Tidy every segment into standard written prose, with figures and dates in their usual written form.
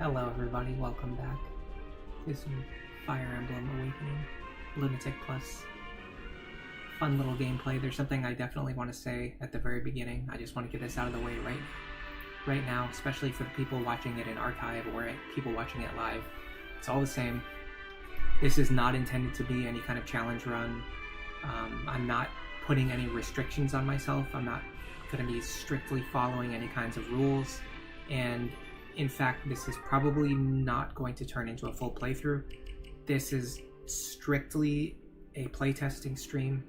Hello everybody, welcome back to some Fire Emblem Awakening Lunatic Plus. Fun little gameplay. There's something I definitely want to say at the very beginning. I just want to get this out of the way right now, especially for the people watching it in archive or people watching it live. It's all the same. This is not intended to be any kind of challenge run. I'm not putting any restrictions on myself. I'm not going to be strictly following any kinds of rules, and in fact, this is probably not going to turn into a full playthrough. This is strictly a playtesting stream.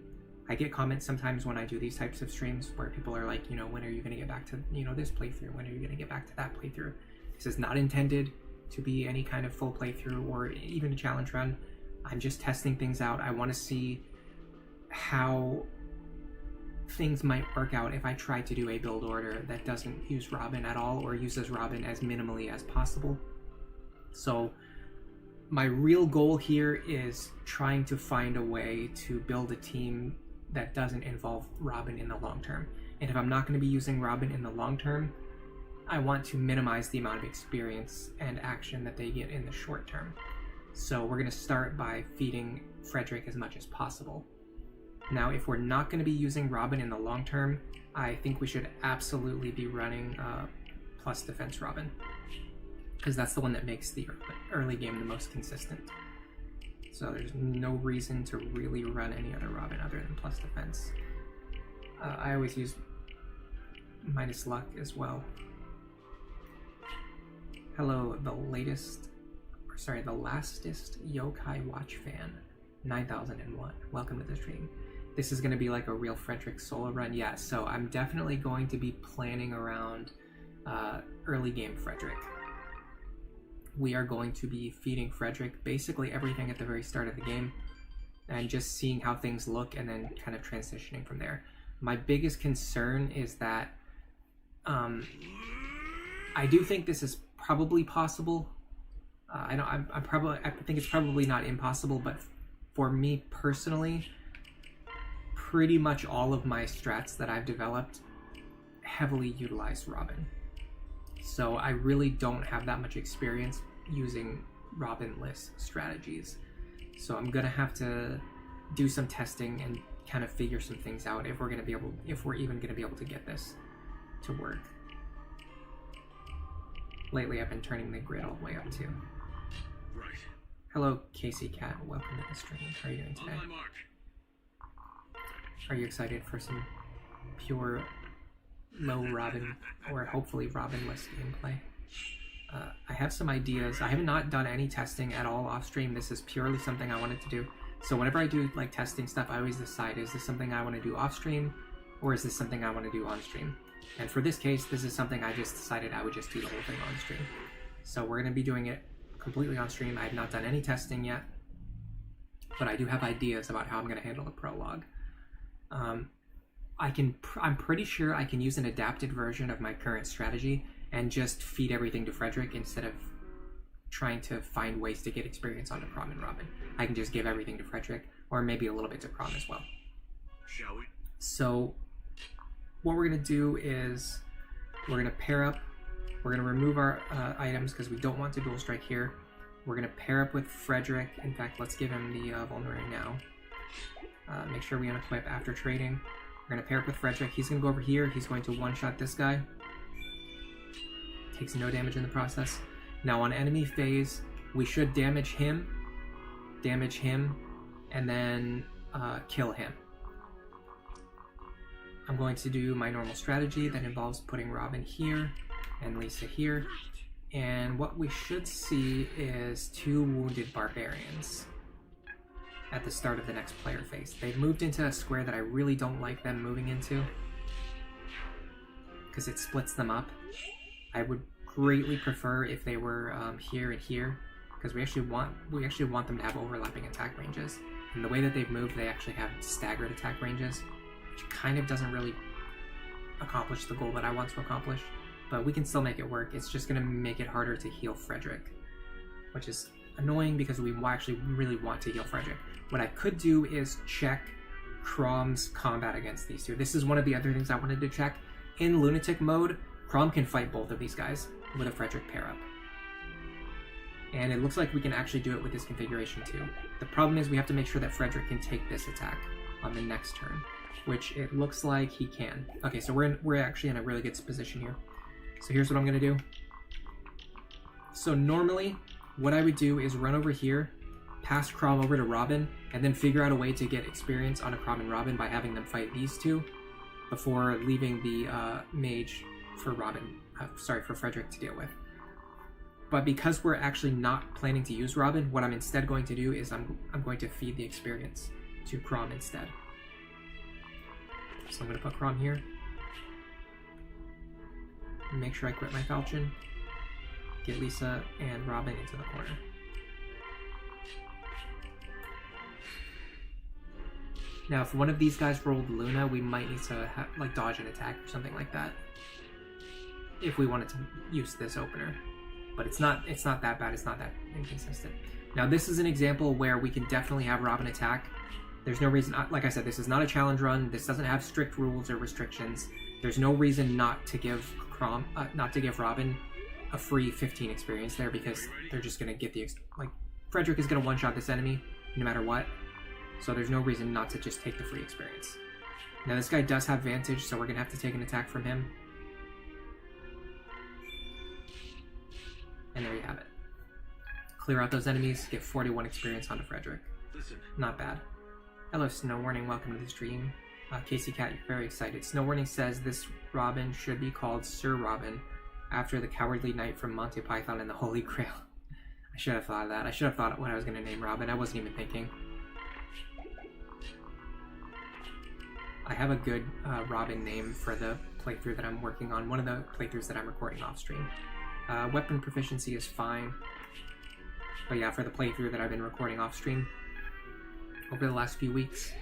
I get comments sometimes when I do these types of streams where people are like, when are you going to get back to, this playthrough? When are you going to get back to that playthrough? This is not intended to be any kind of full playthrough or even a challenge run. I'm just testing things out. I want to see how things might work out if I try to do a build order that doesn't use Robin at all or uses Robin as minimally as possible. So my real goal here is trying to find a way to build a team that doesn't involve Robin in the long term. And if I'm not going to be using Robin in the long term, I want to minimize the amount of experience and action that they get in the short term. So we're going to start by feeding Frederick as much as possible. Now, if we're not going to be using Robin in the long term, I think we should absolutely be running plus defense Robin, because that's the one that makes the early game the most consistent. So there's no reason to really run any other Robin other than plus defense. I always use minus luck as well. Hello, the lastest Yokai Watch fan, 9001. Welcome to the stream. This is going to be like a real Frederick solo run. Yeah, so I'm definitely going to be planning around early game Frederick. We are going to be feeding Frederick basically everything at the very start of the game and just seeing how things look and then kind of transitioning from there. My biggest concern is that I do think this is probably possible. I think it's probably not impossible, but for me personally, pretty much all of my strats that I've developed heavily utilize Robin. So I really don't have that much experience using Robin-less strategies. So I'm gonna have to do some testing and kind of figure some things out if we're even gonna be able to get this to work. Lately I've been turning the grid all the way up too. Right. Hello Casey Cat, welcome to the stream. How are you doing today? Are you excited for some pure low Robin, or hopefully Robin-less gameplay? I have some ideas. I have not done any testing at all off stream. This is purely something I wanted to do. So whenever I do like testing stuff, I always decide, is this something I want to do off stream, or is this something I want to do on stream? And for this case, this is something I just decided I would just do the whole thing on stream. So we're going to be doing it completely on stream. I have not done any testing yet, but I do have ideas about how I'm going to handle the prologue. I'm pretty sure I can use an adapted version of my current strategy and just feed everything to Frederick instead of trying to find ways to get experience onto Prom and Robin. I can just give everything to Frederick, or maybe a little bit to Prom as well. Shall we? So what we're going to do is we're going to pair up. We're going to remove our items because we don't want to dual strike here. We're going to pair up with Frederick. In fact, let's give him the vulnerary now. Make sure we unequip after trading. We're going to pair up with Frederick. He's going to go over here. He's going to one-shot this guy. Takes no damage in the process. Now on enemy phase, we should damage him, and then kill him. I'm going to do my normal strategy that involves putting Robin here and Lisa here. And what we should see is 2 wounded barbarians at the start of the next player phase. They've moved into a square that I really don't like them moving into because it splits them up. I would greatly prefer if they were here and here, because we actually want them to have overlapping attack ranges. And the way that they've moved, they actually have staggered attack ranges, which kind of doesn't really accomplish the goal that I want to accomplish. But we can still make it work. It's just going to make it harder to heal Frederick, which is annoying because we actually really want to heal Frederick. What I could do is check Crom's combat against these two. This is one of the other things I wanted to check. In Lunatic mode, Crom can fight both of these guys with a Frederick pair up. And it looks like we can actually do it with this configuration too. The problem is we have to make sure that Frederick can take this attack on the next turn, which it looks like he can. Okay, so we're actually in a really good position here. So here's what I'm gonna do. So normally, what I would do is run over here, pass Crom over to Robin, and then figure out a way to get experience on a Crom and Robin by having them fight these two before leaving the mage for for Frederick to deal with. But because we're actually not planning to use Robin, what I'm instead going to do is I'm going to feed the experience to Crom instead. So I'm going to put Crom here. Make sure I quit my falchion. Get Lisa and Robin into the corner. Now, if one of these guys rolled Luna, we might need to like dodge an attack or something like that if we wanted to use this opener. But it's not that bad. It's not that inconsistent. Now, this is an example where we can definitely have Robin attack. There's no reason, like I said, this is not a challenge run. This doesn't have strict rules or restrictions. There's no reason not to give Robin a free 15 experience there, because they're just gonna get the Frederick is gonna one-shot this enemy no matter what. So there's no reason not to just take the free experience. Now this guy does have Vantage, so we're gonna have to take an attack from him. And there you have it. Clear out those enemies, get 41 experience onto Frederick. Listen. Not bad. Hello, Snow Warning, welcome to the stream. Casey Cat, you're very excited. Snow Warning says this Robin should be called Sir Robin after the Cowardly Knight from Monty Python and the Holy Grail. I should have thought of that. I should have thought what I was going to name Robin. I wasn't even thinking. I have a good Robin name for the playthrough that I'm working on. One of the playthroughs that I'm recording off stream. Weapon proficiency is fine. But yeah, for the playthrough that I've been recording off stream over the last few weeks,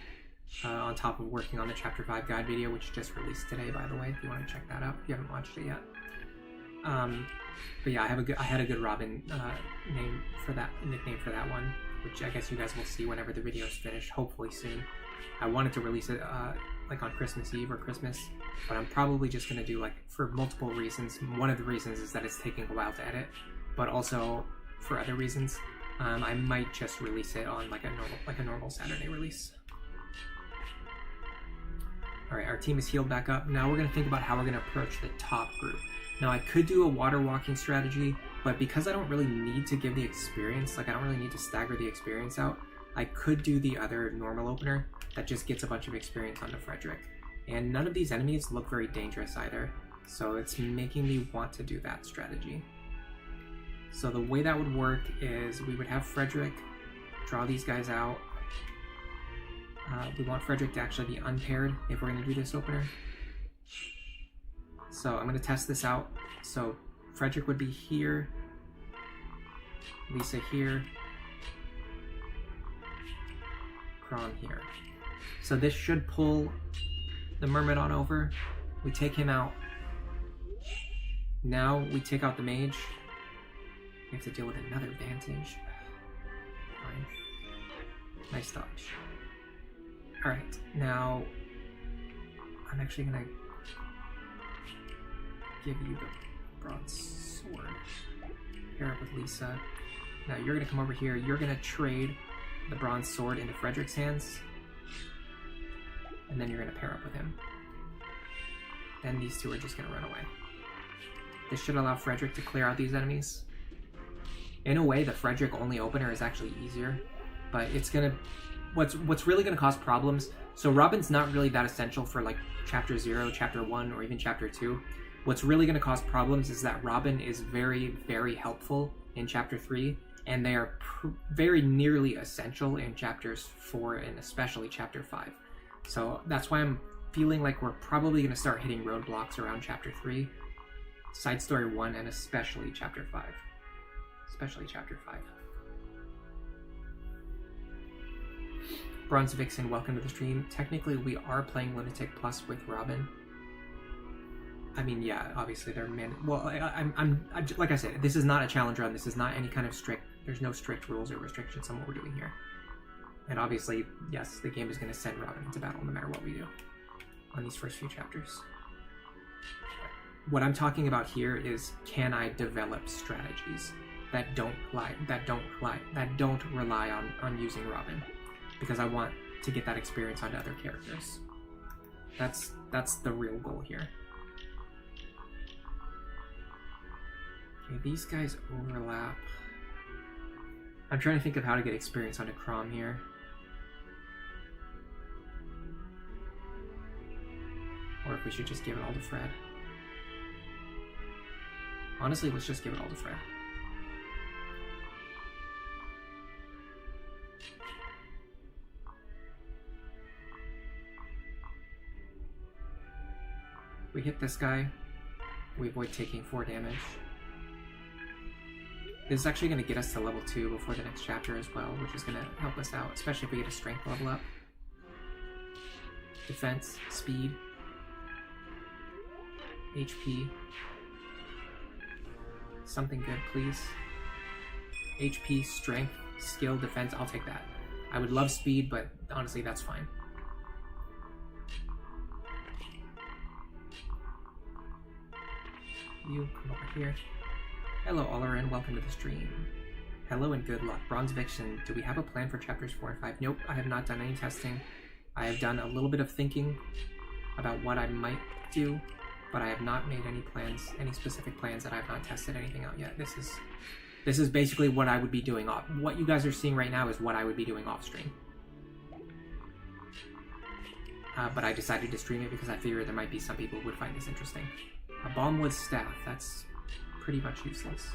on top of working on the Chapter 5 guide video, which just released today, by the way, if you want to check that out, if you haven't watched it yet. But yeah, I had a good Robin nickname for that one, which I guess you guys will see whenever the video is finished, hopefully soon. I wanted to release it like on Christmas Eve or Christmas, but I'm probably just going to do, like, for multiple reasons. One of the reasons is that it's taking a while to edit, but also for other reasons, I might just release it on like a normal Saturday release. Alright, our team is healed back up. Now we're going to think about how we're going to approach the top group. Now I could do a water walking strategy, but because I don't really need to give the experience, like I don't really need to stagger the experience out, I could do the other normal opener that just gets a bunch of experience onto Frederick. And none of these enemies look very dangerous either, so it's making me want to do that strategy. So the way that would work is we would have Frederick draw these guys out. We want Frederick to actually be unpaired if we're going to do this opener. So I'm going to test this out. So Frederick would be here, Lisa here, Crom here. So this should pull the Myrmidon over. We take him out. Now we take out the mage. We have to deal with another Vantage. Fine. Nice dodge. Alright, now I'm actually gonna give you the bronze sword. Pair up with Lisa. Now you're gonna come over here, you're gonna trade the bronze sword into Frederick's hands, and then you're gonna pair up with him. Then these two are just gonna run away. This should allow Frederick to clear out these enemies. In a way, the Frederick only opener is actually easier, but it's gonna... What's really gonna cause problems... So Robin's not really that essential for like Chapter 0, Chapter 1, or even Chapter 2. What's really gonna cause problems is that Robin is very, very helpful in Chapter 3, and they are very nearly essential in Chapters 4 and especially Chapter 5. So that's why I'm feeling like we're probably gonna start hitting roadblocks around Chapter 3, Side Story 1, and especially Chapter 5. Especially Chapter 5. Bronze Vixen, welcome to the stream. Technically, we are playing Lunatic Plus with Robin. I mean, yeah, obviously they're well, I'm like I said, this is not a challenge run. This is not any kind of strict. There's no strict rules or restrictions on what we're doing here. And obviously, yes, the game is going to send Robin into battle no matter what we do on these first few chapters. What I'm talking about here is, can I develop strategies? that don't rely on using Robin, because I want to get that experience onto other characters. That's the real goal here. Okay, these guys overlap. I'm trying to think of how to get experience onto Crom here. Or if we should just give it all to Fred. Honestly, let's just give it all to Fred. We hit this guy, we avoid taking 4 damage. This is actually going to get us to level 2 before the next chapter as well, which is going to help us out, especially if we get a strength level up. Defense, speed, HP. Something good, please. HP, strength, skill, defense, I'll take that. I would love speed, but honestly, that's fine. You come over here. Hello, Olarin, welcome to the stream. Hello and good luck. Bronze Vixen, do we have a plan for chapters 4 and 5? Nope, I have not done any testing. I have done a little bit of thinking about what I might do, but I have not made any plans, any specific plans that I have not tested anything out yet. This is basically what I would be doing off. What you guys are seeing right now is what I would be doing off stream. But I decided to stream it because I figured there might be some people who would find this interesting. A Bombwood Staff, that's pretty much useless.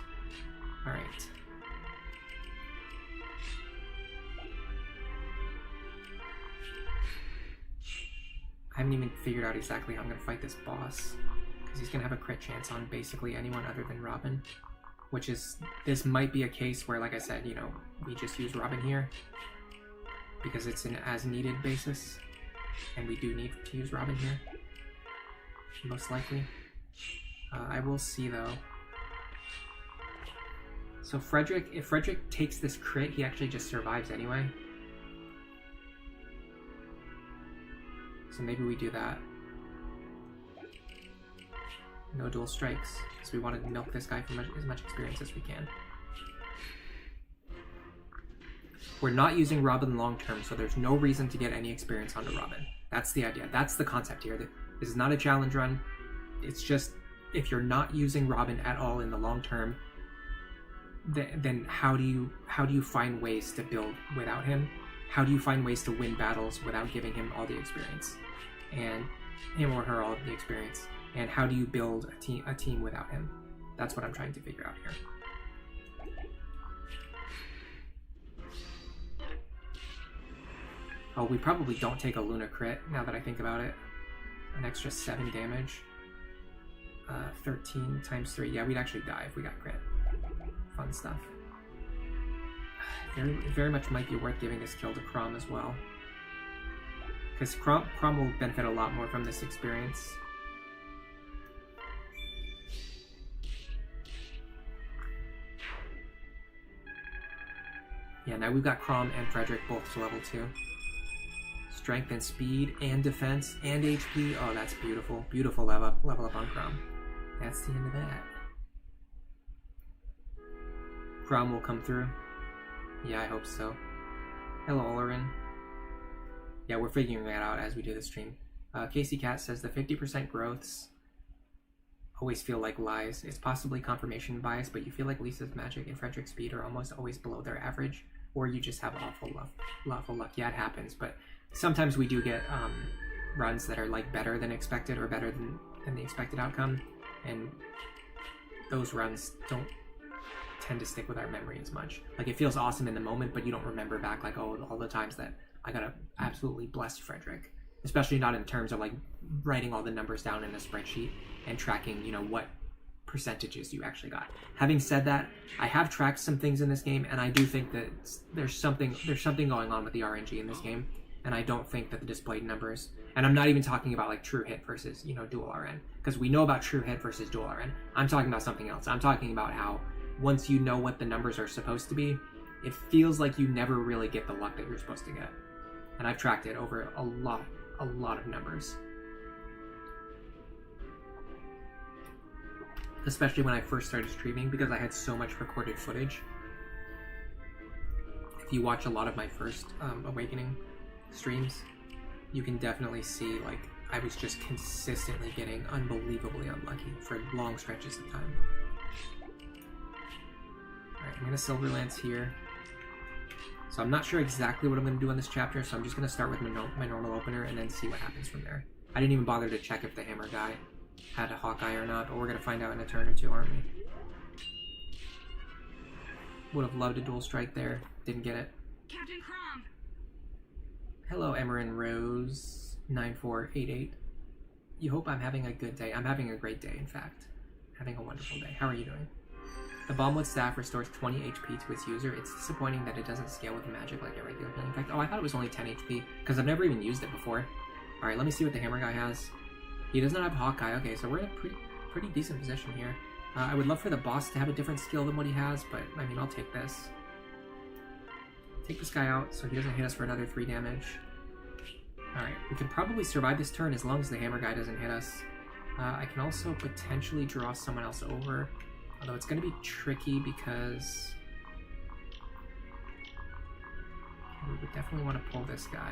Alright. I haven't even figured out exactly how I'm going to fight this boss, because he's going to have a crit chance on basically anyone other than Robin, which is, this might be a case where, like I said, you know, we just use Robin here, because it's an as-needed basis, and we do need to use Robin here, most likely. I will see, though. So Frederick, if Frederick takes this crit, he actually just survives anyway. So maybe we do that. No dual strikes, because we want to milk this guy for as much experience as we can. We're not using Robin long term, so there's no reason to get any experience onto Robin. That's the idea. That's the concept here. This is not a challenge run. It's just, if you're not using Robin at all in the long term, then how do you find ways to build without him? How do you find ways to win battles without giving him all the experience, and him or her all of the experience? And how do you build a team without him? That's what I'm trying to figure out here. Oh, we probably don't take a Luna crit now that I think about it. An extra 7 damage. 13 times 3. Yeah, we'd actually die if we got crit. Fun stuff. Very much might be worth giving this kill to Crom as well, because Crom will benefit a lot more from this experience. Yeah, now we've got Crom and Frederick both to level 2. Strength and speed and defense and HP. Oh, that's beautiful. Beautiful level up on Crom. That's the end of that. Crom will come through. Yeah, I hope so. Hello, Olarin. Yeah, we're figuring that out as we do the stream. Casey Cat says the 50% growths always feel like lies. It's possibly confirmation bias, but you feel like Lisa's magic and Frederick's speed are almost always below their average, or you just have awful luck. Yeah, it happens, but sometimes we do get runs that are like better than expected, or better than the expected outcome, and those runs don't tend to stick with our memory as much. Like, it feels awesome in the moment, but you don't remember back, like, oh, all the times that I got a absolutely blessed Frederick. Especially not in terms of like writing all the numbers down in a spreadsheet and tracking, you know, what percentages you actually got. Having said that, I have tracked some things in this game, and I do think that there's something going on with the RNG in this game, and I don't think that the displayed numbers, and I'm not even talking about like true hit versus, you know, dual RN, because we know about true hit versus dual RN. I'm talking about something else. I'm talking about how once you know what the numbers are supposed to be, it feels like you never really get the luck that you're supposed to get. And I've tracked it over a lot of numbers. especially when I first started streaming, because I had so much recorded footage. If you watch a lot of my first Awakening streams, you can definitely see, like, I was just consistently getting unbelievably unlucky for long stretches of time. Alright, I'm going to Silver Lance here. So I'm not sure exactly what I'm going to do on this chapter, so I'm just going to start with my normal opener and then see what happens from there. I didn't even bother to check if the hammer guy had a Hawkeye or not, but we're going to find out in a turn or two, aren't we? Would have loved a dual strike there. Didn't get it. Captain Crom! Hello, Emerin Rose 9488. You hope I'm having a good day. I'm having a great day, in fact. Having a wonderful day. How are you doing? The Bombwood Staff restores 20 HP to its user. It's disappointing that it doesn't scale with magic like a regular healing effect. Oh, I thought it was only 10 HP, because I've never even used it before. Alright, let me see what the hammer guy has. He does not have Hawkeye. Okay, so we're in a pretty decent position here. I would love for the boss to have a different skill than what he has, but, I mean, I'll take this. Take this guy out so he doesn't hit us for another 3 damage. Alright, we can probably survive this turn as long as the hammer guy doesn't hit us. I can also potentially draw someone else over, although it's going to be tricky because we would definitely want to pull this guy.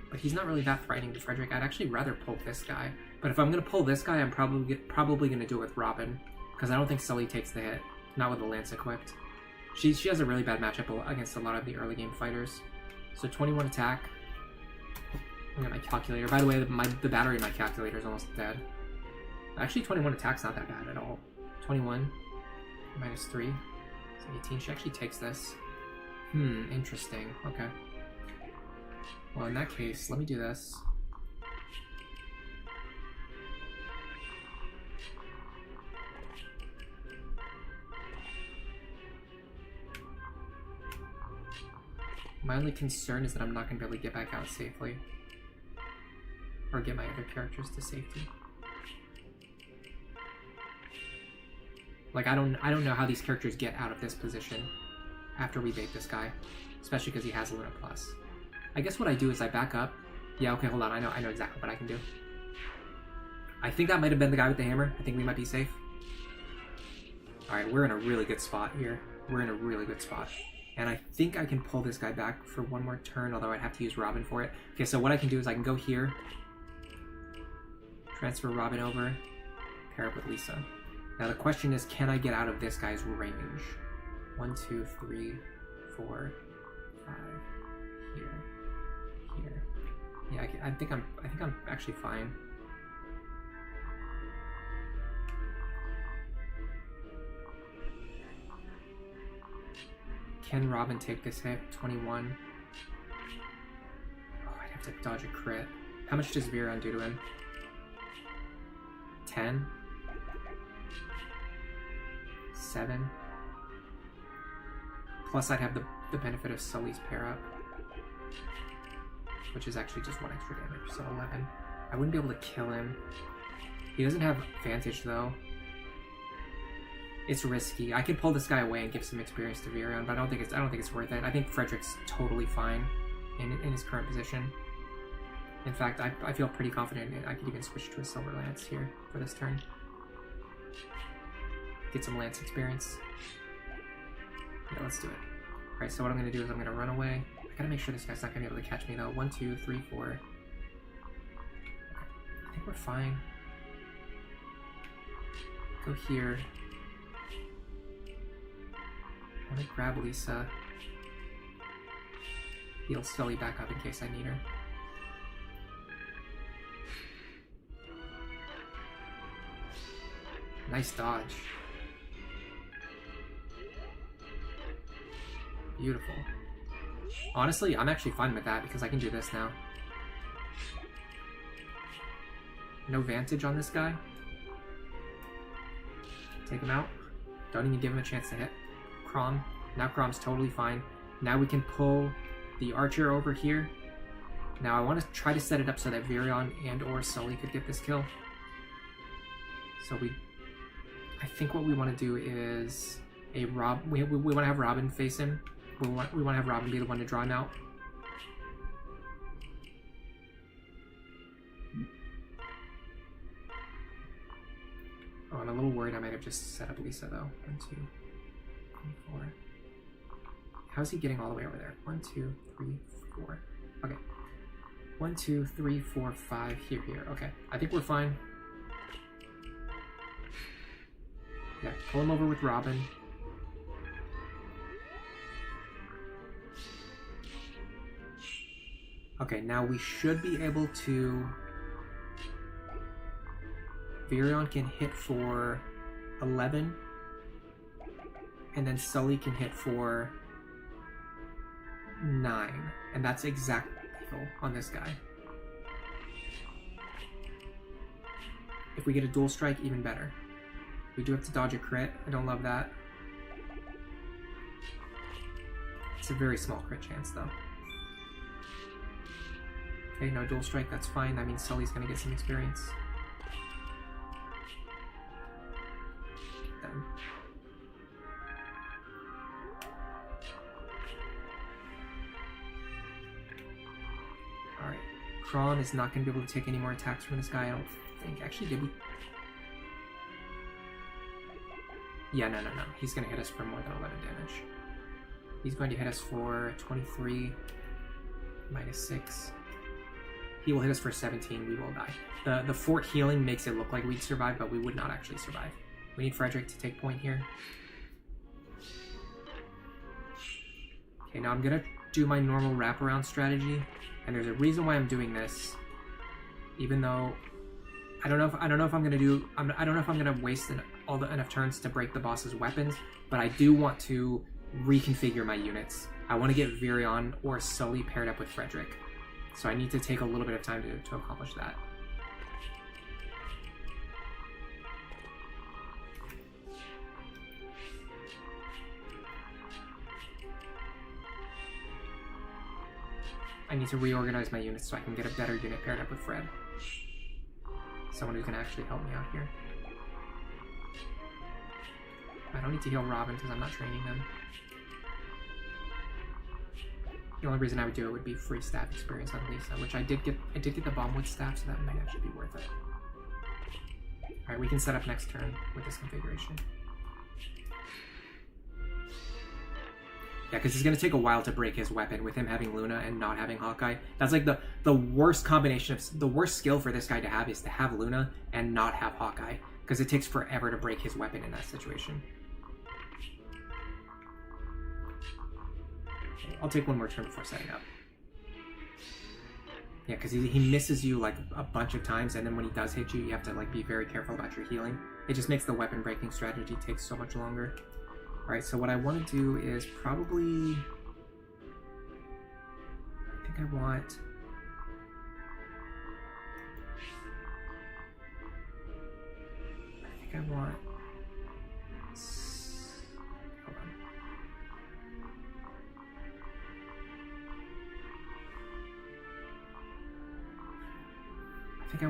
But he's not really that threatening to Frederick. I'd actually rather pull this guy. But if I'm going to pull this guy, I'm probably going to do it with Robin, because I don't think Sully takes the hit, not with the Lance equipped. She has a really bad matchup against a lot of the early game fighters. So 21 attack. Look at my calculator. By the way, the battery in my calculator is almost dead. Actually, 21 attack's not that bad at all. 21 minus 3. It's 18. She actually takes this. Interesting. Okay. Well, in that case, let me do this. My only concern is that I'm not going to be able to get back out safely. Or get my other characters to safety. Like, I don't know how these characters get out of this position after we bait this guy. Especially because he has a Luna Plus. I guess what I do is I back up. Yeah, okay, hold on. I know exactly what I can do. I think that might have been the guy with the hammer. I think we might be safe. Alright, we're in a really good spot here. We're in a really good spot. And I think I can pull this guy back for one more turn, although I'd have to use Robin for it. Okay, so what I can do is I can go here, transfer Robin over, pair up with Lisa. Now the question is, can I get out of this guy's range? 1, 2, 3, 4, 5, here. Yeah, I think I'm actually fine. Can Robin take this hit? 21. Oh, I'd have to dodge a crit. How much does Viron do to him? 10? 7? Plus I'd have the benefit of Sully's pair up, which is actually just 1 extra damage, so 11. I wouldn't be able to kill him. He doesn't have Vantage though. It's risky. I could pull this guy away and give some experience to Viron, but I don't think it's worth it. I think Frederick's totally fine in his current position. In fact, I feel pretty confident I could even switch to a Silver Lance here for this turn. Get some Lance experience. Yeah, let's do it. Alright, so what I'm going to do is I'm going to run away. I gotta make sure this guy's not going to be able to catch me though. 1, 2, 3, 4. Okay. I think we're fine. Go here. I'm going to grab Lisa. Heal Sully back up in case I need her. Nice dodge. Beautiful. Honestly, I'm actually fine with that because I can do this now. No Vantage on this guy. Take him out. Don't even give him a chance to hit. Crom. Now Crom's totally fine. Now we can pull the Archer over here. Now I want to try to set it up so that Viron and or Sully could get this kill. So I think what we want to do is we want to have Robin face him. We want to have Robin be the one to draw him out. little worried I might have just set up Lisa though. 1, 2, 3, 4. How's he getting all the way over there? 1, 2, 3, 4. Okay. 1, 2, 3, 4, 5. Here. Okay. I think we're fine. Yeah, pull him over with Robin. Okay, now we should be able to... Virion can hit for 11. And then Sully can hit for 9. And that's exact lethal on this guy. If we get a dual strike, even better. We do have to dodge a crit. I don't love that. It's a very small crit chance, though. Okay, no dual strike, that's fine. That means Sully's gonna get some experience. Done. Alright. Kron is not gonna be able to take any more attacks from this guy, I don't think. Actually, did we? Yeah, no. He's gonna hit us for more than 11 damage. He's going to hit us for 23 minus 6. He will hit us for 17, we will die. The fort healing makes it look like we'd survive, but we would not actually survive. We need Frederick to take point here. Okay, now I'm gonna do my normal wraparound strategy, and there's a reason why I'm doing this. Even though I don't know if I'm gonna waste enough turns to break the boss's weapons, but I do want to reconfigure my units. I want to get Virion or Sully paired up with Frederick. So I need to take a little bit of time to accomplish that. I need to reorganize my units so I can get a better unit paired up with Fred. Someone who can actually help me out here. I don't need to heal Robin because I'm not training them. The only reason I would do it would be free staff experience on Lisa, which I did get the bombwood staff, so that might actually be worth it. Alright, we can set up next turn with this configuration. Yeah, because it's going to take a while to break his weapon with him having Luna and not having Hawkeye. That's like the worst combination of... The worst skill for this guy to have is to have Luna and not have Hawkeye, because it takes forever to break his weapon in that situation. I'll take one more turn before setting up. Yeah, because he misses you like a bunch of times, and then when he does hit you, you have to like be very careful about your healing. It just makes the weapon breaking strategy take so much longer. Alright, so what I want to do is probably... I think I want... Hold on. I think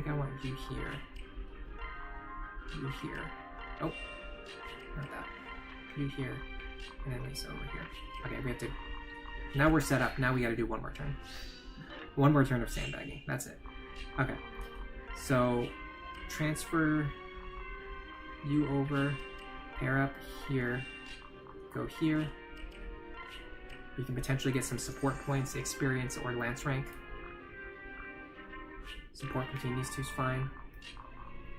I want you here. You here. Oh, not that. You here. And then Lisa over here. Okay, we have to... Now we're set up. Now we gotta do one more turn. One more turn of sandbagging. That's it. Okay. So, transfer you over. Pair up here. Go here. You can potentially get some support points, experience, or lance rank. Support between these two is fine.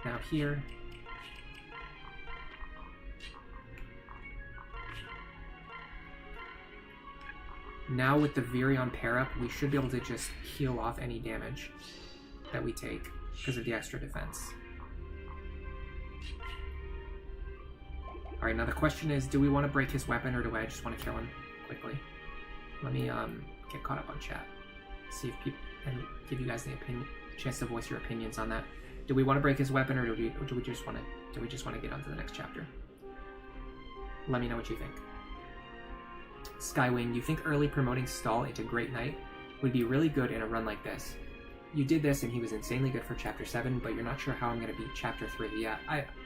Now here. Now with the Virion pair up, we should be able to just heal off any damage that we take because of the extra defense. Alright, now the question is, do we want to break his weapon or do I just want to kill him quickly? Let me get caught up on chat. See if people... and give you guys the chance to voice your opinions on that. Do we want to break his weapon or do we just want to get on to the next chapter? Let me know what you think. Skywing, you think early promoting Stall into Great Knight would be really good in a run like this? You did this and he was insanely good for Chapter 7, but you're not sure how I'm going to beat Chapter 3. Yeah,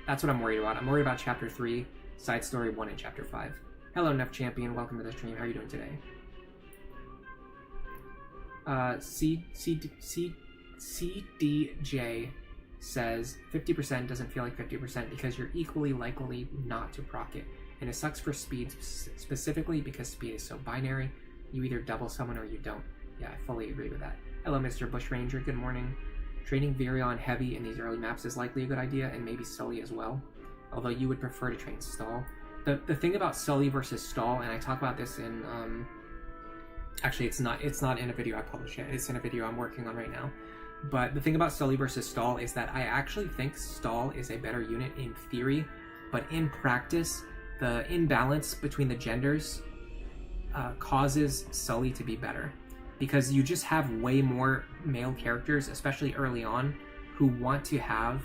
that's what I'm worried about. I'm worried about Chapter 3, Side Story 1, and Chapter 5. Hello, Neff Champion. Welcome to the stream. How are you doing today? CDJ says 50% doesn't feel like 50% because you're equally likely not to proc it. And it sucks for speed specifically because speed is so binary. You either double someone or you don't. Yeah, I fully agree with that. Hello, Mr. Bushranger. Good morning. Training Virion heavy in these early maps is likely a good idea, and maybe Sully as well. Although you would prefer to train Stall. The thing about Sully versus Stall, and I talk about this in actually it's not in a video I published yet. It's in a video I'm working on right now. But the thing about Sully versus Stall is that I actually think Stall is a better unit in theory, but in practice, the imbalance between the genders causes Sully to be better. Because you just have way more male characters, especially early on, who want to have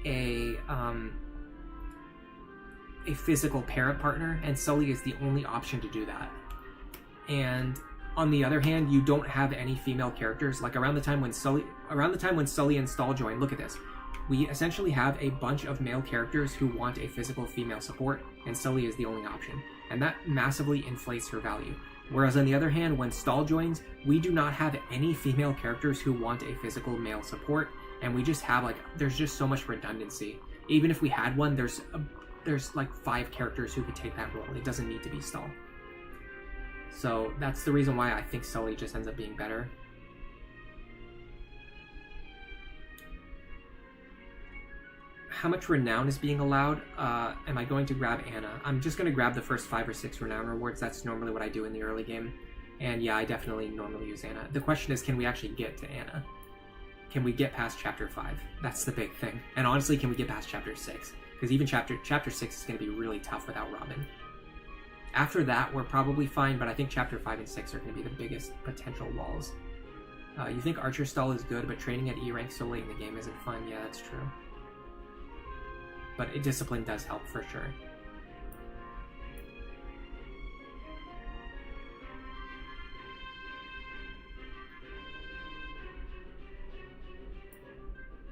a physical parent partner, and Sully is the only option to do that. And on the other hand, you don't have any female characters. Like around the time when Sully and Stall join, look at this. We essentially have a bunch of male characters who want a physical female support, and Sully is the only option. And that massively inflates her value. Whereas on the other hand, when Stall joins, we do not have any female characters who want a physical male support, and we just have there's just so much redundancy. Even if we had one, there's like 5 characters who could take that role. It doesn't need to be Stall. So that's the reason why I think Sully just ends up being better. How much renown is being allowed? Am I going to grab Anna? I'm just going to grab the first 5 or 6 renown rewards. That's normally what I do in the early game. And yeah, I definitely normally use Anna. The question is, can we actually get to Anna? Can we get past chapter 5? That's the big thing. And honestly, can we get past chapter 6? Because even chapter 6 is going to be really tough without Robin. After that, we're probably fine, but I think chapter 5 and 6 are going to be the biggest potential walls. You think Archer Stall is good, but training at E rank so late in the game isn't fun. Yeah, that's true. But discipline does help for sure.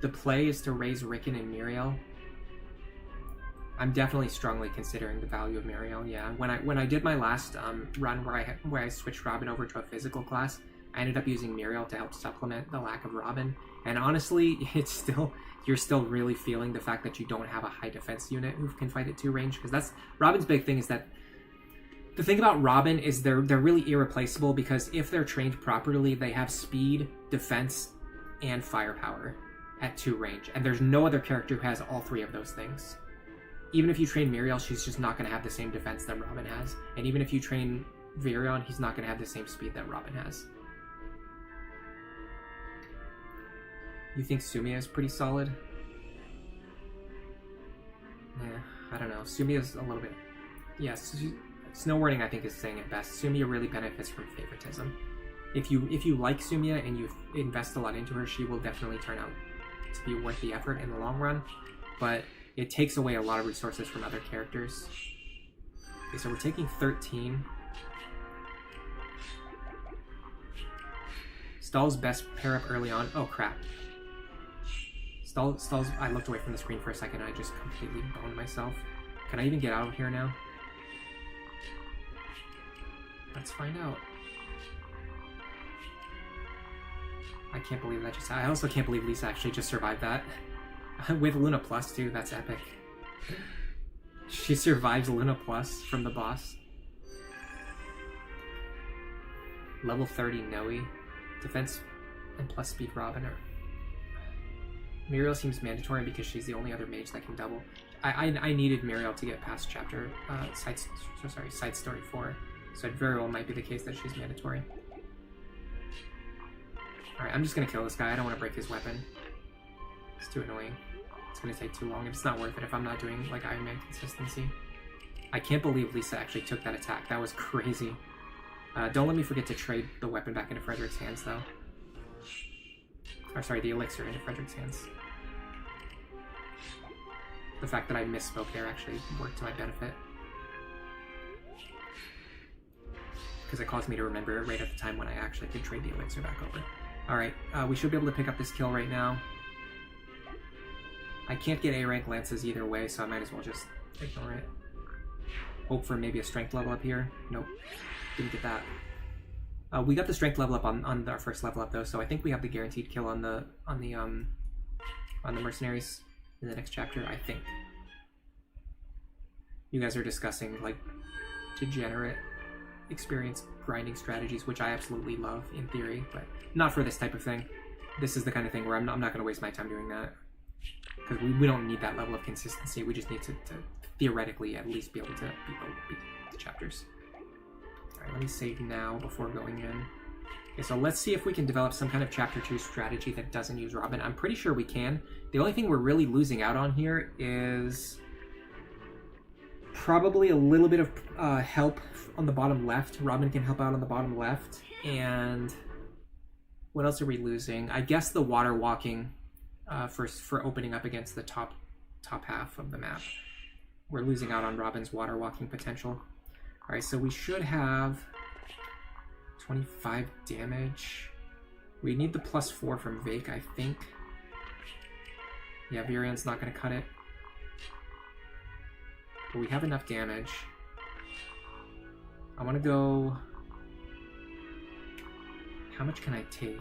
The play is to raise Rickon and Muriel. I'm definitely strongly considering the value of Muriel. Yeah, when I did my last run where I switched Robin over to a physical class, I ended up using Muriel to help supplement the lack of Robin. And honestly, you're still really feeling the fact that you don't have a high defense unit who can fight at 2 range, because that's Robin's big thing. Is that the thing about Robin is they're really irreplaceable, because if they're trained properly, they have speed, defense, and firepower at 2 range, and there's no other character who has all 3 of those things. Even if you train Muriel, she's just not going to have the same defense that Robin has, and even if you train Virion, he's not going to have the same speed that Robin has. You think Sumia is pretty solid? Yeah, I don't know. Sumia's a little bit... Yes, Snowwarding I think is saying it best. Sumia really benefits from favoritism. If you like Sumia and you invest a lot into her, she will definitely turn out to be worth the effort in the long run. But it takes away a lot of resources from other characters. Okay, so we're taking 13. Stall's best pair up early on. Oh crap. Stall's... I looked away from the screen for a second and I just completely boned myself. Can I even get out of here now? Let's find out. I can't believe that just... I also can't believe Lisa actually just survived that. With Luna Plus too, that's epic. She survives Luna Plus from the boss. Level 30 Noe. Defense and plus speed Robin are... Muriel seems mandatory because she's the only other mage that can double. I needed Muriel to get past chapter side story 4, so it very well might be the case that she's mandatory. Alright, I'm just gonna kill this guy. I don't want to break his weapon. It's too annoying. It's gonna take too long, and it's not worth it if I'm not doing like Iron Man consistency. I can't believe Lisa actually took that attack. That was crazy. Don't let me forget to trade the weapon back into Frederick's hands though. Or sorry, the elixir into Frederick's hands. The fact that I misspoke there actually worked to my benefit. Because it caused me to remember it right at the time when I actually could trade the elixir back over. Alright, we should be able to pick up this kill right now. I can't get A rank lances either way, so I might as well just ignore it. Hope for maybe a strength level up here. Nope, didn't get that. We got the strength level up on our first level up though, so I think we have the guaranteed kill on the mercenaries in the next chapter. I think. You guys are discussing like degenerate experience grinding strategies, which I absolutely love in theory, but not for this type of thing. This is the kind of thing where I'm not going to waste my time doing that, because we don't need that level of consistency. We just need to theoretically at least be able to beat the chapters. Alright, let me save now before going in. Okay, so let's see if we can develop some kind of chapter 2 strategy that doesn't use Robin. I'm pretty sure we can. The only thing we're really losing out on here is probably a little bit of help on the bottom left. Robin can help out on the bottom left. And what else are we losing? I guess the water walking for opening up against the top half of the map. We're losing out on Robin's water walking potential. Alright, so we should have 25 damage. We need the +4 from Vake, I think. Yeah, Virian's not going to cut it. But we have enough damage. I want to go... How much can I take?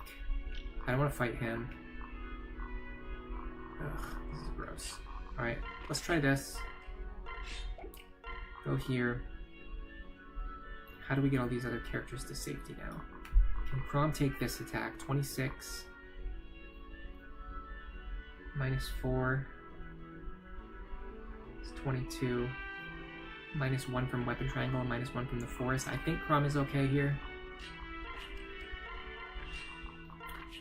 I don't want to fight him. Ugh, this is gross. Alright, let's try this. Go here. How do we get all these other characters to safety now? Can Crom take this attack? 26. -4. It's 22. -1 from Weapon Triangle and -1 from the Forest. I think Crom is okay here.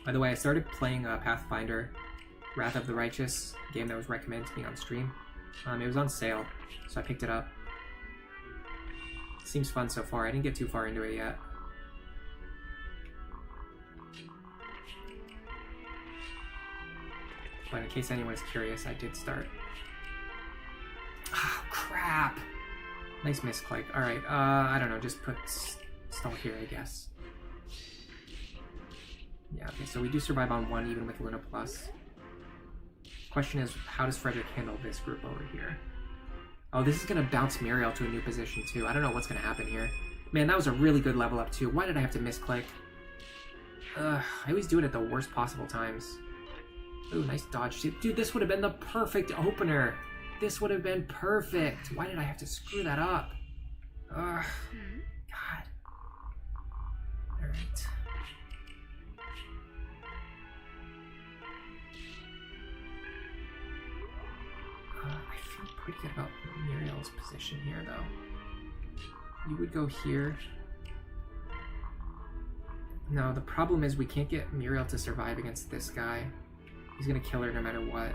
By the way, I started playing Pathfinder Wrath of the Righteous, a game that was recommended to me on stream. It was on sale, so I picked it up. Seems fun so far. I didn't get too far into it yet. But in case anyone's curious, I did start. Ah, crap! Nice misclick. Alright, I don't know, just put stall here, I guess. Yeah, okay, so we do survive on 1 even with Luna Plus. Question is, how does Frederick handle this group over here? Oh, this is going to bounce Muriel to a new position, too. I don't know what's going to happen here. Man, that was a really good level up, too. Why did I have to misclick? I always do it at the worst possible times. Ooh, nice dodge. Dude, this would have been the perfect opener. This would have been perfect. Why did I have to screw that up? Ugh. God. Alright. I feel pretty good about Muriel's position here, though. You would go here. No, the problem is we can't get Muriel to survive against this guy. He's gonna kill her no matter what.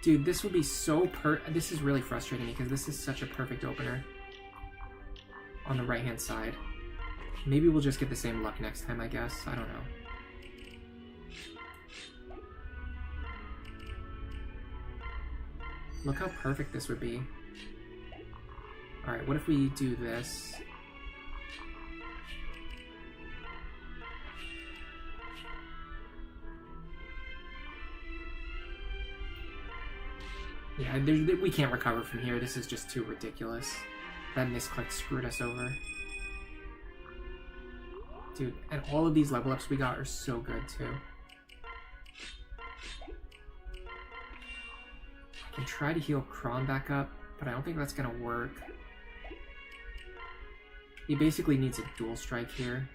Dude, this would be so this is really frustrating because this is such a perfect opener. On the right-hand side. Maybe we'll just get the same luck next time, I guess. I don't know. Look how perfect this would be. Alright, what if we do this? Yeah, we can't recover from here. This is just too ridiculous. That misclick screwed us over. Dude, and all of these level ups we got are so good, too. I can try to heal Kron back up, but I don't think that's gonna work. He basically needs a dual strike here.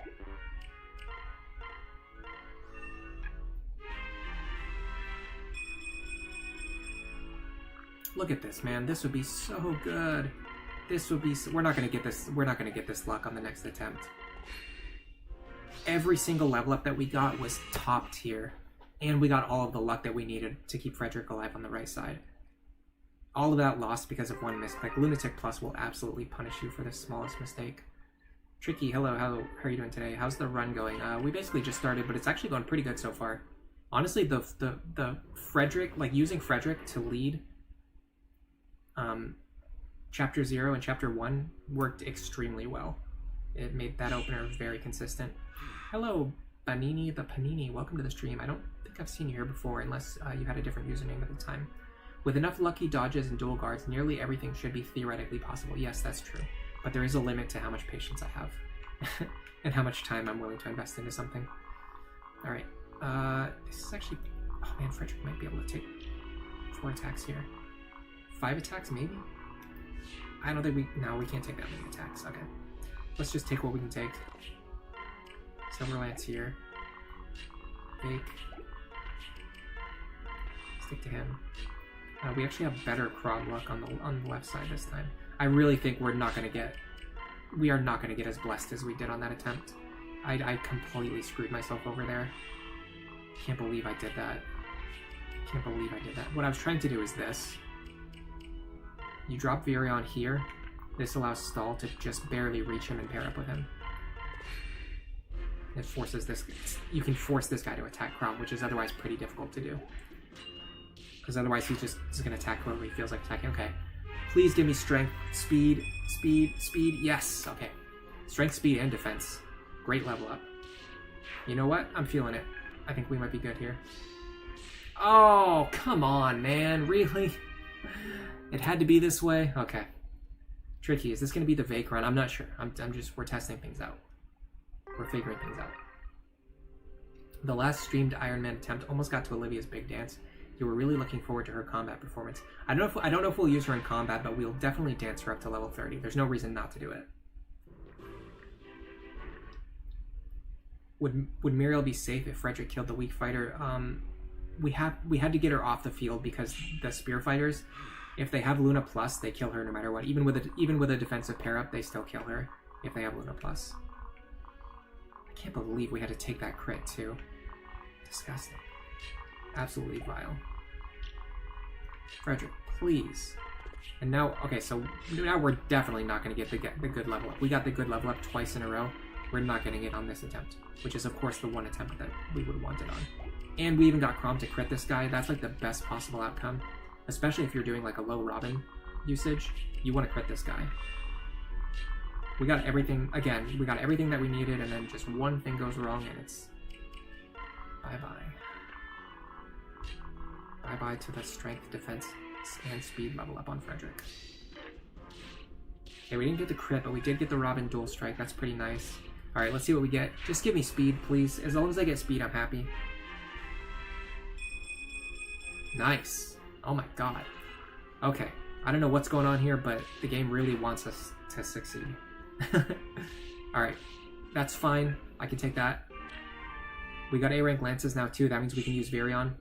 Look at this, man. This would be so good. This would be we're not gonna get this luck on the next attempt. Every single level up that we got was top tier. And we got all of the luck that we needed to keep Frederick alive on the right side. All of that lost because of one misclick. Lunatic Plus will absolutely punish you for the smallest mistake. Tricky, hello, how are you doing today? How's the run going? We basically just started, but it's actually going pretty good so far. Honestly, the Frederick, like using Frederick to lead Chapter 0 and Chapter 1 worked extremely well. It made that opener very consistent. Hello, Banini the Panini. Welcome to the stream. I don't think I've seen you here before, unless you had a different username at the time. With enough lucky dodges and dual guards, nearly everything should be theoretically possible. Yes, that's true. But there is a limit to how much patience I have. And how much time I'm willing to invest into something. Alright. This is actually... Oh man, Frederick might be able to take 4 attacks here. 5 attacks, maybe? I don't think we... No, we can't take that many attacks. Okay. Let's just take what we can take. Silver Lance here. Bake. Stick to him. We actually have better Krog luck on the left side this time. I really think we're not going to get... We are not going to get as blessed as we did on that attempt. I completely screwed myself over there. Can't believe I did that. Can't believe I did that. What I was trying to do is this. You drop Virion here. This allows Stall to just barely reach him and pair up with him. It forces this... You can force this guy to attack Krog, which is otherwise pretty difficult to do. Because otherwise he's just going to attack whoever he feels like attacking. Okay. Please give me strength, speed, speed, speed. Yes. Okay. Strength, speed, and defense. Great level up. You know what? I'm feeling it. I think we might be good here. Oh, come on, man. Really? It had to be this way? Okay. Tricky. Is this going to be the Vake run? I'm not sure. We're testing things out. We're figuring things out. The last streamed Iron Man attempt almost got to Olivia's big dance. You were really looking forward to her combat performance. I don't know if we'll use her in combat, but we'll definitely dance her up to level 30. There's no reason not to do it. Would Muriel be safe if Frederick killed the weak fighter? We had to get her off the field because the spear fighters, if they have Luna Plus, they kill her no matter what. Even with a defensive pair up, they still kill her if they have Luna Plus. I can't believe we had to take that crit too. Disgusting. Absolutely vile. Frederick, please. And now, okay, so now we're definitely not going to get the good level up. We got the good level up twice in a row. We're not getting it on this attempt, which is, of course, the one attempt that we would want it on. And we even got Crom to crit this guy. That's, like, the best possible outcome. Especially if you're doing, like, a low Robin usage. You want to crit this guy. We got everything, again, we got everything that we needed, and then just one thing goes wrong, and it's bye-bye. Bye-bye to the strength, defense, and speed level up on Frederick. Okay, we didn't get the crit, but we did get the Robin dual strike. That's pretty nice. Alright, let's see what we get. Just give me speed, please. As long as I get speed, I'm happy. Nice. Oh my god. Okay. I don't know what's going on here, but the game really wants us to succeed. Alright. That's fine. I can take that. We got A-rank lances now, too. That means we can use Virion.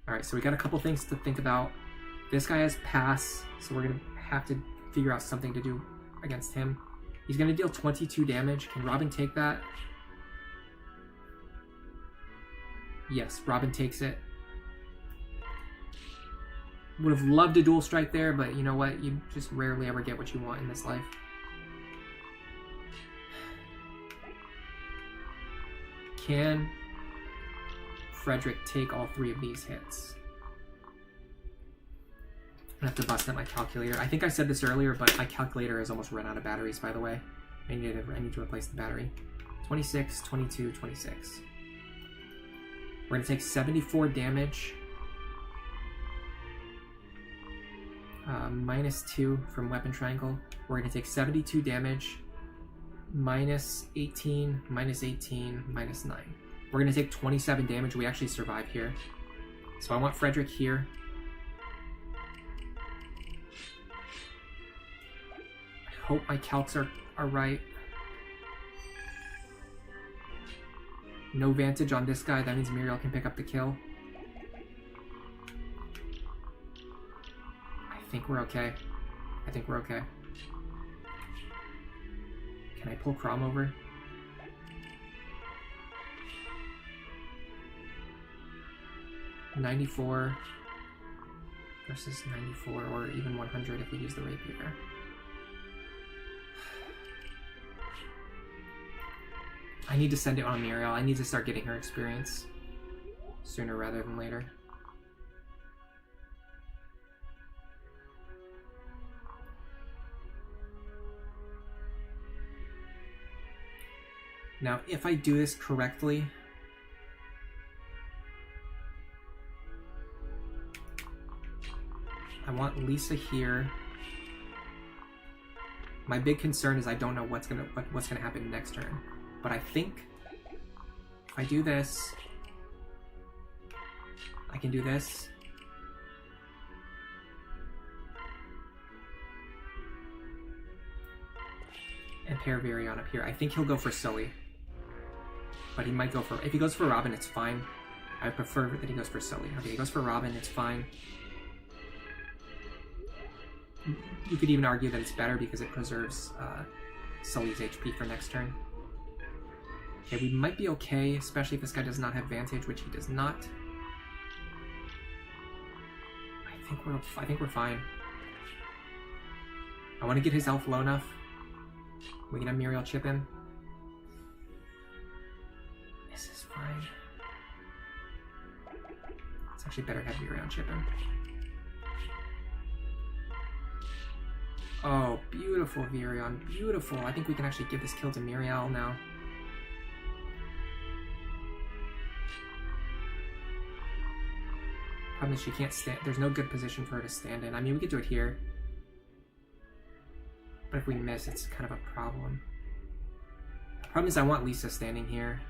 Alright, so we got a couple things to think about. This guy has pass, so we're going to have to figure out something to do against him. He's going to deal 22 damage. Can Robin take that? Yes, Robin takes it. Would have loved a dual strike there, but you know what? You just rarely ever get what you want in this life. Can Frederick take all 3 of these hits? I have to bust out my calculator. I think I said this earlier, but my calculator has almost run out of batteries, by the way. I need to replace the battery. 26, 22, 26. We're going to take 74 damage. Minus 2 from Weapon Triangle. We're going to take 72 damage. Minus 18, minus 18, minus 9. We're going to take 27 damage. We actually survive here. So I want Frederick here. I hope my calcs are right. No vantage on this guy. That means Muriel can pick up the kill. I think we're okay. I think we're okay. Can I pull Crom over? $94 versus 94, or even 100 if we use the rapier. I need to send it on Muriel. I need to start getting her experience sooner rather than later. Now, if I do this correctly, I want Lisa here. My big concern is I don't know what's gonna happen next turn. But I think if I do this, I can do this. And pair Virion up here. I think he'll go for Sully. But he might go for... If he goes for Robin, it's fine. I prefer that he goes for Sully. Okay, he goes for Robin, it's fine. You could even argue that it's better because it preserves Sully's HP for next turn. Okay, we might be okay, especially if this guy does not have Vantage, which he does not. I think we're fine. I want to get his elf low enough. We can have Muriel chip him. This is fine. It's actually better to have Muriel chip him. Oh, beautiful, Virion. Beautiful. I think we can actually give this kill to Muriel now. Problem is she can't stand. There's no good position for her to stand in. I mean, we could do it here. But if we miss, it's kind of a problem. The problem is I want Lisa standing here.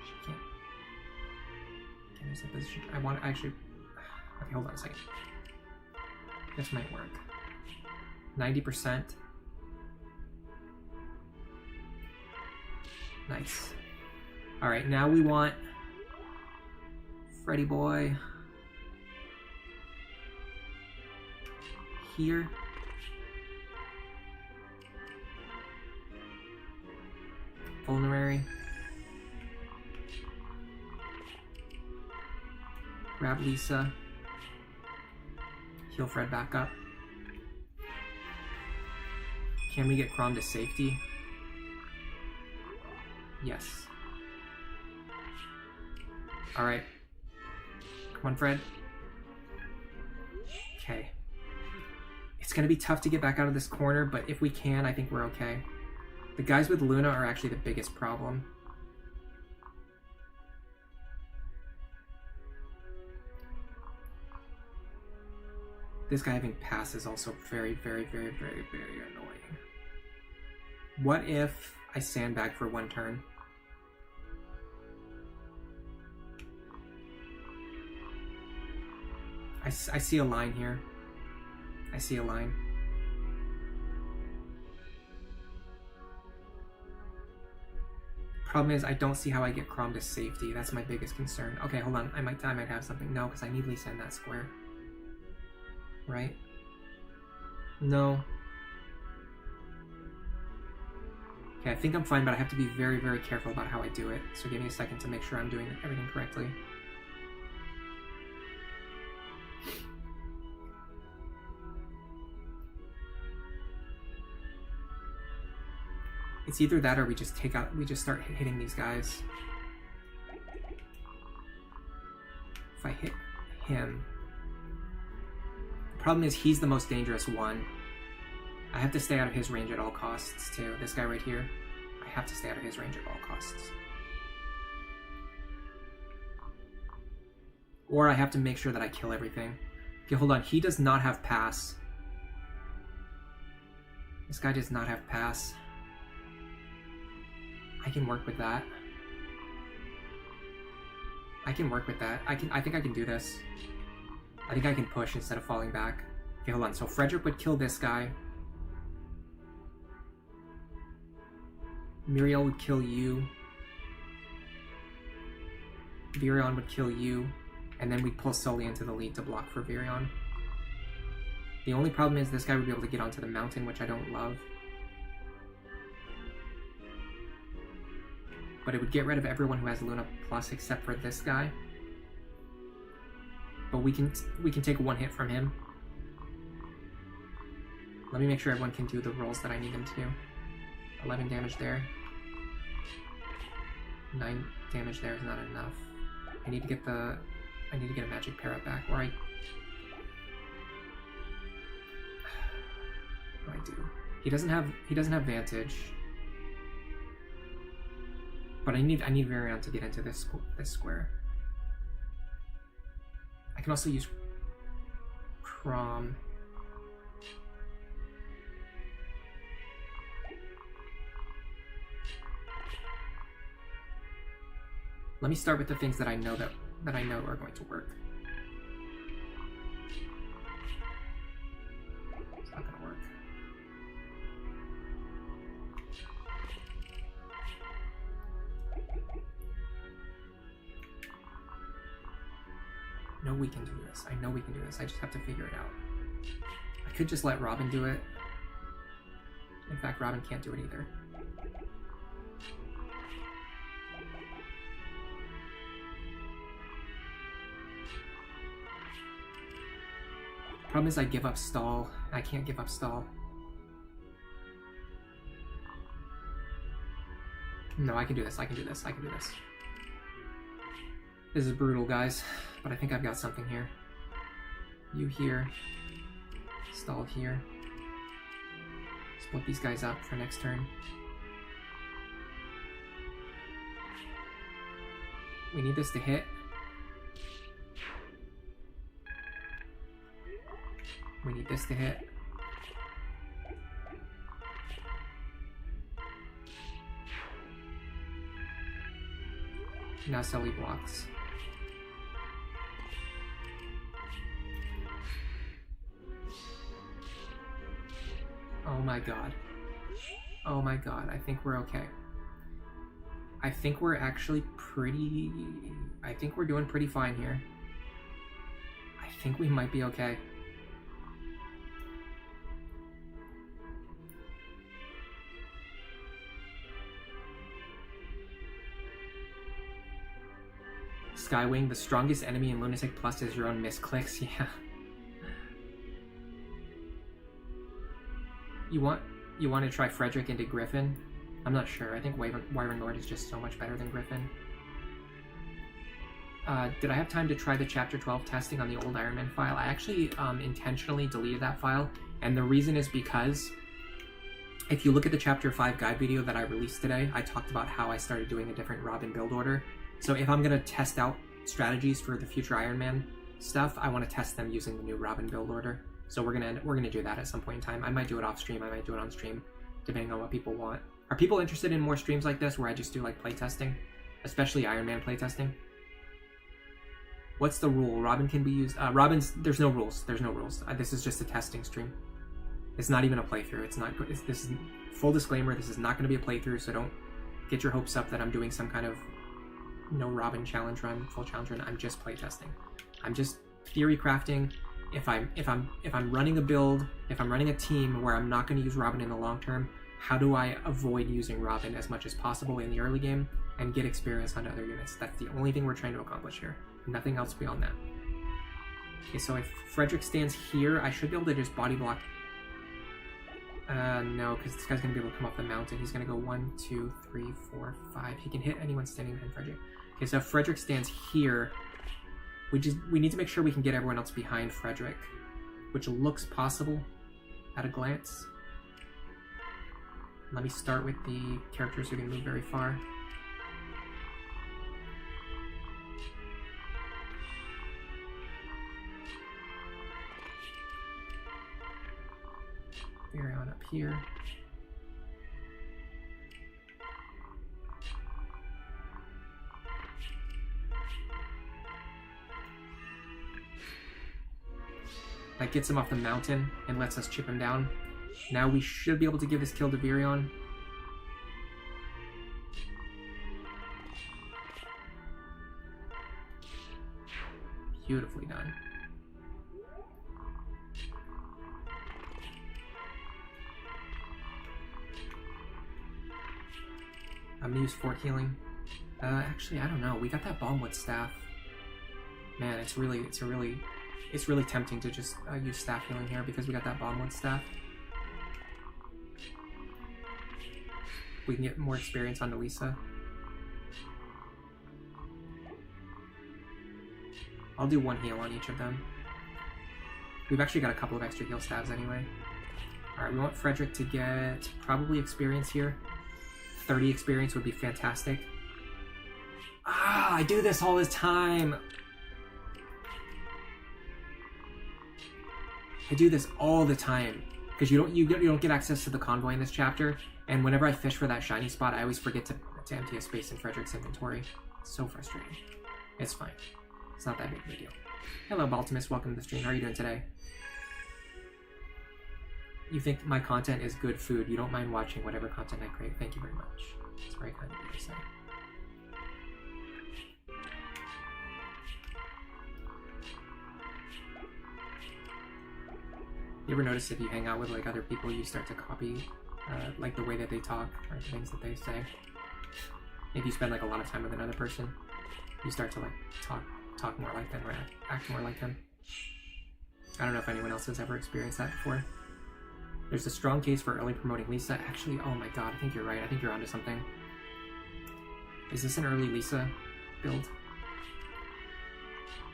She can't. Can't use that position. I want to actually... Okay, hold on a second. This might work. 90%. Nice. Alright, now we want... Freddy boy here. Vulnerary. Grab Lisa. Heal Fred back up. Can we get Crom to safety? Yes. Alright. Come on, Fred. Okay. It's going to be tough to get back out of this corner, but if we can, I think we're okay. The guys with Luna are actually the biggest problem. This guy having pass is also very, very, very, very, very annoying. What if I sandbag for one turn? I see a line here. I see a line. Problem is, I don't see how I get Crom to safety. That's my biggest concern. Okay, hold on. I might have something. No, because I need Lisa in that square. Right? No. Okay, I think I'm fine, but I have to be very, very careful about how I do it. So give me a second to make sure I'm doing everything correctly. It's either that or we just start hitting these guys. If I hit him... The problem is he's the most dangerous one. I have to stay out of his range at all costs too. This guy right here, I have to stay out of his range at all costs. Or I have to make sure that I kill everything. Okay, hold on. He does not have pass. This guy does not have pass. I can work with that. I can work with that. I think I can do this. I think I can push instead of falling back. Okay, hold on. So Frederick would kill this guy. Muriel would kill you. Virion would kill you. And then we'd pull Sully into the lead to block for Virion. The only problem is this guy would be able to get onto the mountain, which I don't love. But it would get rid of everyone who has Luna Plus except for this guy. But we can take one hit from him. Let me make sure everyone can do the rolls that I need them to. 11 damage there. 9 damage there is not enough. I need to get a magic para back. Or what do I do? He doesn't have Vantage. But I need Virion to get into this square. I can also use Crom. Let me start with the things that I know that I know are going to work. It's not gonna work. No, we can do this. I know we can do this. I just have to figure it out. I could just let Robin do it. In fact, Robin can't do it either. Problem is I give up stall. I can't give up stall. No, I can do this. I can do this. I can do this. This is brutal, guys, but I think I've got something here. You here. Stall here. Split these guys up for next turn. We need this to hit. We need this to hit. Now Sully blocks. Oh my god. Oh my god, I think we're okay. I think we're actually pretty... I think we're doing pretty fine here. I think we might be okay. Skywing, the strongest enemy in Lunatic Plus is your own misclicks. Yeah. You want to try Frederick into Griffin? I'm not sure. I think Wyvern Lord is just so much better than Griffin. Did I have time to try the Chapter 12 testing on the old Iron Man file? I actually intentionally deleted that file, and the reason is because if you look at the Chapter 5 guide video that I released today, I talked about how I started doing a different Robin build order. So if I'm going to test out strategies for the future Iron Man stuff, I want to test them using the new Robin build order. So we're gonna do that at some point in time. I might do it off stream, I might do it on stream, depending on what people want. Are people interested in more streams like this where I just do like playtesting? Especially Iron Man playtesting? What's the rule? Robin can be used... there's no rules. There's no rules. This is just a testing stream. It's not even a playthrough. It's not... this is... Full disclaimer, this is not going to be a playthrough, so don't get your hopes up that I'm doing some kind of no Robin challenge run, full challenge run. I'm just playtesting. I'm just theory crafting. If I'm running a build, if I'm running a team where I'm not going to use Robin in the long term, how do I avoid using Robin as much as possible in the early game and get experience on other units? That's the only thing we're trying to accomplish here. Nothing else beyond that. Okay, so if Frederick stands here, I should be able to just body block. No, because this guy's going to be able to come off the mountain. He's going to go 1, 2, 3, 4, 5. He can hit anyone standing behind Frederick. Okay, so if Frederick stands here, we need to make sure we can get everyone else behind Frederick, which looks possible at a glance. Let me start with the characters who can move very far. Virion up here. That gets him off the mountain and lets us chip him down. Now we should be able to give this kill to Virion. Beautifully done. I'm gonna use Fort Healing. Actually, I don't know. We got that Balmwood staff. Man, it's really tempting to just use staff healing here because we got that Balmwood staff. We can get more experience on Elisa. I'll do 1 heal on each of them. We've actually got a couple of extra heal stabs anyway. Alright, we want Frederick to get probably experience here. 30 experience would be fantastic. Ah, I do this all the time. I do this all the time because you don't get access to the convoy in this chapter, and whenever I fish for that shiny spot, I always forget to empty a space in Frederick's inventory. It's so frustrating. It's fine. It's not that big of a deal. Hello, Baltimus. Welcome to the stream. How are you doing today? You think my content is good food. You don't mind watching whatever content I create. Thank you very much. It's very kind of you to say. You ever notice if you hang out with like other people, you start to copy like the way that they talk or the things that they say? If you spend like a lot of time with another person, you start to like talk more like them or act more like them. I don't know if anyone else has ever experienced that before. There's a strong case for early promoting Lisa. Actually, oh my god, I think you're right. I think you're onto something. Is this an early Lisa build?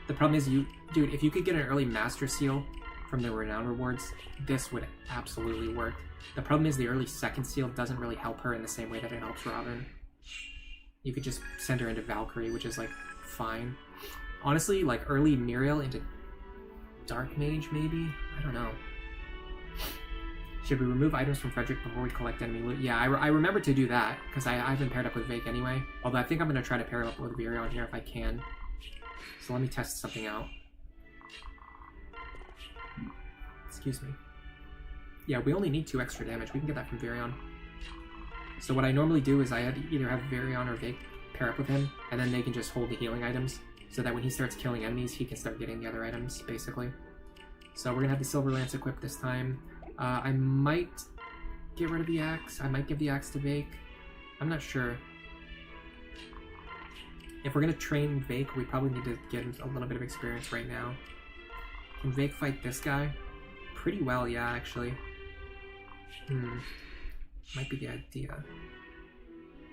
The problem is dude, if you could get an early Master Seal from the Renown rewards, this would absolutely work. The problem is the early second seal doesn't really help her in the same way that it helps Robin. You could just send her into Valkyrie, which is like fine. Honestly, like early Muriel into Dark Mage maybe? I don't know. Should we remove items from Frederick before we collect enemy loot? Yeah, I remember to do that, because I've been paired up with Vake anyway. Although I think I'm going to try to pair him up with Virion here if I can. So let me test something out. Excuse me. Yeah, we only need 2 extra damage. We can get that from Virion. So what I normally do is I either have Virion or Vake pair up with him, and then they can just hold the healing items, so that when he starts killing enemies, he can start getting the other items, basically. So we're going to have the Silver Lance equipped this time. I might get rid of the axe. I might give the axe to Vake. I'm not sure. If we're going to train Vake, we probably need to get a little bit of experience right now. Can Vake fight this guy? Pretty well, yeah, actually. Might be the idea.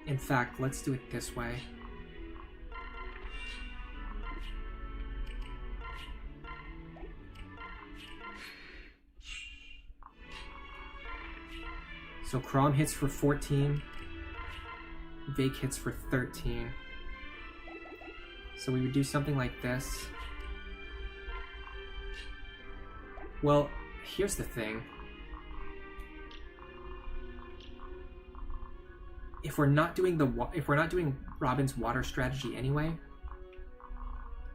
In fact, let's do it this way. So Chrom hits for 14. Vake hits for 13. So we would do something like this. Well, here's the thing. If we're not doing Robin's water strategy anyway,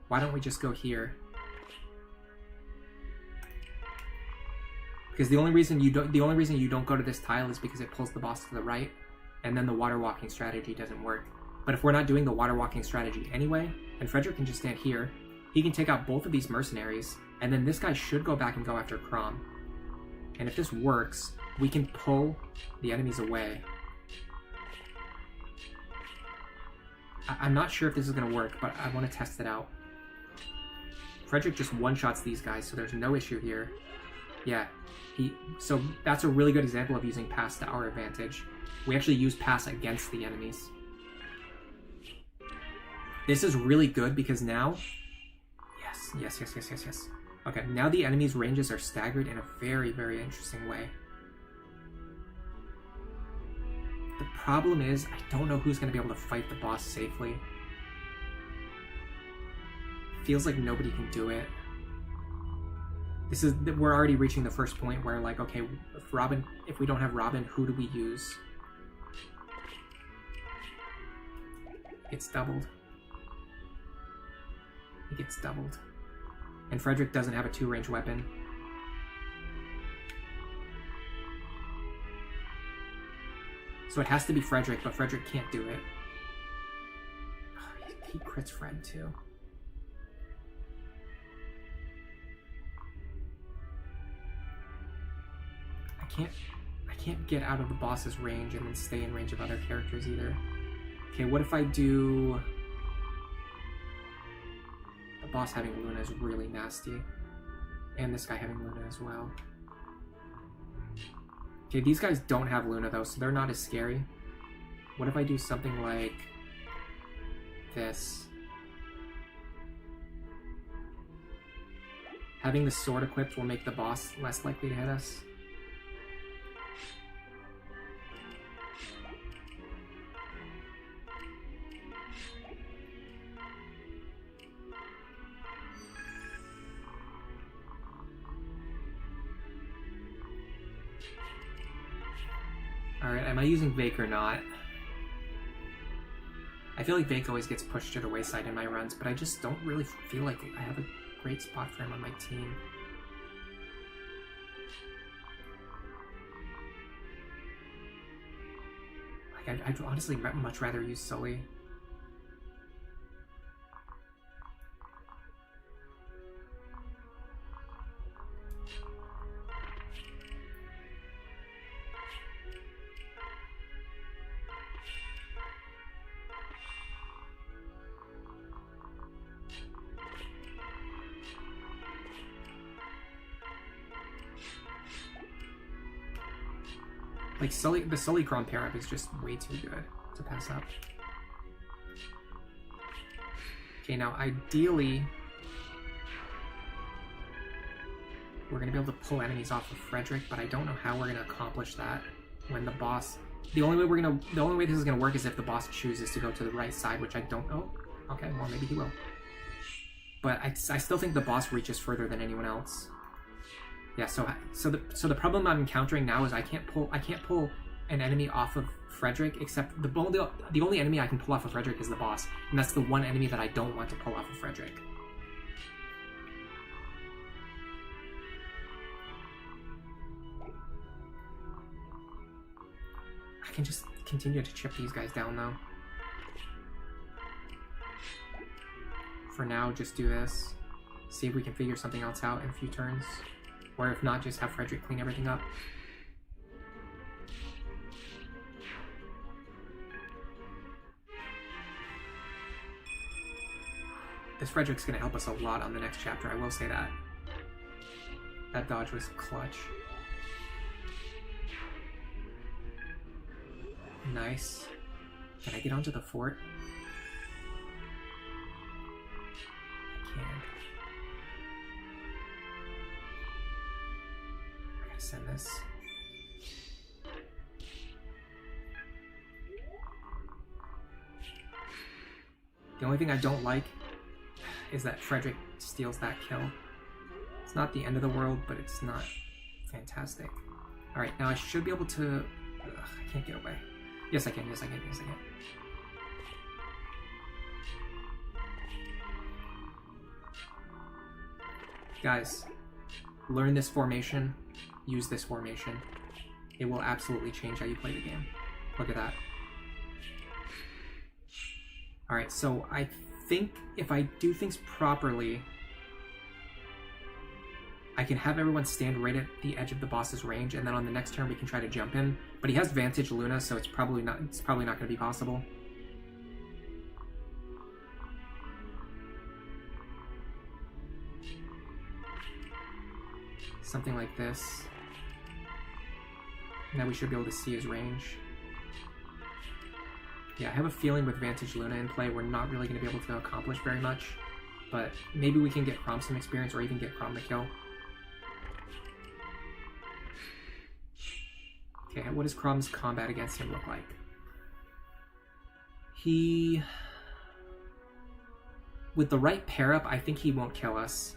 why don't we just go here? Because the only reason you don't go to this tile is because it pulls the boss to the right, and then the water walking strategy doesn't work. But if we're not doing the water walking strategy anyway, and Frederick can just stand here, he can take out both of these mercenaries, and then this guy should go back and go after Chrom. And if this works, we can pull the enemies away. I'm not sure if this is going to work, but I want to test it out. Frederick just one-shots these guys, so there's no issue here. Yeah, so that's a really good example of using pass to our advantage. We actually use pass against the enemies. This is really good because now... Yes. Okay, now the enemies' ranges are staggered in a very, very interesting way. The problem is, I don't know who's going to be able to fight the boss safely. Feels like nobody can do it. We're already reaching the first point where, like, okay, if we don't have Robin, who do we use? It's doubled. It gets doubled. And Frederick doesn't have a 2-range weapon. So it has to be Frederick, but Frederick can't do it. He crits Fred too. I can't get out of the boss's range and then stay in range of other characters either. Okay, what if I do... The boss having Luna is really nasty. And this guy having Luna as well. Okay, these guys don't have Luna though, so they're not as scary. What if I do something like this? Having the sword equipped will make the boss less likely to hit us. Alright, am I using Vake or not? I feel like Vake always gets pushed to the wayside in my runs, but I just don't really feel like I have a great spot for him on my team. Like, I'd honestly much rather use Sully. Like, the Sully Crom pair-up is just way too good to pass up. Okay, now ideally, we're going to be able to pull enemies off of Frederick, but I don't know how we're going to accomplish that when the boss... The only way this is going to work is if the boss chooses to go to the right side, which I don't know. Okay, well, maybe he will. But I still think the boss reaches further than anyone else. Yeah, so the problem I'm encountering now is I can't pull an enemy off of Frederick, except the only enemy I can pull off of Frederick is the boss, and that's the one enemy that I don't want to pull off of Frederick. I can just continue to chip these guys down though. For now, just do this. See if we can figure something else out in a few turns. Or if not, just have Frederick clean everything up. This Frederick's going to help us a lot on the next chapter, I will say that. That dodge was clutch. Nice. Can I get onto the fort? I can. I gotta send this. The only thing I don't like is that Frederick steals that kill. It's not the end of the world, but it's not fantastic. Alright, now I should be able to... Ugh, I can't get away. Yes, I can. Yes, I can. Yes, I can. Guys, learn this formation. Use this formation. It will absolutely change how you play the game. Look at that. Alright, so I think if I do things properly, I can have everyone stand right at the edge of the boss's range, and then on the next turn we can try to jump him. But he has Vantage Luna, so it's probably not going to be possible. Something like this. Now we should be able to see his range. Yeah, I have a feeling with Vantage Luna in play, we're not really going to be able to accomplish very much. But maybe we can get Crom some experience, or even get Crom the kill. Okay, what does Crom's combat against him look like? With the right pair-up, I think he won't kill us.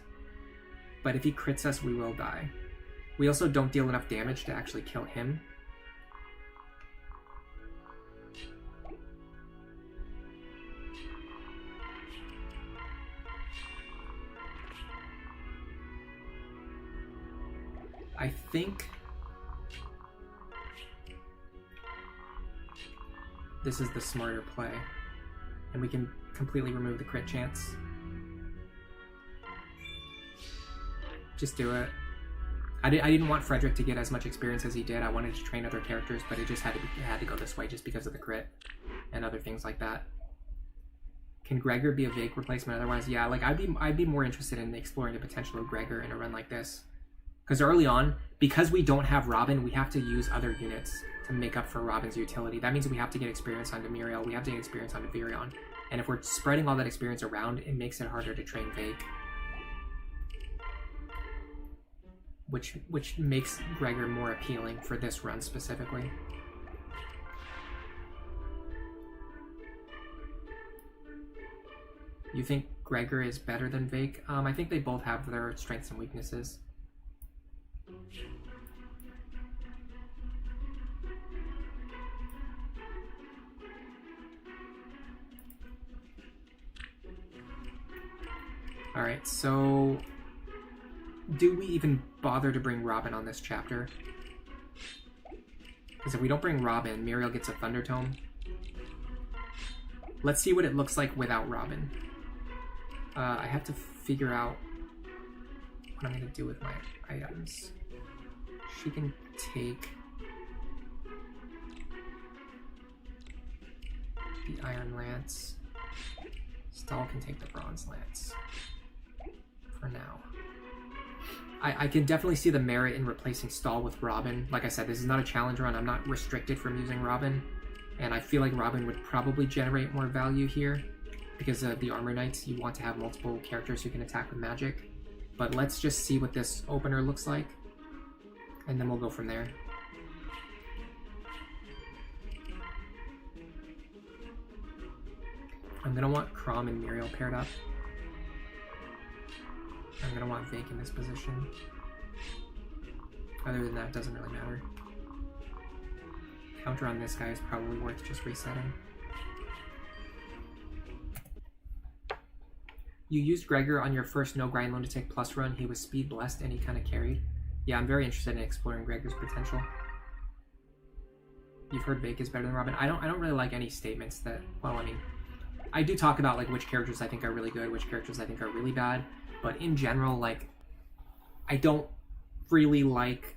But if he crits us, we will die. We also don't deal enough damage to actually kill him. I think this is the smarter play, and we can completely remove the crit chance. Just do it. I didn't want Frederick to get as much experience as he did. I wanted to train other characters, but it just had to go this way just because of the crit and other things like that. Can Gregor be a Vake replacement otherwise? Yeah, like I'd be more interested in exploring the potential of Gregor in a run like this. Because early on, because we don't have Robin, we have to use other units to make up for Robin's utility. That means we have to get experience onto Muriel, we have to get experience onto Virion. And if we're spreading all that experience around, it makes it harder to train Vake. Which makes Gregor more appealing for this run specifically. You think Gregor is better than Vake? I think they both have their strengths and weaknesses. Alright, so do we even bother to bring Robin on this chapter? Because if we don't bring Robin, Muriel gets a Thunder Tome. Let's see what it looks like without Robin. I have to figure out what I'm going to do with my items. She can take the Iron Lance. Stahl can take the Bronze Lance. For now. I can definitely see the merit in replacing Stahl with Robin. Like I said, this is not a challenge run. I'm not restricted from using Robin. And I feel like Robin would probably generate more value here. Because of the Armor Knights, you want to have multiple characters who can attack with magic. But let's just see what this opener looks like. And then we'll go from there. I'm going to want Crom and Muriel paired up. I'm going to want Vake in this position. Other than that, it doesn't really matter. Counter on this guy is probably worth just resetting. You used Gregor on your first no grind Lunatic Plus run. He was speed blessed and he kind of carried. Yeah, I'm very interested in exploring Gregor's potential. You've heard Vake is better than Robin. I don't really like any statements that, well, I mean, I do talk about like which characters I think are really good, which characters I think are really bad. But in general, like, I don't really like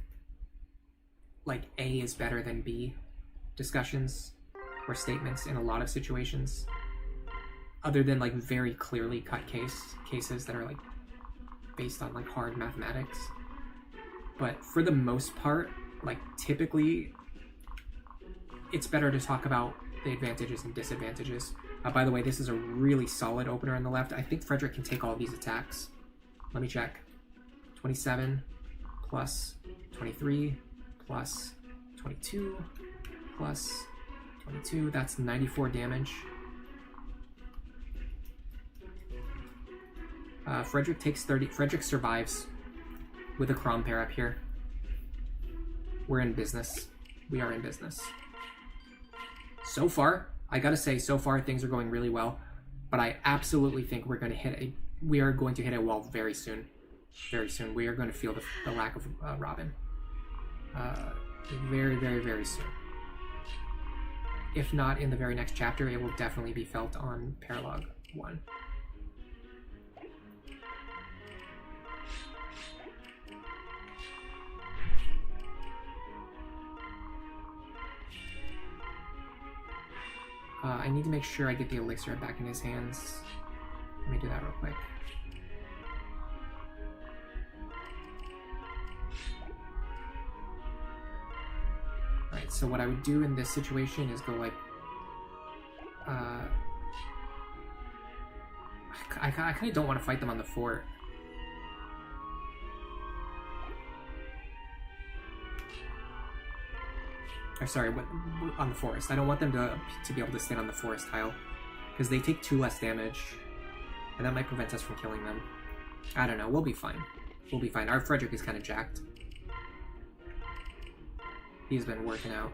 A is better than B discussions or statements in a lot of situations. Other than like very clearly cut cases that are like based on like hard mathematics. But for the most part, like typically, it's better to talk about the advantages and disadvantages. By the way, this is a really solid opener on the left. I think Frederick can take all these attacks. Let me check. 27 plus 23 plus 22 plus 22. That's 94 damage. Frederick takes 30. Frederick survives with a Crom pair up here. We're in business. We are in business. So far, I gotta say, so far things are going really well, but I absolutely think we are going to hit a wall very soon. Very soon. We are going to feel the lack of Robin. Very, very, very soon. If not in the very next chapter, it will definitely be felt on Paralog 1. I need to make sure I get the elixir back in his hands. Let me do that real quick. Alright, so what I would do in this situation is go like... I kind of don't want to fight them on the fort. Or sorry, on the forest. I don't want them to be able to stand on the forest tile. Because they take 2 less damage. And that might prevent us from killing them. I don't know, we'll be fine. We'll be fine. Our Frederick is kind of jacked. He's been working out.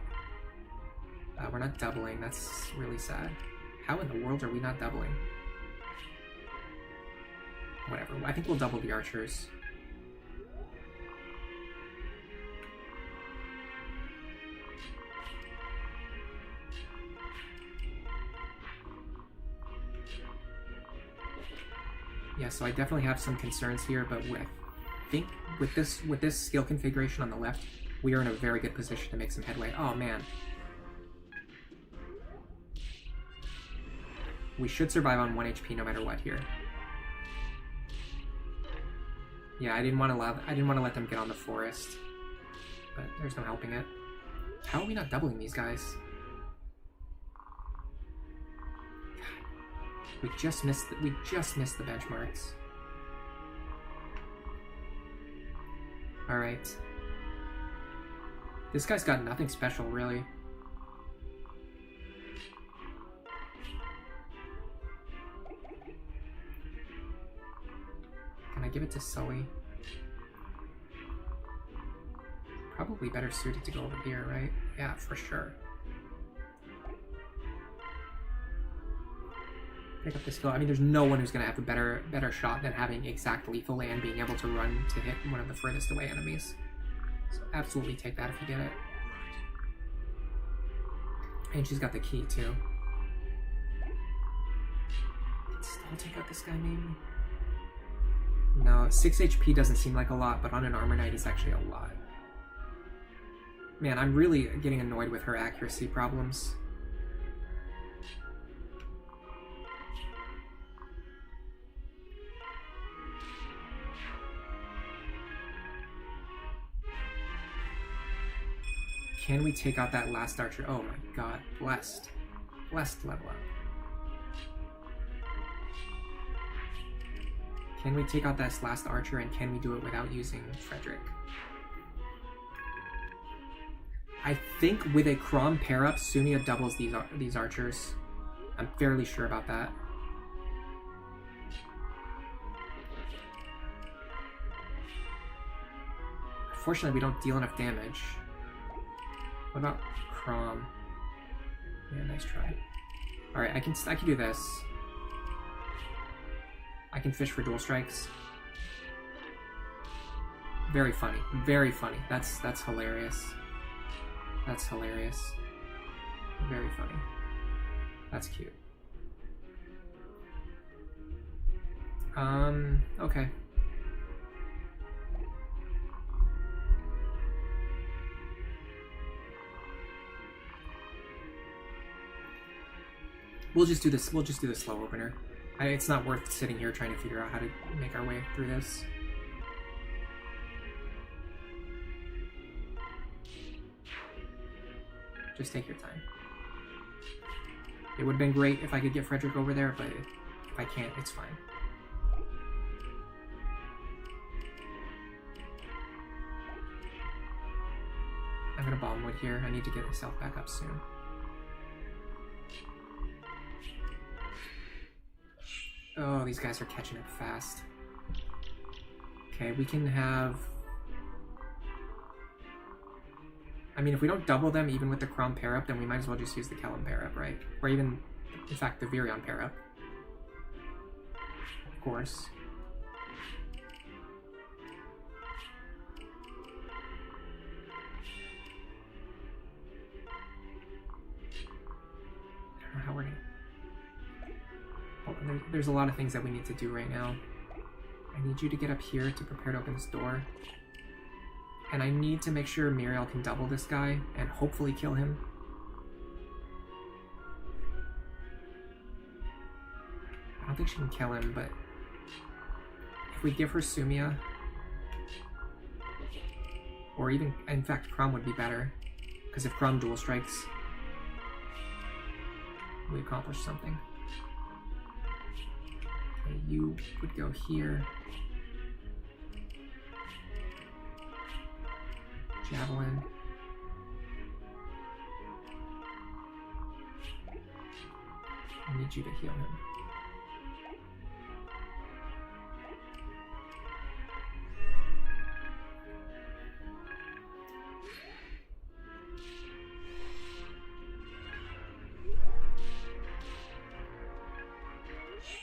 We're not doubling, that's really sad. How in the world are we not doubling? Whatever, I think we'll double the archers. Yeah, so I definitely have some concerns here, but I think with this skill configuration on the left, we are in a very good position to make some headway. Oh man. We should survive on 1 HP no matter what here. Yeah, I didn't want to let them get on the forest. But there's no helping it. How are we not doubling these guys? We just missed the benchmarks. Alright. This guy's got nothing special, really. Can I give it to Sully? Probably better suited to go over here, right? Yeah, for sure. Pick up the skill. I mean, there's no one who's going to have a better shot than having exact lethal and being able to run to hit one of the furthest away enemies. So absolutely take that if you get it. And she's got the key too. Can still take out this guy maybe? No, 6 HP doesn't seem like a lot, but on an Armor Knight it's actually a lot. Man, I'm really getting annoyed with her accuracy problems. Can we take out that last archer? Oh my god, blessed. Blessed level up. Can we take out this last archer, and can we do it without using Frederick? I think with a Crom pair-up, Sumia doubles these archers. I'm fairly sure about that. Unfortunately, we don't deal enough damage. What about Crom? Yeah, nice try. Alright, I can do this. I can fish for dual strikes. Very funny. Very funny. That's hilarious. That's hilarious. Very funny. That's cute. Okay. We'll just do this. We'll just do the slow opener. It's not worth sitting here trying to figure out how to make our way through this. Just take your time. It would have been great if I could get Frederick over there, but if I can't, it's fine. I'm gonna bomb wood here. I need to get myself back up soon. Oh, these guys are catching up fast. Okay, we can have... I mean, if we don't double them even with the Crom pair-up, then we might as well just use the Kellum pair-up, right? Or even, in fact, the Virion pair-up. Of course. I don't know how we're gonna... There's a lot of things that we need to do right now. I need you to get up here to prepare to open this door. And I need to make sure Muriel can double this guy and hopefully kill him. I don't think she can kill him, but if we give her Sumia, or even, in fact, Crom would be better, because if Crom dual strikes, we accomplish something. Okay, you would go here. Javelin. I need you to heal him.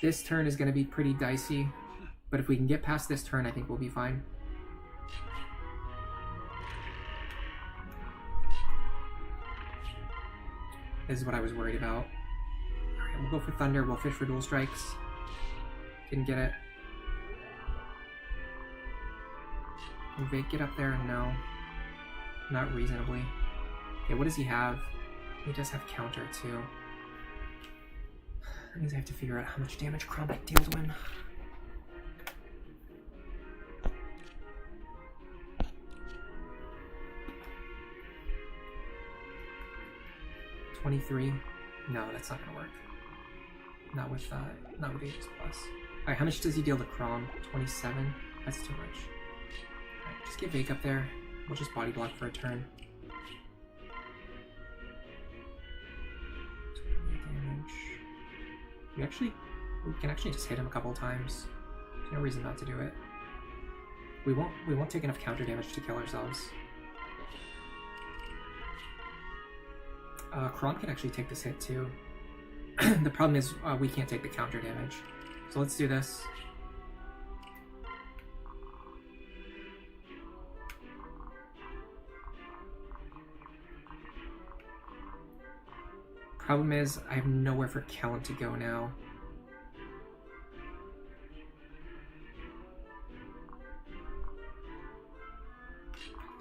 This turn is going to be pretty dicey, but if we can get past this turn, I think we'll be fine. This is what I was worried about. Alright, we'll go for Thunder, we'll fish for dual strikes. Didn't get it. Can Vake get up there? No. Not reasonably. Okay, what does he have? He does have counter too. That means I have to figure out how much damage Crom can deal to him. $23? No, that's not gonna work. Not with Aegis Plus. Alright, how much does he deal to Crom? 27? That's too much. Alright, just get Vake up there. We'll just body block for a turn. 20 damage. We can actually just hit him a couple times. There's no reason not to do it. We won't take enough counter damage to kill ourselves. Crom can actually take this hit too. The problem is we can't take the counter damage. So let's do this. Problem is, I have nowhere for Kellen to go now.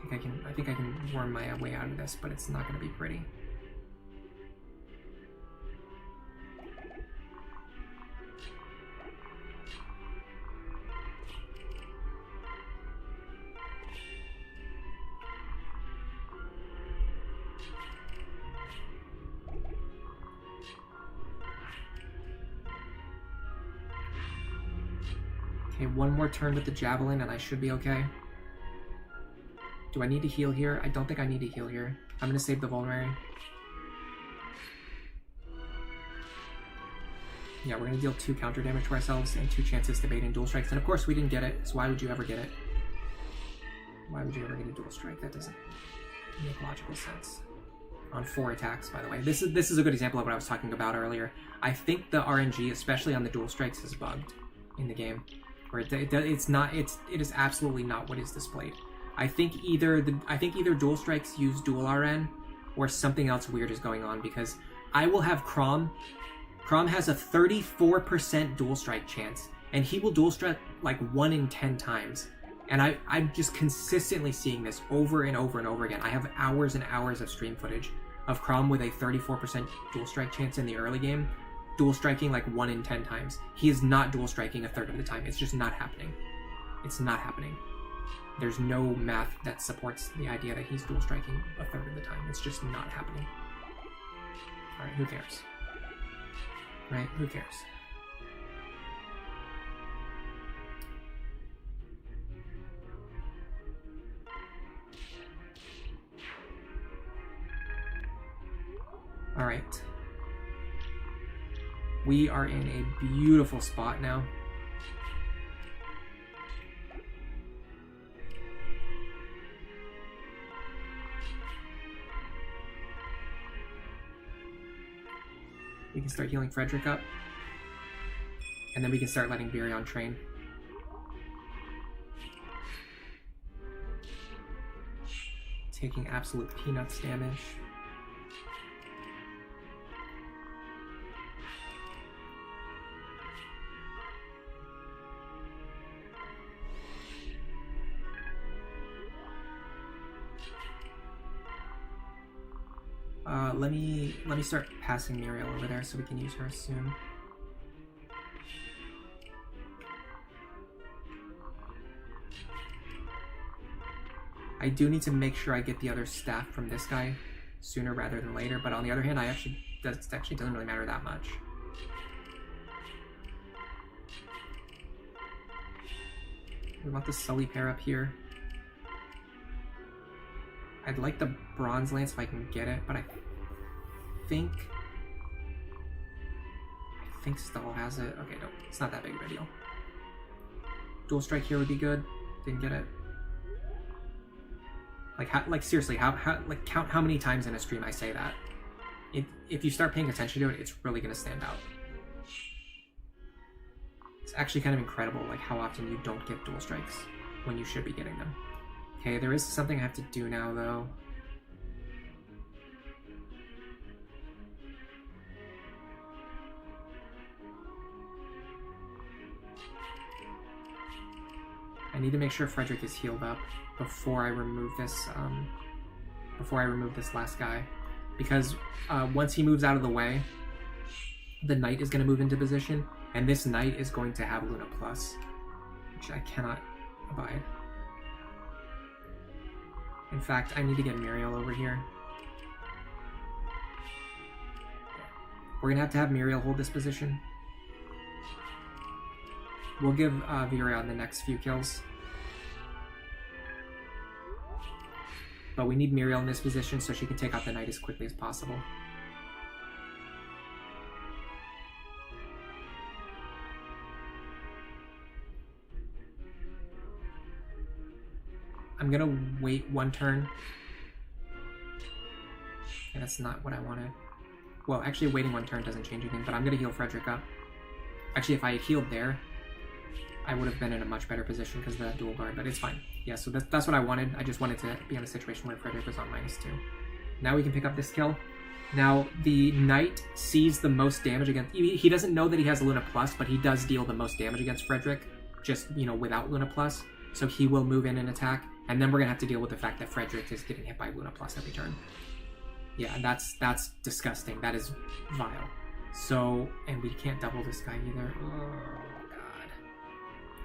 I think I can worm my way out of this, but it's not going to be pretty. Okay, one more turn with the javelin and I should be okay. Do I need to heal here? I don't think I need to heal here. I'm gonna save the vulnerary. Yeah, we're gonna deal 2 counter damage to ourselves and 2 chances to bait in dual strikes. And of course we didn't get it, so why would you ever get it? Why would you ever get a dual strike? That doesn't make logical sense. On 4 attacks, by the way. This is a good example of what I was talking about earlier. I think the RNG, especially on the dual strikes, is bugged in the game. Where it is absolutely not what is displayed. I think either dual strikes use dual RN or something else weird is going on, because I will have Crom. Crom has a 34% dual strike chance, and he will dual strike like 1 in 10 times. And I'm just consistently seeing this over and over and over again. I have hours and hours of stream footage of Crom with a 34% dual strike chance in the early game, dual striking like 1 in 10 times. He is not dual striking a third of the time. It's just not happening. It's not happening. There's no math that supports the idea that he's dual striking a third of the time. It's just not happening. Alright, who cares? Right? Who cares? Alright. We are in a beautiful spot now. We can start healing Frederick up. And then we can start letting Virion train. Taking absolute peanuts damage. Let me start passing Muriel over there so we can use her soon. I do need to make sure I get the other staff from this guy sooner rather than later, but on the other hand, it actually doesn't really matter that much. We want the Sully pair up here. I'd like the Bronze Lance if I can get it, but I think Stall has it. Okay, no, it's not that big of a deal. Dual strike here would be good. Didn't get it. Like seriously, count how many times in a stream I say that. If you start paying attention to it, it's really gonna stand out. It's actually kind of incredible, like how often you don't get dual strikes when you should be getting them. Okay, there is something I have to do now, though. I need to make sure Frederick is healed up before I remove this. Before I remove this last guy, because once he moves out of the way, the knight is going to move into position, and this knight is going to have Luna Plus, which I cannot abide. In fact, I need to get Muriel over here. We're going to have Muriel hold this position. We'll give Virion the next few kills. But we need Muriel in this position so she can take out the knight as quickly as possible. I'm gonna wait one turn. And that's not what I wanted. Well, actually, waiting 1 turn doesn't change anything, but I'm going to heal Frederick up. Actually, if I had healed there, I would have been in a much better position because of that dual guard, but it's fine. Yeah, so that's what I wanted. I just wanted to be in a situation where Frederick was on -2. Now we can pick up this kill. Now, the Knight sees the most damage against... He doesn't know that he has Luna Plus, but he does deal the most damage against Frederick, just, you know, without Luna Plus. So he will move in and attack, and then we're going to have to deal with the fact that Frederick is getting hit by Luna Plus every turn. Yeah, that's disgusting. That is vile. So, and we can't double this guy either. Oh,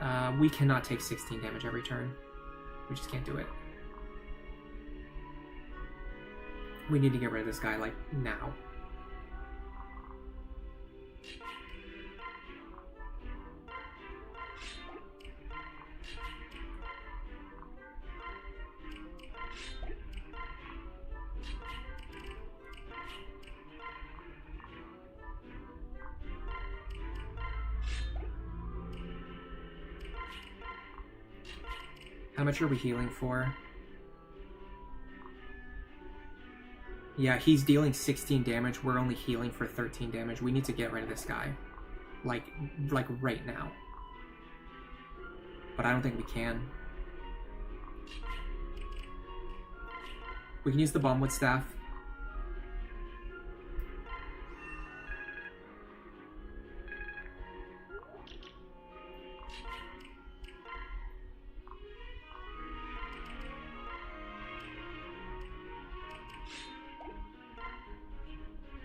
God. We cannot take 16 damage every turn. We just can't do it. We need to get rid of this guy, like, now. How much are we healing for? Yeah, he's dealing 16 damage. We're only healing for 13 damage. We need to get rid of this guy. Like right now. But I don't think we can. We can use the Bombwood Staff.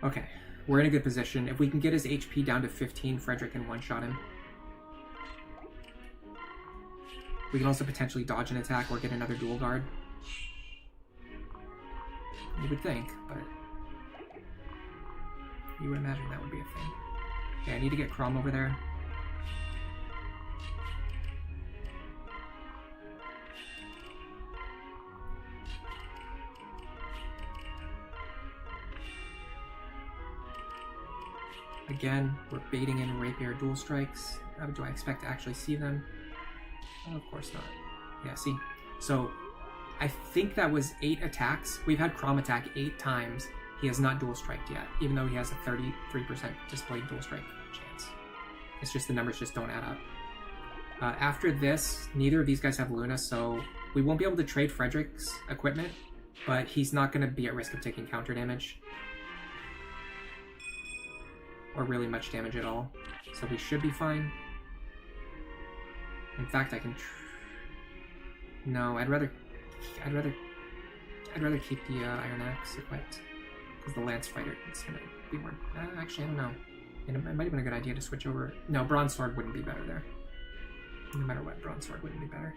Okay, we're in a good position. If we can get his HP down to 15, Frederick can one-shot him. We can also potentially dodge an attack or get another dual guard. You would think, but you would imagine that would be a thing. Okay, I need to get Crom over there. Again, we're baiting in Rapier dual strikes. Do I expect to actually see them? Oh, of course not. Yeah, see? So, I think that was 8 attacks. We've had Crom attack 8 times. He has not dual striked yet, even though he has a 33% displayed dual strike chance. It's just the numbers just don't add up. After this, neither of these guys have Luna, so we won't be able to trade Frederick's equipment, but he's not going to be at risk of taking counter damage. Or really much damage at all. So we should be fine. In fact, I can... No, I'd rather keep the Iron Axe equipped. Because the Lance Fighter is going to be more... actually, I don't know. It might have been a good idea to switch over... No, Bronze Sword wouldn't be better there. No matter what, Bronze Sword wouldn't be better.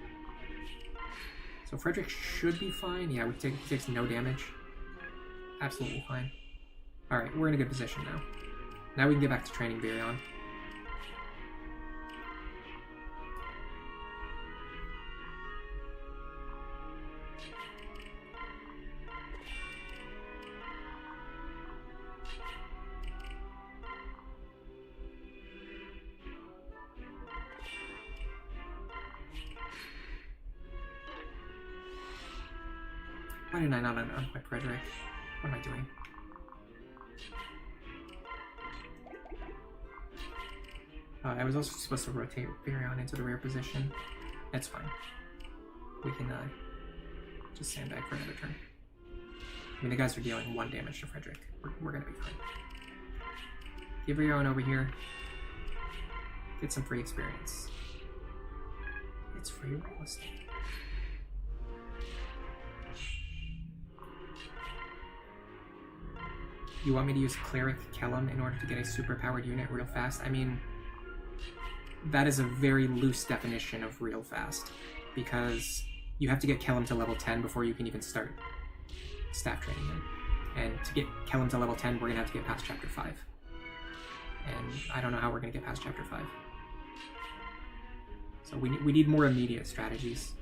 So Frederick should be fine. Yeah, he takes no damage. Absolutely fine. Alright, we're in a good position now. Now we can get back to training Virion. Why did I not unequip Frederick? What am I doing? I was also supposed to rotate Virion into the rear position. That's fine. We can just sandbag for another turn. I mean, the guys are dealing 1 damage to Frederick. We're gonna be fine. Get Virion over here. Get some free experience. It's free real estate. You want me to use Cleric Kellum in order to get a superpowered unit real fast? I mean, that is a very loose definition of real fast, because you have to get Kellum to level 10 before you can even start staff training him. And to get Kellum to level 10, we're going to have to get past Chapter 5. And I don't know how we're going to get past Chapter 5. So we need more immediate strategies.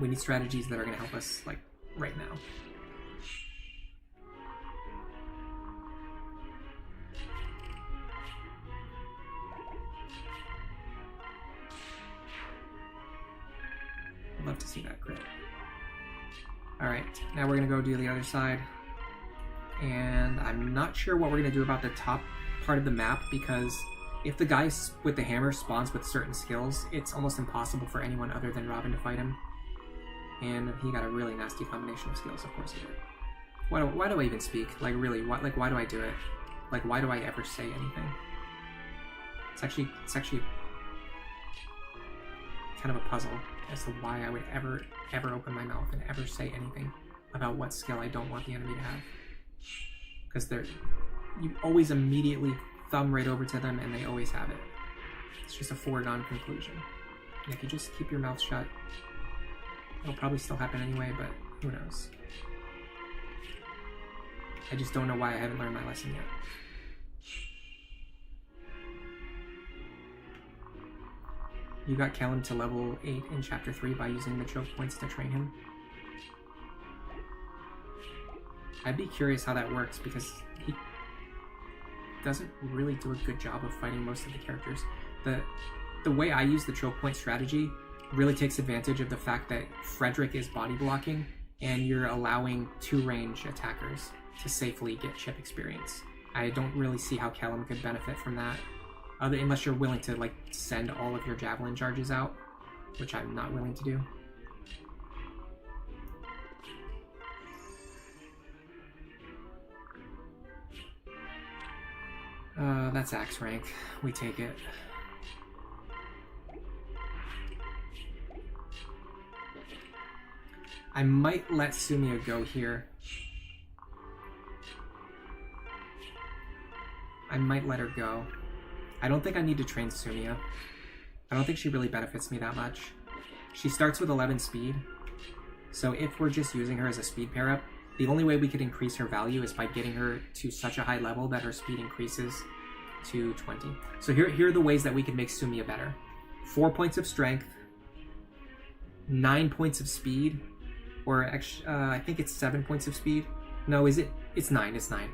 We need strategies that are going to help us, like, right now. I'd love to see that crit. Alright, now we're gonna go do the other side. And I'm not sure what we're gonna do about the top part of the map, because if the guy with the hammer spawns with certain skills, it's almost impossible for anyone other than Robin to fight him. And he got a really nasty combination of skills, of course he did. Why do I even speak? Like, really, why do I do it? Like, why do I ever say anything? It's actually kind of a puzzle as to why I would ever open my mouth and ever say anything about what skill I don't want the enemy to have. Because you always immediately thumb right over to them and they always have it. It's just a foregone conclusion. And if you just keep your mouth shut, it'll probably still happen anyway, but who knows. I just don't know why I haven't learned my lesson yet. You got Callum to level 8 in Chapter 3 by using the choke points to train him. I'd be curious how that works, because he doesn't really do a good job of fighting most of the characters. The way I use the choke point strategy really takes advantage of the fact that Frederick is body blocking, and you're allowing 2 range attackers to safely get chip experience. I don't really see how Callum could benefit from that, unless you're willing to like send all of your javelin charges out, which I'm not willing to do. That's axe rank. We take it. I might let Sumia go here. I might let her go. I don't think I need to train Sumia. I don't think she really benefits me that much. She starts with 11 speed, so if we're just using her as a speed pair up, the only way we could increase her value is by getting her to such a high level that her speed increases to 20. So here are the ways that we can make Sumia better. 4 points of strength, 9 points of speed, or I think it's 7 points of speed. No, is it? It's 9, it's 9.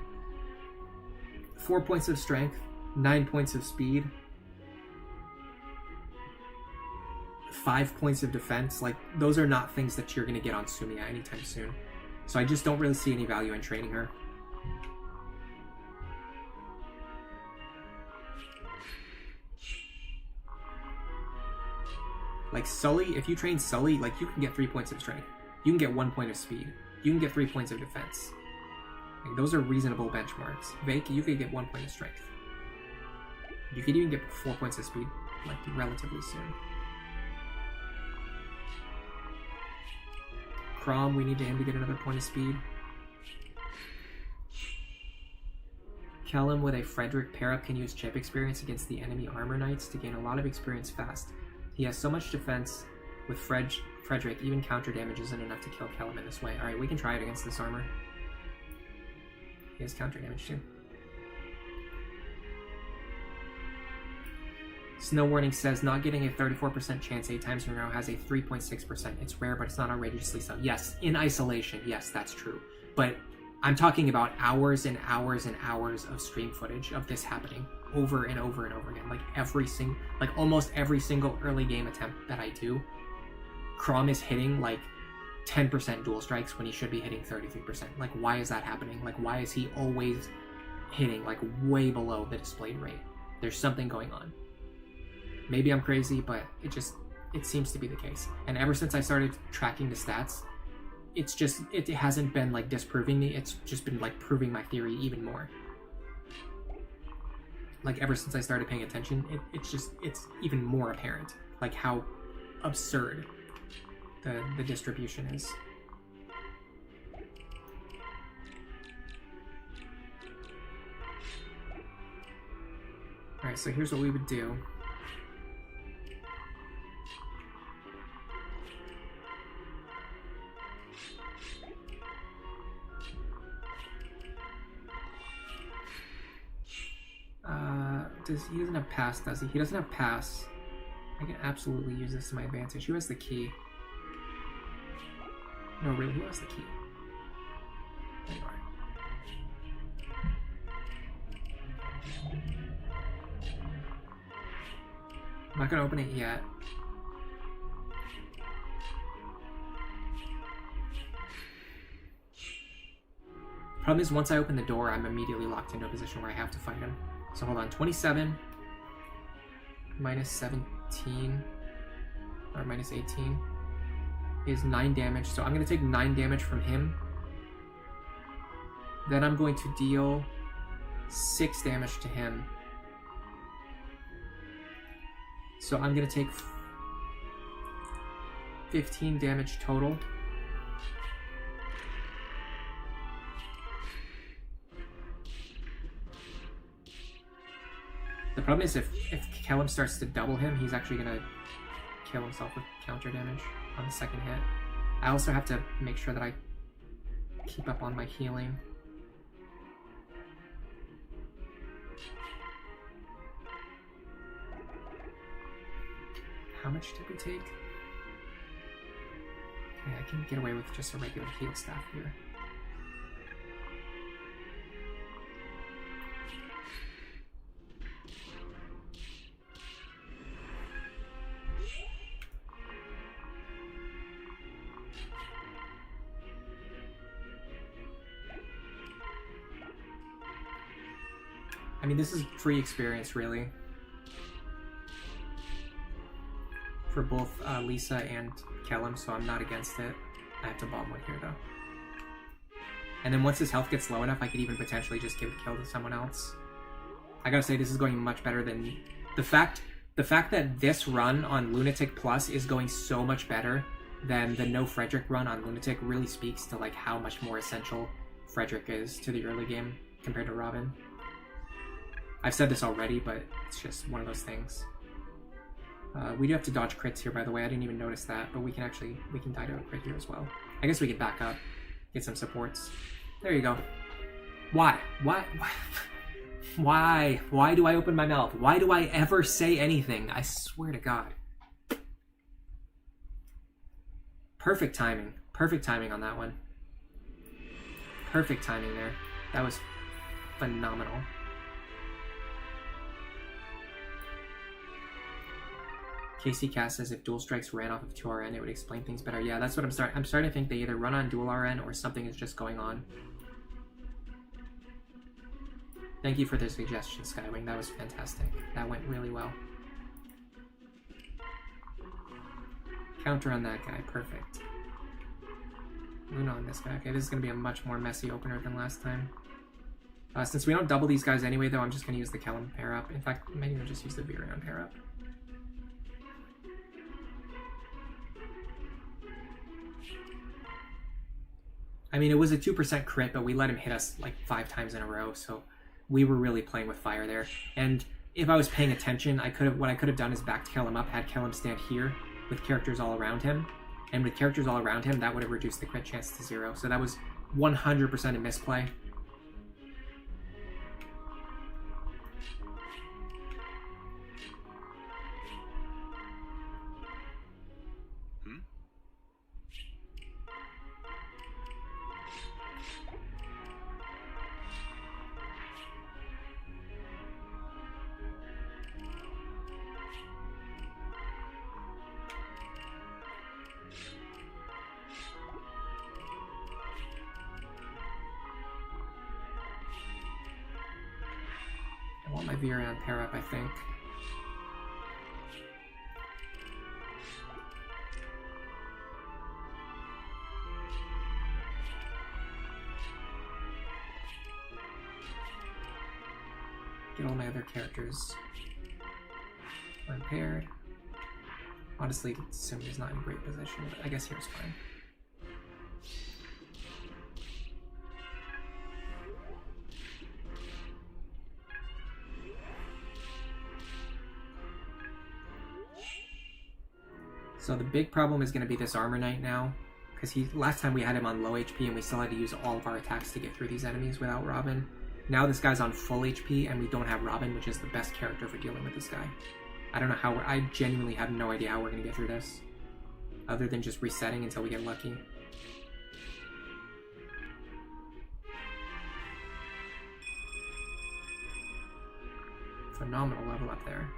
4 points of strength, 9 points of speed, 5 points of defense. Like, those are not things that you're going to get on Sumia anytime soon. So I just don't really see any value in training her. Like Sully, if you train Sully, like, you can get 3 points of strength. You can get 1 point of speed. You can get 3 points of defense. Like, those are reasonable benchmarks. Vake, you could get 1 point of strength. You could even get 4 points of speed, like, relatively soon. Crom, we need him to get another point of speed. Callum with a Frederick pair-up can use chip experience against the enemy armor knights to gain a lot of experience fast. He has so much defense. With Frederick, even counter damage isn't enough to kill Callum in this way. Alright, we can try it against this armor. He has counter damage too. Snow Warning says, not getting a 34% chance 8 times in a row has a 3.6%. It's rare, but it's not outrageously so. Yes, in isolation, yes, that's true. But I'm talking about hours and hours and hours of stream footage of this happening over and over and over again. Like almost every single early game attempt that I do, Crom is hitting like 10% dual strikes when he should be hitting 33%. Like, why is that happening? Like, why is he always hitting like way below the displayed rate? There's something going on. Maybe I'm crazy, but it seems to be the case. And ever since I started tracking the stats, it hasn't been like disproving me, it's just been like proving my theory even more. Like, ever since I started paying attention, it's even more apparent, like how absurd the distribution is. Alright, so here's what we would do. He doesn't have pass, does he? He doesn't have pass. I can absolutely use this to my advantage. Who has the key? No, really, who has the key? There you are. I'm not gonna open it yet. Problem is, once I open the door, I'm immediately locked into a position where I have to fight him. So hold on, 27 minus 17, or minus 18, is 9 damage. So I'm going to take 9 damage from him. Then I'm going to deal 6 damage to him. So I'm going to take 15 damage total. The problem is if Kellum starts to double him, he's actually going to kill himself with counter damage on the second hit. I also have to make sure that I keep up on my healing. How much did we take? Okay, I can get away with just a regular heal staff here. I mean, this is free experience, really. For both Lisa and Kellum, so I'm not against it. I have to bomb one here, though. And then once his health gets low enough, I could even potentially just give the kill to someone else. I gotta say, this is going much better than... The fact that this run on Lunatic Plus is going so much better than the No Frederick run on Lunatic really speaks to like how much more essential Frederick is to the early game compared to Robin. I've said this already, but it's just one of those things. We do have to dodge crits here, by the way. I didn't even notice that, but we can die to a crit here as well. I guess we could back up, get some supports. There you go. Why? Why do I open my mouth? Why do I ever say anything? I swear to God. Perfect timing. Perfect timing on that one. Perfect timing there. That was phenomenal. KC Cass says if dual strikes ran off of 2RN, it would explain things better. Yeah, that's what I'm starting to think. They either run on dual RN or something is just going on. Thank you for the suggestion, Skywing. That was fantastic. That went really well. Counter on that guy. Perfect. Luna on this guy. Okay, this is going to be a much more messy opener than last time. Since we don't double these guys anyway, though, I'm just going to use the Kellum pair up. In fact, I might even just use the Virion pair up. I mean, it was a 2% crit, but we let him hit us like 5 times in a row, so we were really playing with fire there. And if I was paying attention, what I could have done is backed Kellum up, had Kellum stand here with characters all around him, and with characters all around him, that would have reduced the crit chance to 0. So that was 100% a misplay. I want my Virion pair up, I think. Get all my other characters unpaired. Honestly, Summi's not in a great position, but I guess here's fine. So the big problem is going to be this Armor Knight now, because last time we had him on low HP and we still had to use all of our attacks to get through these enemies without Robin. Now this guy's on full HP and we don't have Robin, which is the best character for dealing with this guy. I don't know how I genuinely have no idea how we're going to get through this, other than just resetting until we get lucky. Phenomenal level up there.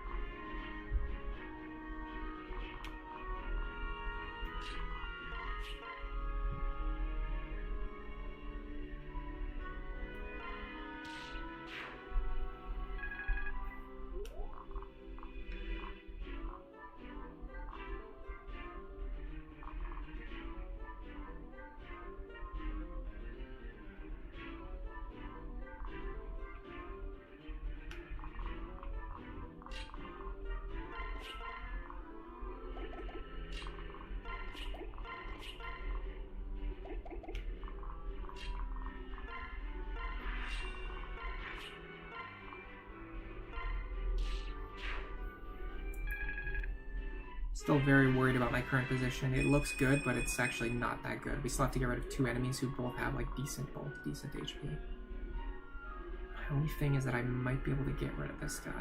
Still very worried about my current position. It looks good, but it's actually not that good. We still have to get rid of 2 enemies who both have like decent HP. My only thing is that I might be able to get rid of this guy.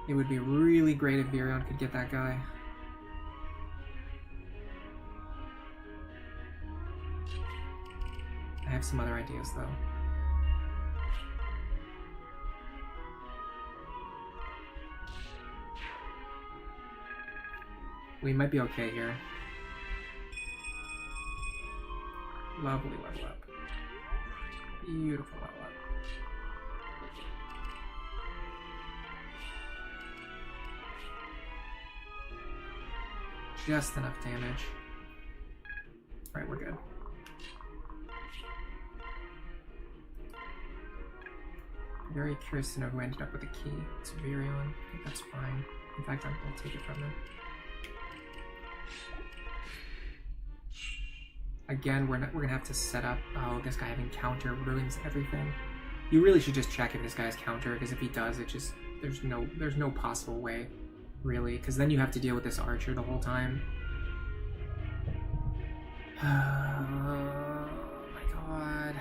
It would be really great if Virion could get that guy. I have some other ideas though. We might be okay here. Lovely level up. Beautiful level up. Just enough damage. Alright, we're good. Very curious to know who ended up with the key. It's Virion. I think that's fine. In fact, I'll take it from him. Again, we're gonna have to set up. Oh, this guy having counter ruins everything. You really should just check if this guy has counter, because if he does, it just there's no possible way, really, because then you have to deal with this archer the whole time. Oh my god.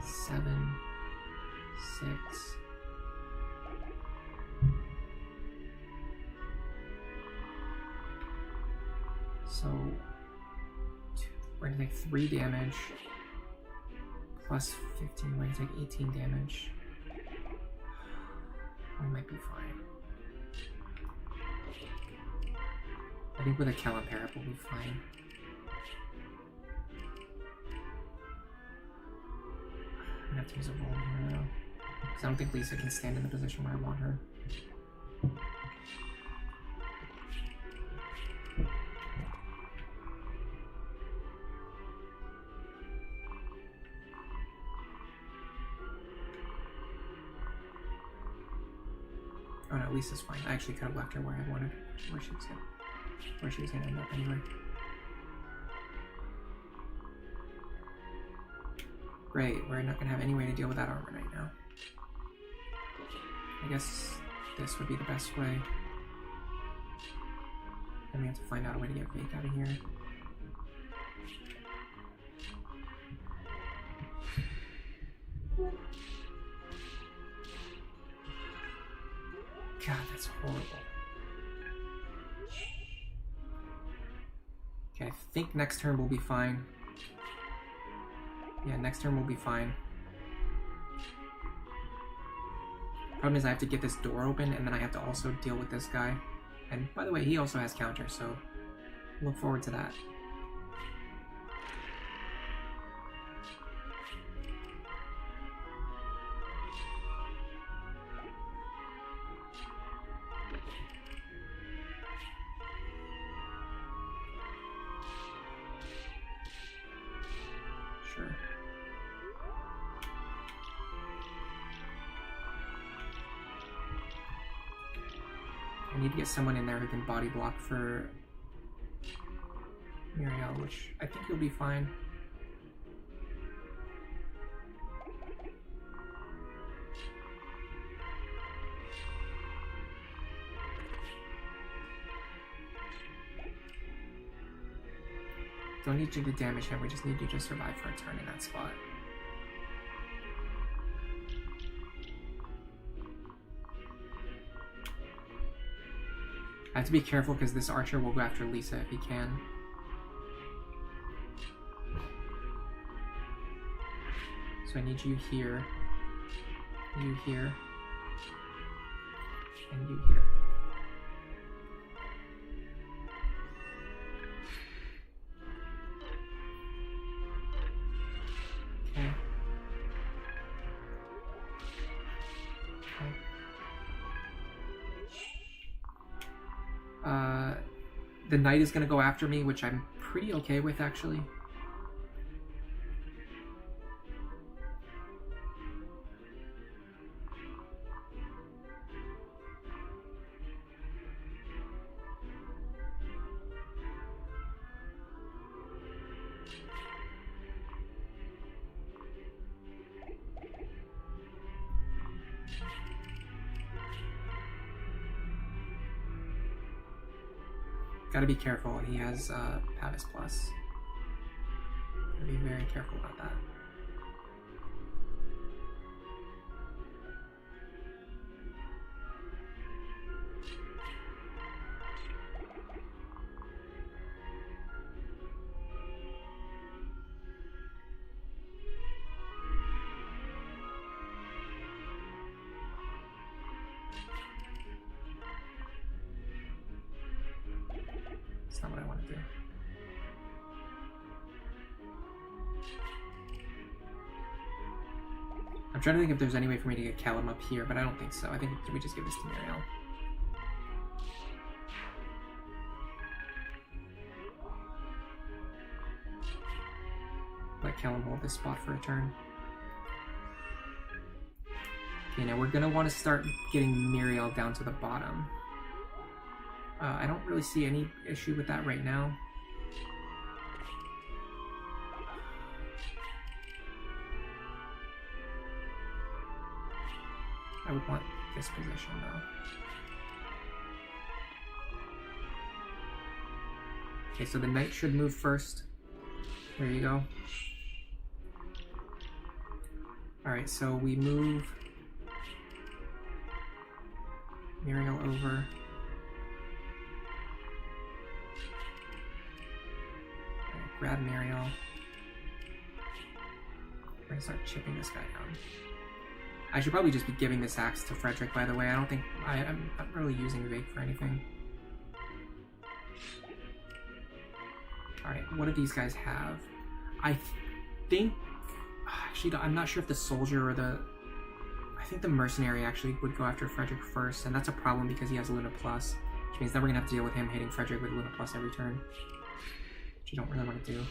Seven, 6. So we're gonna take 3 damage plus 15. We're gonna take 18 damage. We might be fine. I think with a Kellen Parrot we'll be fine. I'm gonna have to use a roll here though, because I don't think Lisa can stand in the position where I want her. Oh no, Lisa's fine. I actually could have left her where I wanted, where she was gonna end up anyway. Great, we're not gonna have any way to deal with that armor right now. I guess this would be the best way. Then we have to find out a way to get Vake out of here. God, that's horrible. Okay, I think next turn will be fine. Yeah, next turn will be fine. Problem is I have to get this door open, and then I have to also deal with this guy. And by the way, he also has counter, so look forward to that. Sure. I need to get someone in there who can body block for Muriel, which I think you'll be fine. Don't need you to damage him, we just need you to survive for a turn in that spot. I have to be careful because this archer will go after Lisa if he can. So I need you here, and you here. Okay. Okay. The knight is going to go after me, which I'm pretty okay with, actually. Gotta be careful. He has Pavis Plus. Gotta be very careful about that. That's not what I want to do. I'm trying to think if there's any way for me to get Callum up here, but I don't think so. I think we just give this to Muriel. Let Callum hold this spot for a turn. Okay, now we're going to want to start getting Muriel down to the bottom. I don't really see any issue with that right now. I would want this position though. Okay, so the knight should move first. There you go. Alright, so we move Muriel over. Grab Muriel. We're gonna start chipping this guy down. I should probably just be giving this axe to Frederick, by the way. I don't think I'm not really using Vake for anything. Alright, what do these guys have? I think... Actually, I'm not sure if the soldier or the... I think the mercenary actually would go after Frederick first, and that's a problem because he has Luna Plus, which means then we're gonna have to deal with him hitting Frederick with Luna Plus every turn. Which you don't really want to do.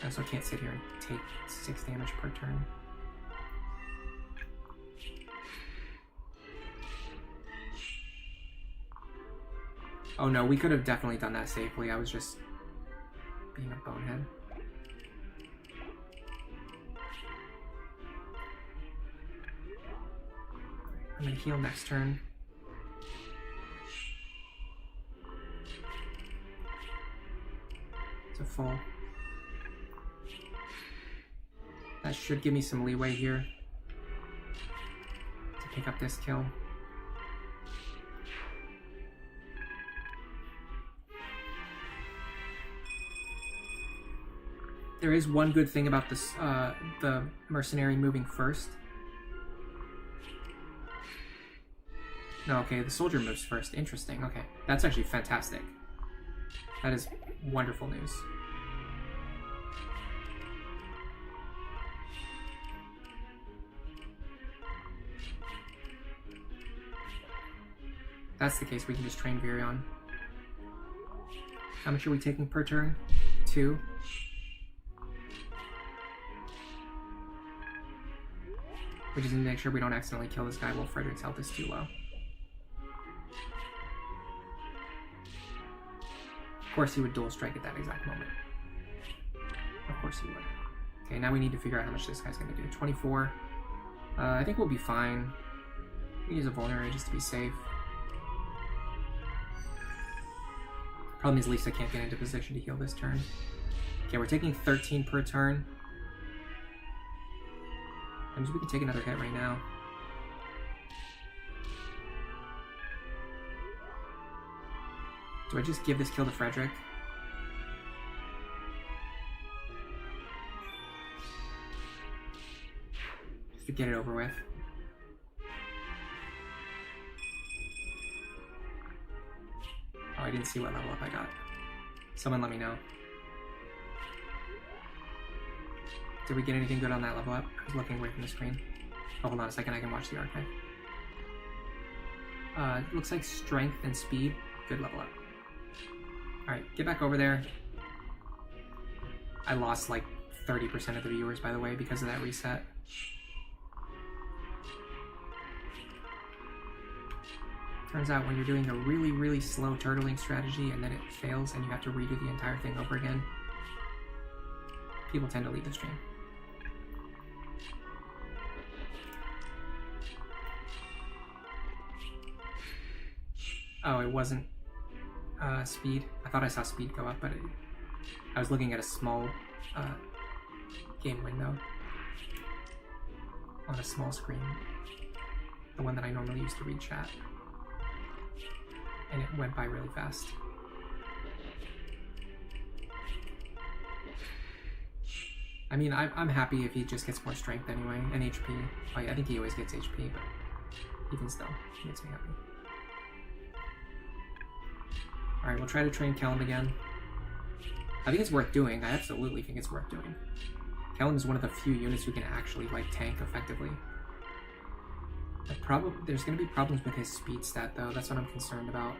I also can't sit here and take 6 damage per turn. Oh no, we could have definitely done that safely. I was just being a bonehead. I'm gonna heal next turn. It's a full. That should give me some leeway here to pick up this kill. There is one good thing about this, the mercenary moving first. No, okay, the soldier moves first. Interesting. Okay, that's actually fantastic. That is wonderful news. If that's the case, we can just train Virion. How much are we taking per turn? 2. We just need to make sure we don't accidentally kill this guy while Frederick's health is too low. Of course he would dual strike at that exact moment. Of course he would. Okay, now we need to figure out how much this guy's going to do. 24. I think we'll be fine. We use a vulnerary just to be safe. Problem is Lisa can't get into position to heal this turn. Okay, we're taking 13 per turn. That means we can take another hit right now. Do I just give this kill to Frederick? Just to get it over with. Oh, I didn't see what level up I got. Someone let me know. Did we get anything good on that level up? I was looking away from the screen. Oh, hold on a second, I can watch the archive. It looks like strength and speed Good level up. Alright, get back over there. I lost like 30% of the viewers, by the way, because of that reset. Turns out when you're doing a really, really slow turtling strategy and then it fails and you have to redo the entire thing over again, people tend to leave the stream. Oh, it wasn't speed. I thought I saw speed go up, but I was looking at a small game window on a small screen, the one that I normally use to read chat, and it went by really fast. I mean, I'm happy if he just gets more strength anyway, and HP. Like, I think he always gets HP, but even still, it makes me happy. Alright, we'll try to train Kellum again. I think it's worth doing. I absolutely think it's worth doing. Kellum is one of the few units who can actually, like, tank effectively. There's going to be problems with his speed stat, though. That's what I'm concerned about.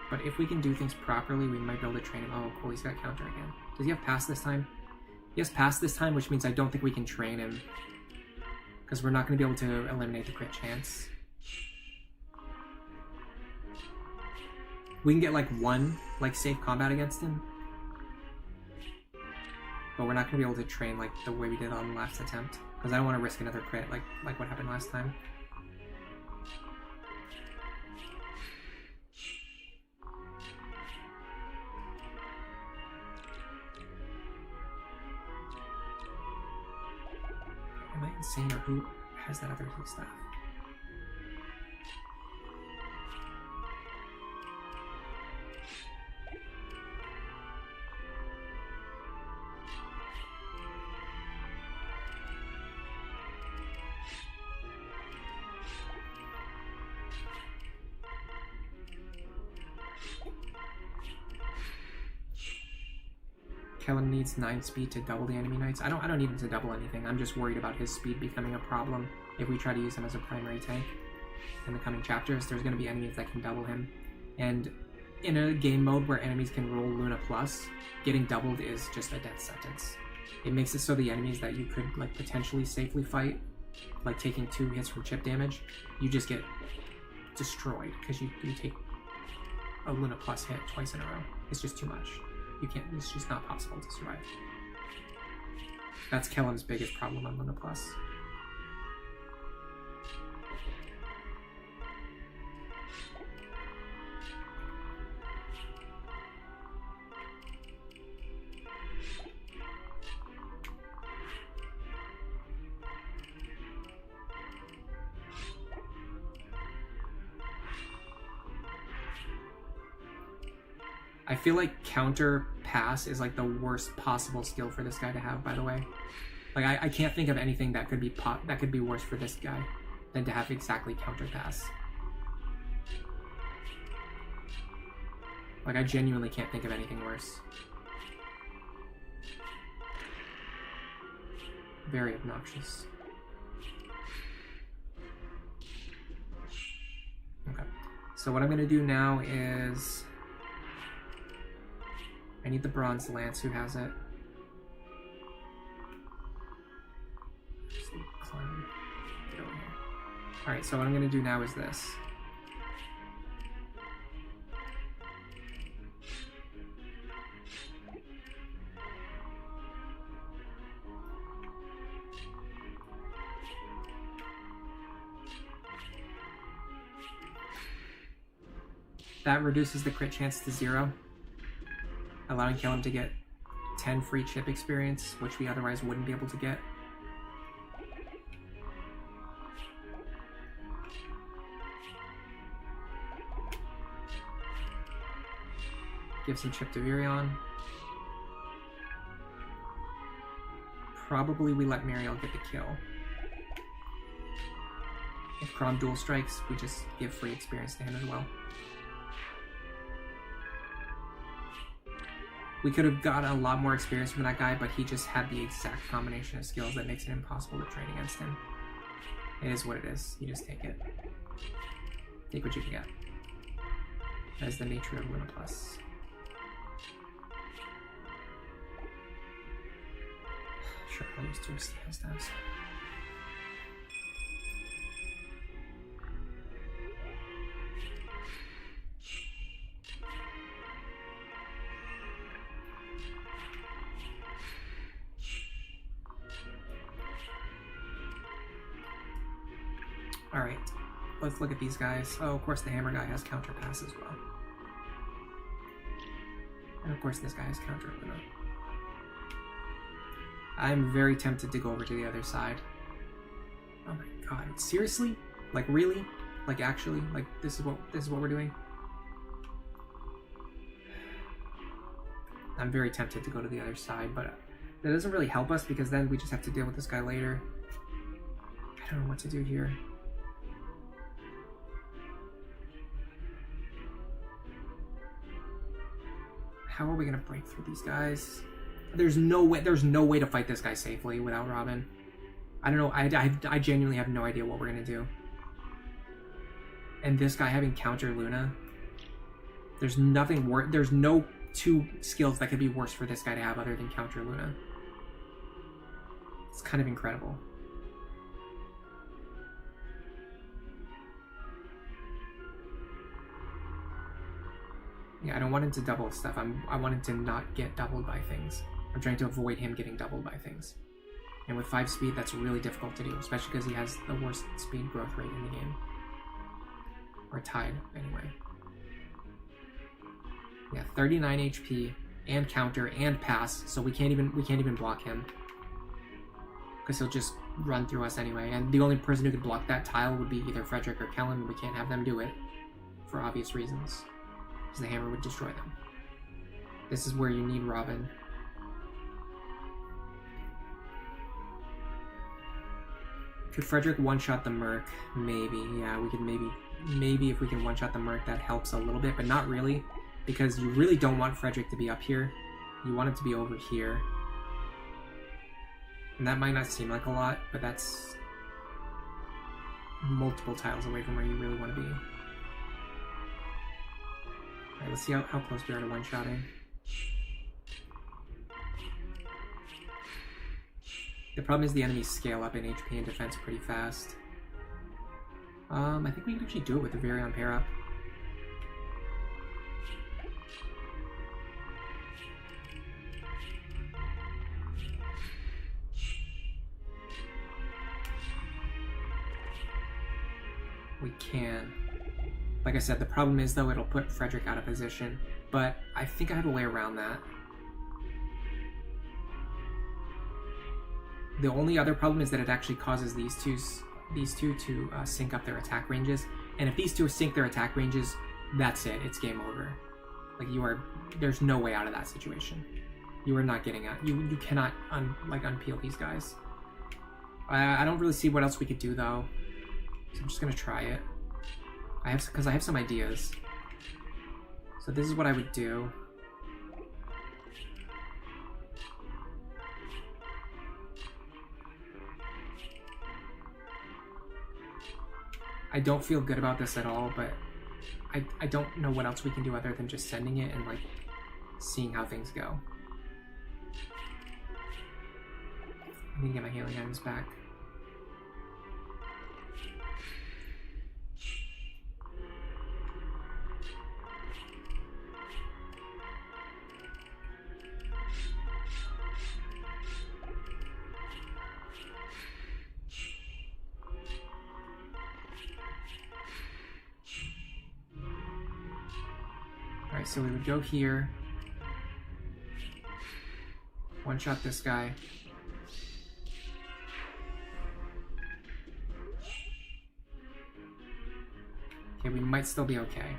But if we can do things properly, we might be able to train him. Oh, cool, he's got counter again. Does he have pass this time? He has pass this time, which means I don't think we can train him. Because we're not going to be able to eliminate the crit chance. We can get like one safe combat against him, but we're not gonna be able to train like the way we did on the last attempt because I don't want to risk another crit like what happened last time. Am I insane or who has that other staff? Kellum needs 9 speed to double the enemy knights. I don't need him to double anything. I'm just worried about his speed becoming a problem if we try to use him as a primary tank in the coming chapters. There's going to be enemies that can double him, and in a game mode where enemies can roll Luna Plus, getting doubled is just a death sentence. It makes it so the enemies that you could like potentially safely fight, like taking 2 hits from chip damage, you just get destroyed because you take a Luna Plus hit twice in a row. It's just too much. You can't, it's just not possible to survive. That's Kellum's biggest problem on Luna Plus. I feel like counter pass is like the worst possible skill for this guy to have, by the way. Like I can't think of anything that could be worse for this guy than to have exactly counter pass. Like I genuinely can't think of anything worse. Very obnoxious. Okay. So what I'm gonna do now is I need the bronze lance. Who has it? Just climb. Get over here. Alright, so what I'm going to do now is this. That reduces the crit chance to 0. Allowing Kellum to get 10 free chip experience, which we otherwise wouldn't be able to get. Give some chip to Virion. Probably we let Muriel get the kill. If Crom dual strikes, we just give free experience to him as well. We could have got a lot more experience from that guy, but he just had the exact combination of skills that makes it impossible to train against him. It is what it is. You just take it. Take what you can get. That is the nature of Luna Plus. Sure, I'll use 2 stabs. Alright, let's look at these guys. Oh, of course the hammer guy has counter pass as well. And of course this guy has counter Luna. I'm very tempted to go over to the other side. Oh my god, seriously? Like really? Like actually? Like this is what we're doing? I'm very tempted to go to the other side, but that doesn't really help us because then we just have to deal with this guy later. I don't know what to do here. How are we gonna break through these guys? There's no way to fight this guy safely without Robin. I don't know, I genuinely have no idea what we're gonna do. And this guy having counter Luna, there's nothing worse, there's no 2 skills that could be worse for this guy to have other than counter Luna. It's kind of incredible. Yeah, I don't want him to double stuff. I want him to not get doubled by things. I'm trying to avoid him getting doubled by things. And with 5 speed, that's really difficult to do, especially because he has the worst speed growth rate in the game. Or tied, anyway. Yeah, 39 HP and counter and pass, so we can't even block him. Because he'll just run through us anyway. And the only person who could block that tile would be either Frederick or Kellen, and we can't have them do it. For obvious reasons. The hammer would destroy them. This is where you need Robin. Could Frederick one-shot the Merc? Maybe. Yeah, we could maybe if we can one-shot the Merc, that helps a little bit, but not really, because you really don't want Frederick to be up here. You want him to be over here. And that might not seem like a lot, but that's multiple tiles away from where you really want to be. Alright, let's see how close we are to one-shotting. The problem is the enemies scale up in HP and defense pretty fast. I think we can actually do it with the Virion pair-up. We can. Like I said, the problem is, though, it'll put Frederick out of position, but I think I have a way around that. The only other problem is that it actually causes these two to sync up their attack ranges, and if these two sync their attack ranges, that's it. It's game over. Like there's no way out of that situation. You are not getting out. You cannot unpeel these guys. I don't really see what else we could do though, so I'm just gonna try it. Because I have some ideas. So this is what I would do. I don't feel good about this at all, but I don't know what else we can do other than just sending it and like seeing how things go. I need to get my healing items back. Alright, so we would go here. One-shot this guy. Okay, we might still be okay.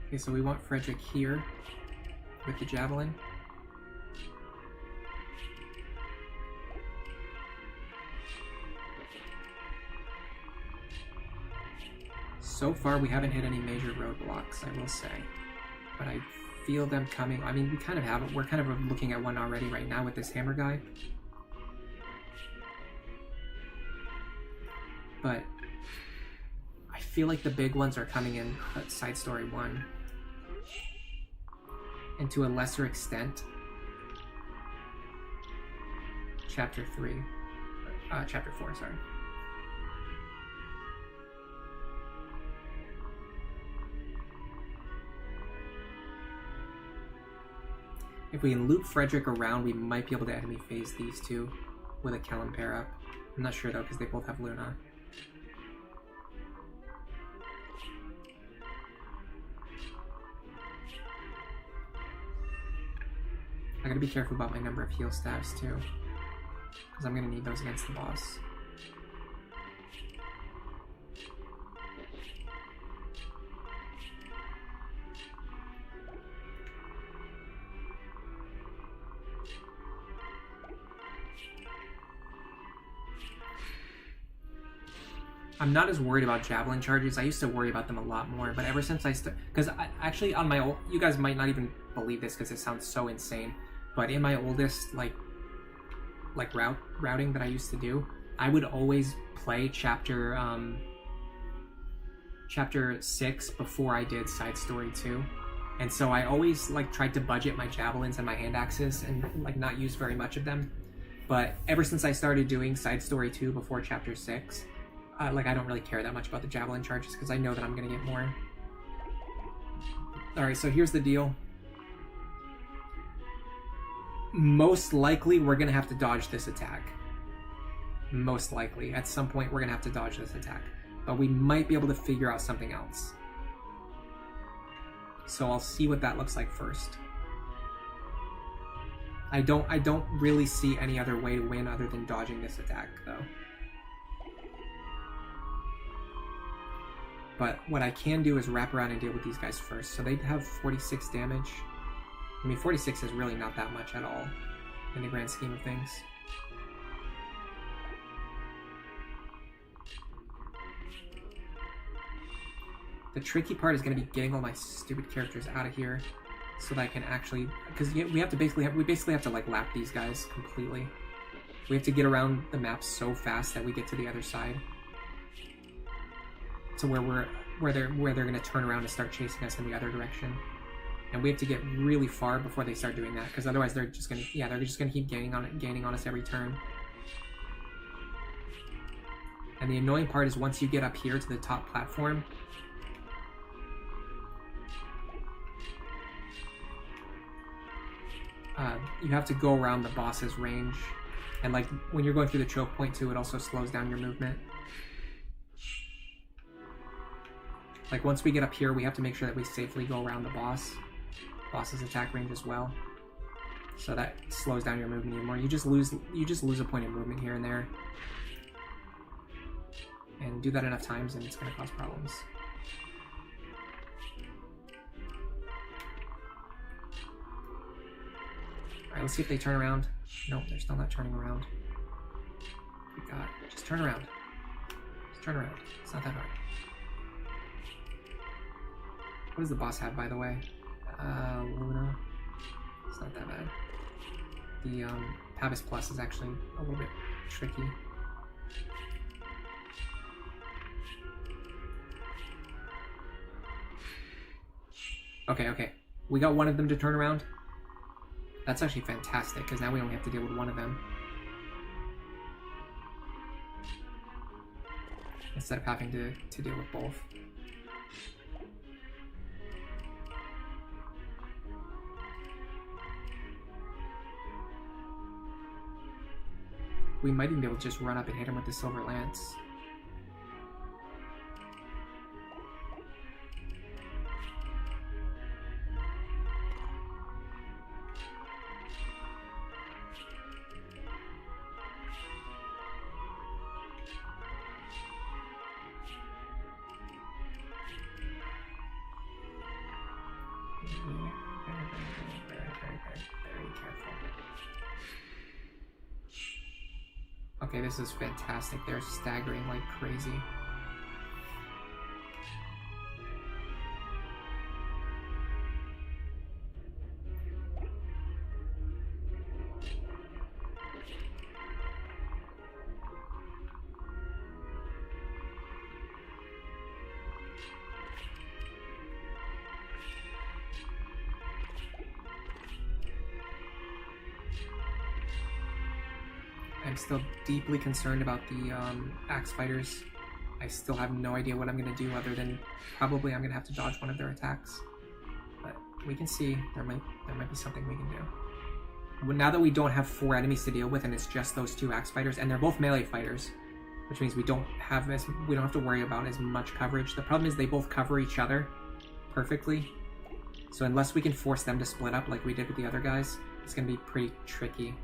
Okay, so we want Frederick here with the javelin. So far, we haven't hit any major roadblocks, I will say. But I feel them coming. I mean, we kind of have it. We're kind of looking at one already right now with this hammer guy. But I feel like the big ones are coming in side story 1. And to a lesser extent, chapter 3. Chapter 4, sorry. If we can loop Frederick around, we might be able to enemy phase these two with a Kellum pair up. I'm not sure though, because they both have Luna. I gotta be careful about my number of heal stabs too, because I'm gonna need those against the boss. I'm not as worried about javelin charges. I used to worry about them a lot more, but ever since I because actually on my old, you guys might not even believe this because it sounds so insane, but in my oldest like routing that I used to do, I would always play chapter 6 before I did side story 2, and so I always like tried to budget my javelins and my hand axes and like not use very much of them. But ever since I started doing side story 2 before chapter 6. Like, I don't really care that much about the javelin charges because I know that I'm going to get more. Alright, so here's the deal. Most likely, we're going to have to dodge this attack. Most likely. At some point, we're going to have to dodge this attack. But we might be able to figure out something else. So I'll see what that looks like first. I don't really see any other way to win other than dodging this attack, though. But what I can do is wrap around and deal with these guys first. So they have 46 damage. I mean, 46 is really not that much at all in the grand scheme of things. The tricky part is going to be getting all my stupid characters out of here so that I can actually... Because we have to basically have to like lap these guys completely. We have to get around the map so fast that we get to the other side. To where they're gonna turn around and start chasing us in the other direction, and we have to get really far before they start doing that, because otherwise they're just gonna keep gaining on us every turn. And the annoying part is once you get up here to the top platform, you have to go around the boss's range, and like when you're going through the choke point too, it also slows down your movement. Like, once we get up here, we have to make sure that we safely go around the boss's attack range as well. So that slows down your movement even more. You just lose a point of movement here and there. And do that enough times and it's going to cause problems. Alright, let's see if they turn around. Nope, they're still not turning around. Good God. Just turn around. Just turn around. It's not that hard. What does the boss have, by the way? Luna. It's not that bad. The Pavis Plus is actually a little bit tricky. Okay. We got one of them to turn around. That's actually fantastic, because now we only have to deal with one of them. Instead of having to deal with both. We might even be able to just run up and hit him with the Silver Lance. Very careful. Okay, this is fantastic. They're staggering like crazy. I'm still deeply concerned about the axe fighters. I still have no idea what I'm going to do other than probably I'm going to have to dodge one of their attacks. But we can see there might be something we can do. But now that we don't have 4 enemies to deal with and it's just those 2 axe fighters, and they're both melee fighters, which means we don't have to worry about as much coverage. The problem is they both cover each other perfectly. So unless we can force them to split up like we did with the other guys, it's going to be pretty tricky.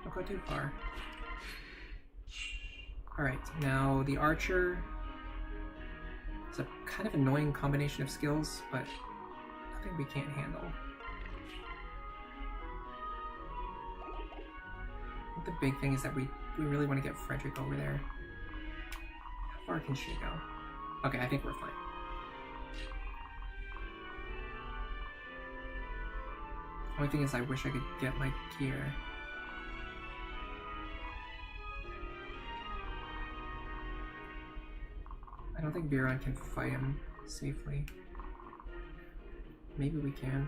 Don't go too far. Alright, now the archer is a kind of annoying combination of skills, but nothing we can't handle. I think the big thing is that we really want to get Frederick over there. How far can she go? Okay, I think we're fine. Only thing is I wish I could get my gear. I don't think Viron can fight him safely. Maybe we can.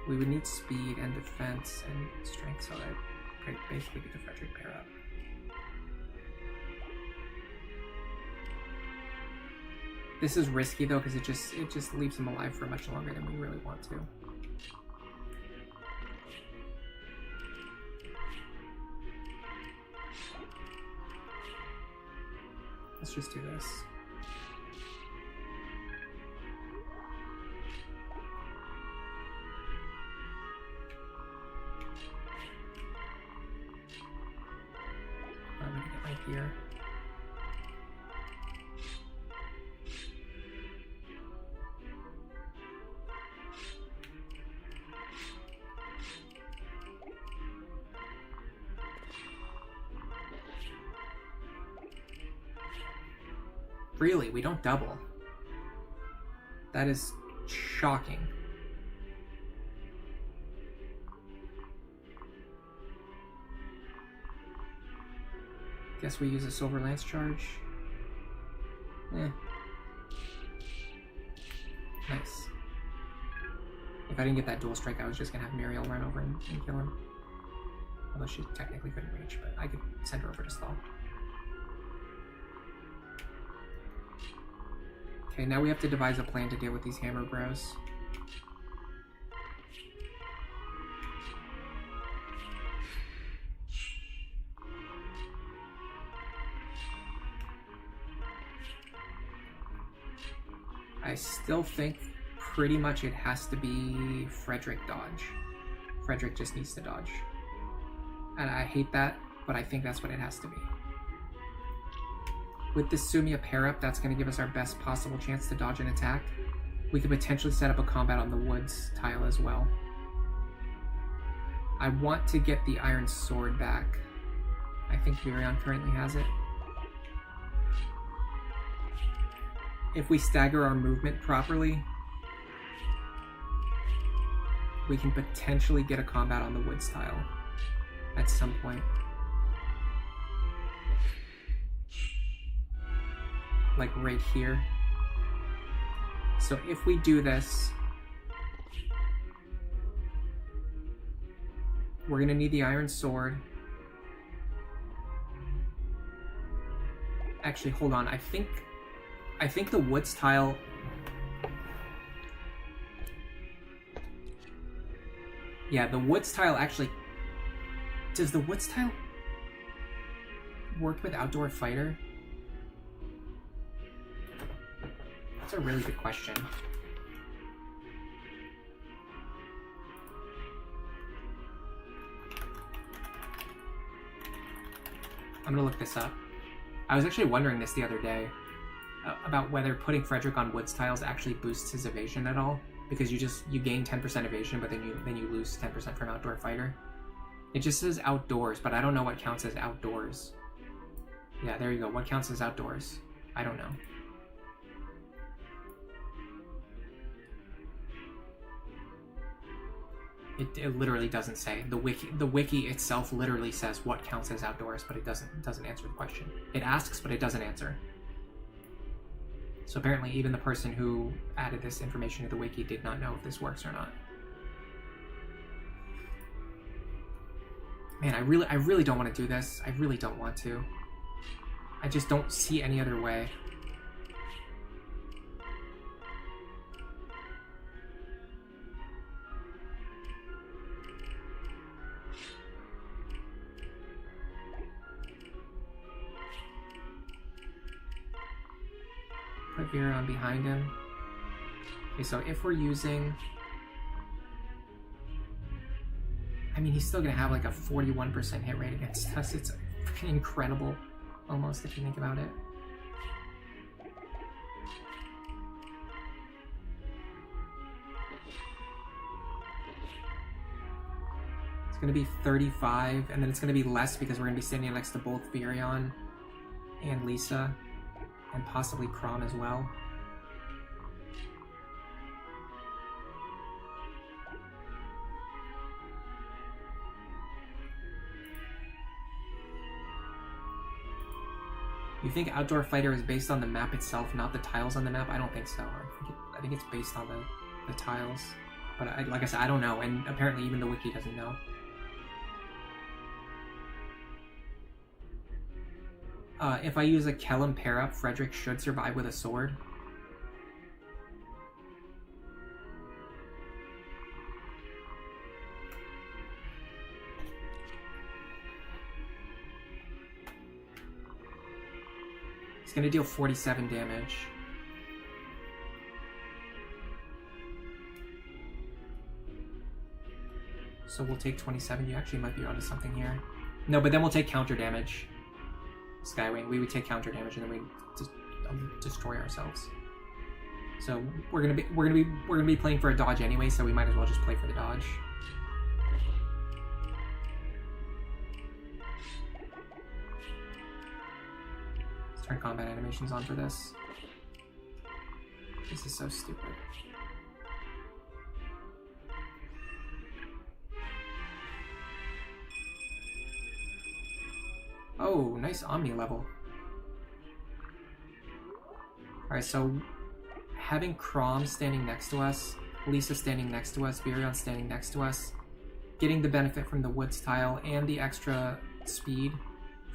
We would need speed and defense and strength, so that basically get the Frederick pair up. This is risky though, because it just leaves him alive for much longer than we really want to. Let's just do this. I'm gonna get my gear. Really, we don't double. That is shocking. Guess we use a Silver Lance charge. Eh. Nice. If I didn't get that dual strike, I was just gonna have Muriel run over and kill him. Although she technically couldn't reach, but I could send her over to stall. Okay, now we have to devise a plan to deal with these hammer bros. I still think pretty much it has to be Frederick dodge. Frederick just needs to dodge. And I hate that, but I think that's what it has to be. With this Sumia pair-up, that's going to give us our best possible chance to dodge an attack. We could potentially set up a combat on the woods tile as well. I want to get the Iron Sword back. I think Virion currently has it. If we stagger our movement properly, we can potentially get a combat on the woods tile at some point. Like right here. So if we do this, we're gonna need the Iron Sword. Actually, hold on. I think the woods tile. Yeah, the woods tile actually. Does the woods tile work with Outdoor Fighter? That's a really good question. I'm gonna look this up. I was actually wondering this the other day about whether putting Frederick on woods tiles actually boosts his evasion at all, because you gain 10% evasion, but then you lose 10% from Outdoor Fighter. It just says outdoors, but I don't know what counts as outdoors. Yeah, there you go. What counts as outdoors? I don't know. It literally doesn't say. The wiki itself literally says what counts as outdoors, but it doesn't answer the question. It asks, but it doesn't answer. So apparently even the person who added this information to the wiki did not know if this works or not. Man, I really don't want to do this. I really don't want to. I just don't see any other way. Put Virion behind him. Okay, so if we're using... I mean, he's still going to have like a 41% hit rate against us. It's incredible, almost, if you think about it. It's going to be 35, and then it's going to be less because we're going to be standing next to both Virion and Lisa. And possibly Crom as well. You think Outdoor Fighter is based on the map itself, not the tiles on the map? I don't think so. I think it's based on the tiles. But like I said, I don't know, and apparently even the wiki doesn't know. If I use a Kellum pair-up, Frederick should survive with a sword. He's going to deal 47 damage. So we'll take 27. You actually might be onto something here. No, but then we'll take counter damage. Skywing, we would take counter damage and then we just destroy ourselves. So we're gonna be playing for a dodge anyway, so we might as well just play for the dodge. Let's turn combat animations on for this. This is so stupid. Oh, nice Omni level. Alright, so having Crom standing next to us, Lisa standing next to us, Virion standing next to us, getting the benefit from the woods tile and the extra speed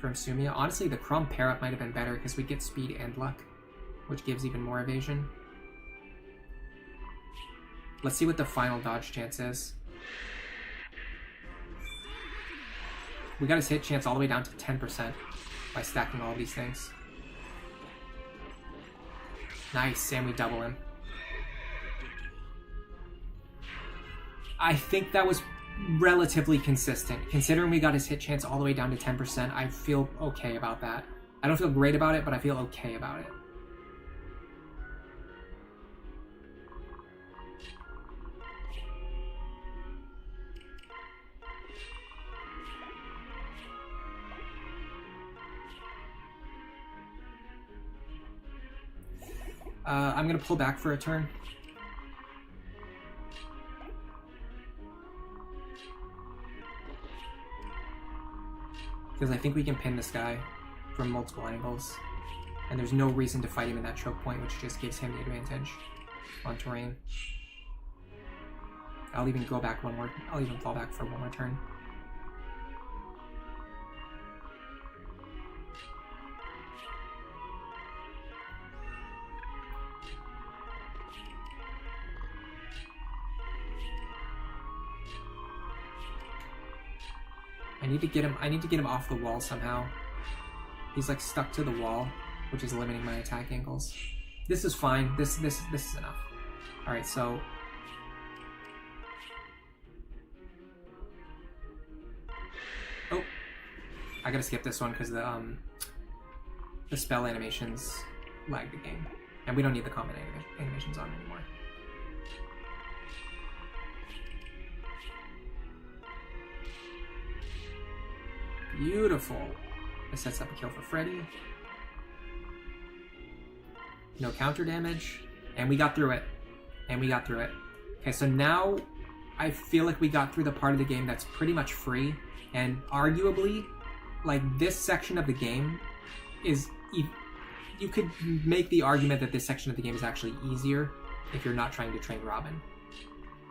from Sumia. Honestly, the Crom pair-up might have been better because we get speed and luck, which gives even more evasion. Let's see what the final dodge chance is. We got his hit chance all the way down to 10% by stacking all of these things. Nice, and we double him. I think that was relatively consistent. Considering we got his hit chance all the way down to 10%, I feel okay about that. I don't feel great about it, but I feel okay about it. I'm going to pull back for a turn. Because I think we can pin this guy from multiple angles. And there's no reason to fight him in that choke point, which just gives him the advantage on terrain. I'll even go back one more. I'll even fall back for one more turn. I need to get him off the wall somehow. He's like stuck to the wall, which is limiting my attack angles. This is fine. This is enough. All right, so oh, I gotta skip this one because the spell animations lag the game, and we don't need the combat animations on anymore. Beautiful. This sets up a kill for Freddy. No counter damage. And we got through it. And we got through it. Okay, so now I feel like we got through the part of the game that's pretty much free. And arguably, like, this section of the game is... You could make the argument that this section of the game is actually easier if you're not trying to train Robin.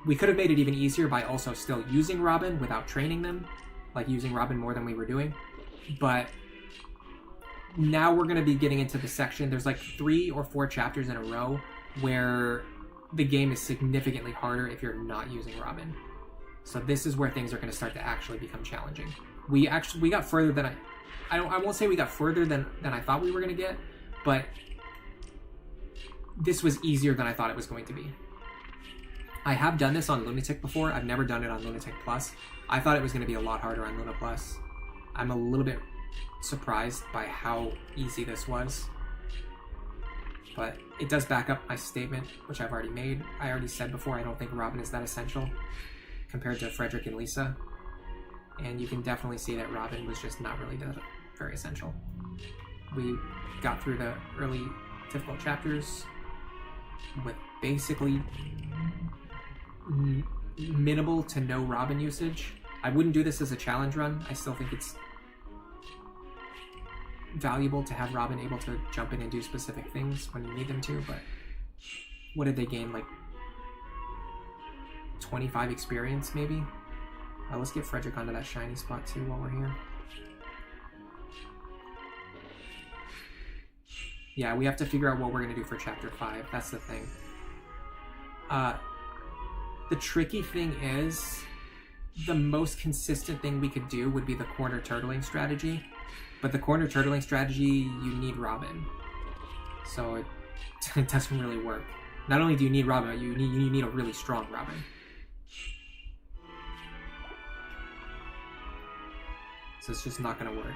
We could have made it even easier by also still using Robin without training them. Like using Robin more than we were doing. But now we're going to be getting into the section. There's like 3 or 4 chapters in a row where the game is significantly harder if you're not using Robin. So this is where things are going to start to actually become challenging. We got further than I won't say we got further than I thought we were going to get, but this was easier than I thought it was going to be. I have done this on Lunatic before. I've never done it on Lunatic Plus. I thought it was going to be a lot harder on Luna Plus. I'm a little bit surprised by how easy this was. But it does back up my statement, which I've already made. I already said before, I don't think Robin is that essential compared to Frederick and Lisa. And you can definitely see that Robin was just not really very essential. We got through the early difficult chapters with basically minimal to no Robin usage. I wouldn't do this as a challenge run. I still think it's valuable to have Robin able to jump in and do specific things when you need them to, but what did they gain? Like 25 experience maybe? Let's get Frederick onto that shiny spot too while we're here. Yeah, we have to figure out what we're going to do for Chapter 5. That's the thing. The tricky thing is, the most consistent thing we could do would be the corner turtling strategy. But the corner turtling strategy, you need Robin. So it doesn't really work. Not only do you need Robin, you need a really strong Robin. So it's just not going to work.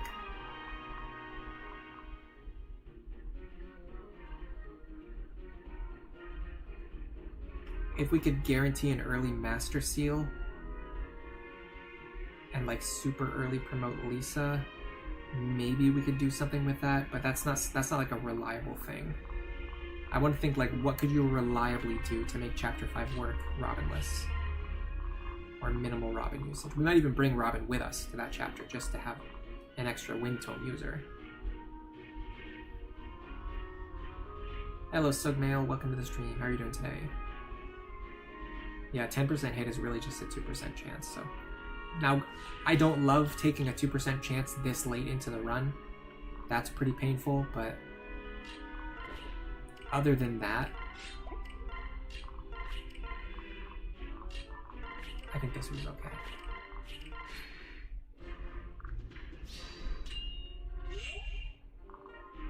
If we could guarantee an early Master Seal and like super early promote Lisa, maybe we could do something with that, but that's not like a reliable thing. I want to think like, what could you reliably do to make Chapter 5 work Robinless? Or minimal Robin usage. We might even bring Robin with us to that chapter just to have an extra wingtone user. Hello Sugmail, welcome to the stream. How are you doing today? Yeah, 10% hit is really just a 2% chance, so. Now, I don't love taking a 2% chance this late into the run. That's pretty painful, but other than that, I think this was okay.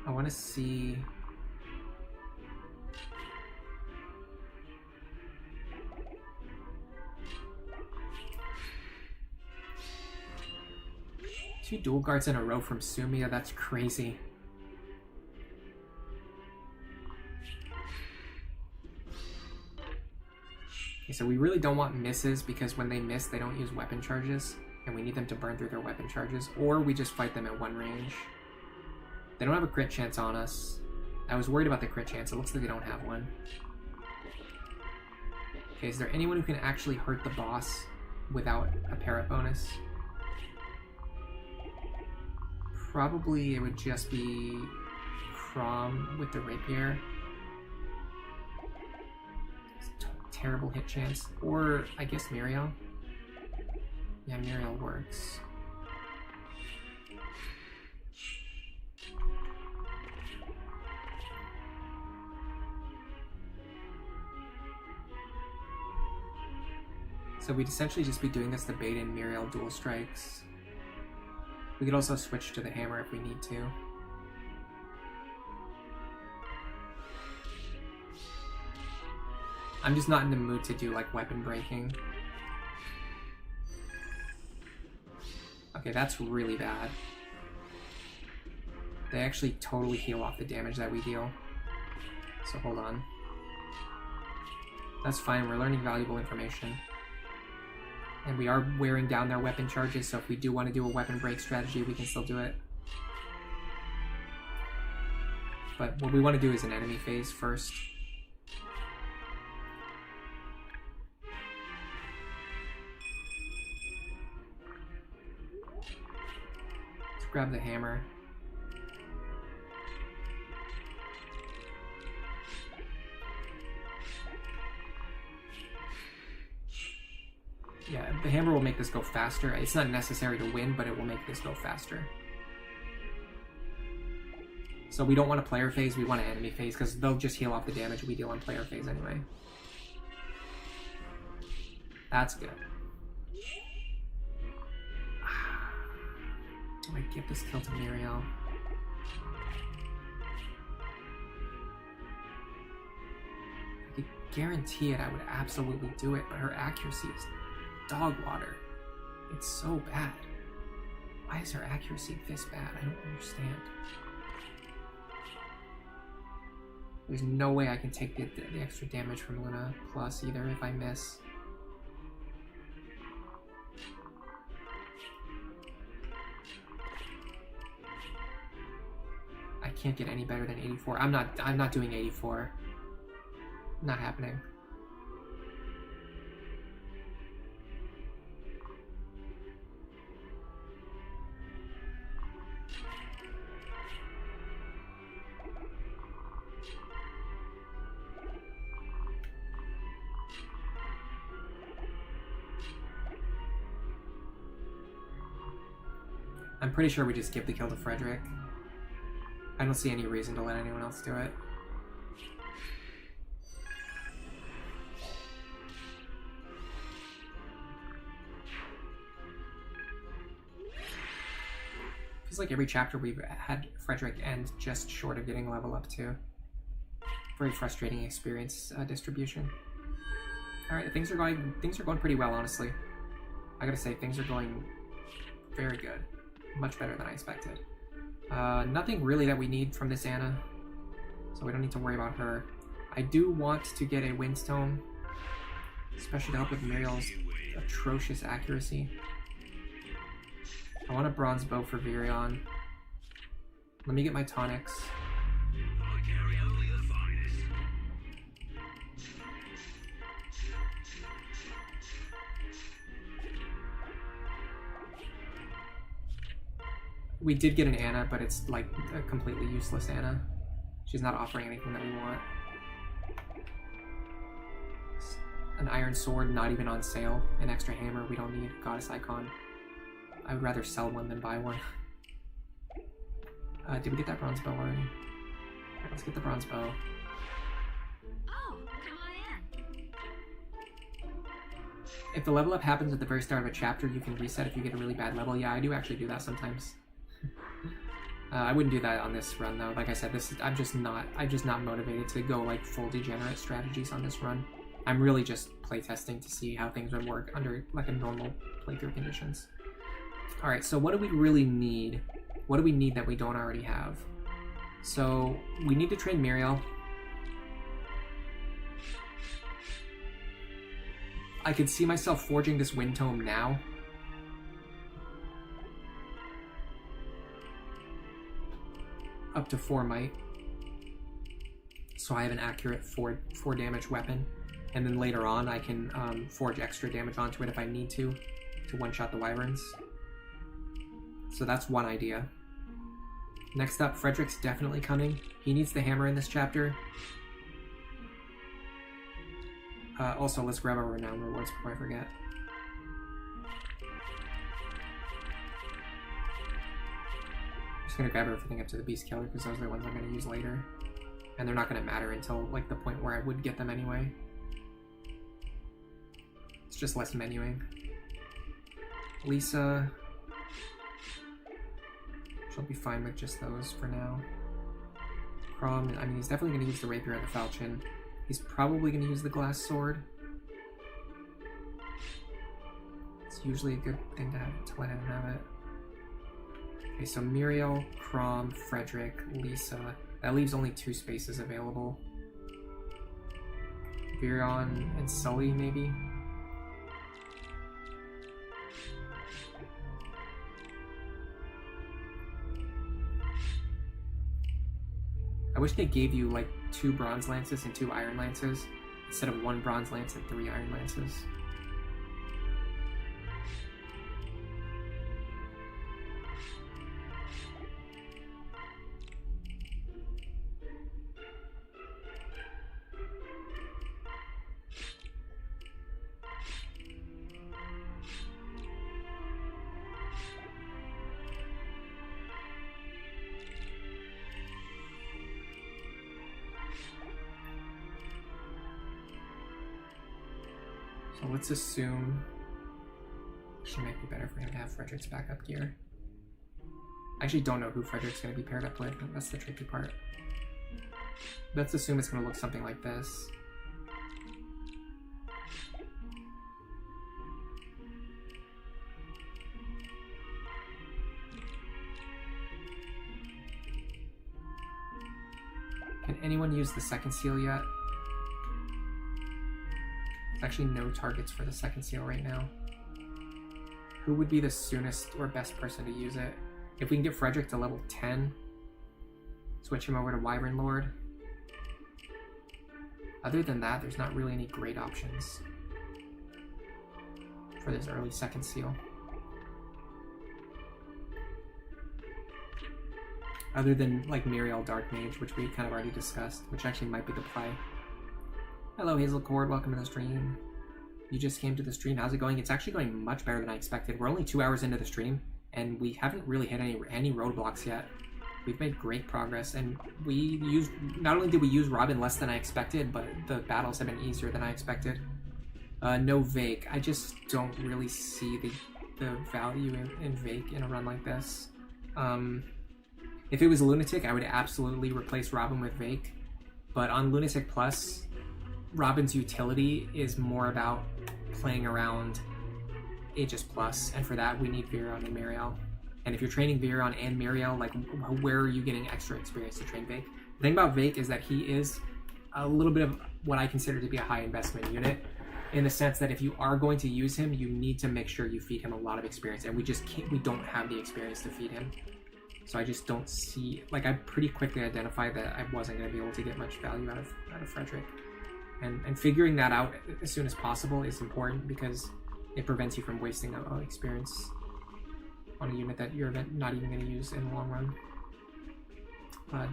I want to see... Two dual guards in a row from Sumia, that's crazy. Okay, so we really don't want misses because when they miss, they don't use weapon charges, and we need them to burn through their weapon charges, or we just fight them at one range. They don't have a crit chance on us. I was worried about the crit chance. It looks like they don't have one. Okay, is there anyone who can actually hurt the boss without a parrot bonus? Probably it would just be Crom with the rapier. Terrible hit chance. Or, I guess Muriel? Yeah, Muriel works. So we'd essentially just be doing this to bait in Muriel dual strikes. We could also switch to the hammer if we need to. I'm just not in the mood to do like weapon breaking. Okay, that's really bad. They actually totally heal off the damage that we deal. So hold on. That's fine, we're learning valuable information. And we are wearing down their weapon charges, so if we do want to do a weapon break strategy, we can still do it. But what we want to do is an enemy phase first. Let's grab the hammer. Yeah, the hammer will make this go faster. It's not necessary to win, but it will make this go faster. So we don't want a player phase, we want an enemy phase, because they'll just heal off the damage we deal on player phase anyway. That's good. Do I give this kill to Muriel? I could guarantee it, I would absolutely do it, but her accuracy is dog water. It's so bad. Why is her accuracy this bad? I don't understand. There's no way I can take the extra damage from Luna plus either if I miss. I can't get any better than 84. I'm not doing 84. Not happening. I'm pretty sure we just give the kill to Frederick. I don't see any reason to let anyone else do it. Feels like every chapter we've had Frederick end just short of getting level up to. Very frustrating experience distribution. Alright, things are going pretty well, honestly. I gotta say, things are going very good. Much better than I expected. Nothing really that we need from this Anna, so we don't need to worry about her. I do want to get a Windstone, especially to help with Muriel's atrocious accuracy. I want a bronze bow for Virion. Let me get my tonics. I carry only the finest. We did get an Anna, but it's like a completely useless Anna. She's not offering anything that we want. An iron sword, not even on sale. An extra hammer, we don't need. Goddess icon. I would rather sell one than buy one. Did we get that bronze bow already? Alright, let's get the bronze bow. Oh, come on in. If the level up happens at the very start of a chapter, you can reset if you get a really bad level. Yeah, I do actually do that sometimes. I wouldn't do that on this run though. Like I said, I'm just not motivated to go like full degenerate strategies on this run. I'm really just playtesting to see how things would work under like a normal playthrough conditions. Alright, so what do we really need? What do we need that we don't already have? So we need to train Muriel. I could see myself forging this Wind Tome now. Up to 4 might. So I have an accurate 4 damage weapon. And then later on I can forge extra damage onto it if I need to one-shot the wyverns. So that's one idea. Next up, Frederick's definitely coming. He needs the hammer in this chapter. Also, let's grab our renown rewards before I forget. I'm just gonna grab everything up to the Beast Killer because those are the ones I'm gonna use later. And they're not gonna matter until like the point where I would get them anyway. It's just less menuing. Lisa. She'll be fine with just those for now. Crom, I mean, he's definitely going to use the Rapier and the Falchion. He's probably going to use the Glass Sword. It's usually a good thing to let him have it. Okay, so Muriel, Crom, Frederick, Lisa. That leaves only 2 spaces available. Virion and Sully, maybe? I wish they gave you like 2 Bronze Lances and 2 Iron Lances instead of 1 Bronze Lance and 3 Iron Lances. So let's assume it might be better for him to have Frederick's backup gear. I actually don't know who Frederick's going to be paired up with. That's the tricky part. Let's assume it's going to look something like this. Can anyone use the second seal yet? There's actually no targets for the second seal right now. Who would be the soonest or best person to use it? If we can get Frederick to level 10, switch him over to Wyvern Lord. Other than that, there's not really any great options for this early second seal. Other than like Muriel Dark Mage, which we kind of already discussed, which actually might be the play. Hello Hazel Cord, welcome to the stream. You just came to the stream, how's it going? It's actually going much better than I expected. We're only 2 hours into the stream, and we haven't really hit any roadblocks yet. We've made great progress, and not only did we use Robin less than I expected, but the battles have been easier than I expected. No Vake. I just don't really see the value in Vake in a run like this. If it was Lunatic, I would absolutely replace Robin with Vake, but on Lunatic Plus, Robin's utility is more about playing around Aegis Plus, and for that we need Virion and Muriel. And if you're training Virion and Muriel, like, where are you getting extra experience to train Vake? The thing about Vake is that he is a little bit of what I consider to be a high investment unit, in the sense that if you are going to use him, you need to make sure you feed him a lot of experience, and we don't have the experience to feed him. So I just don't see, like, I pretty quickly identified that I wasn't going to be able to get much value out of Frederick. And figuring that out as soon as possible is important, because it prevents you from wasting experience on a unit that you're not even going to use in the long run.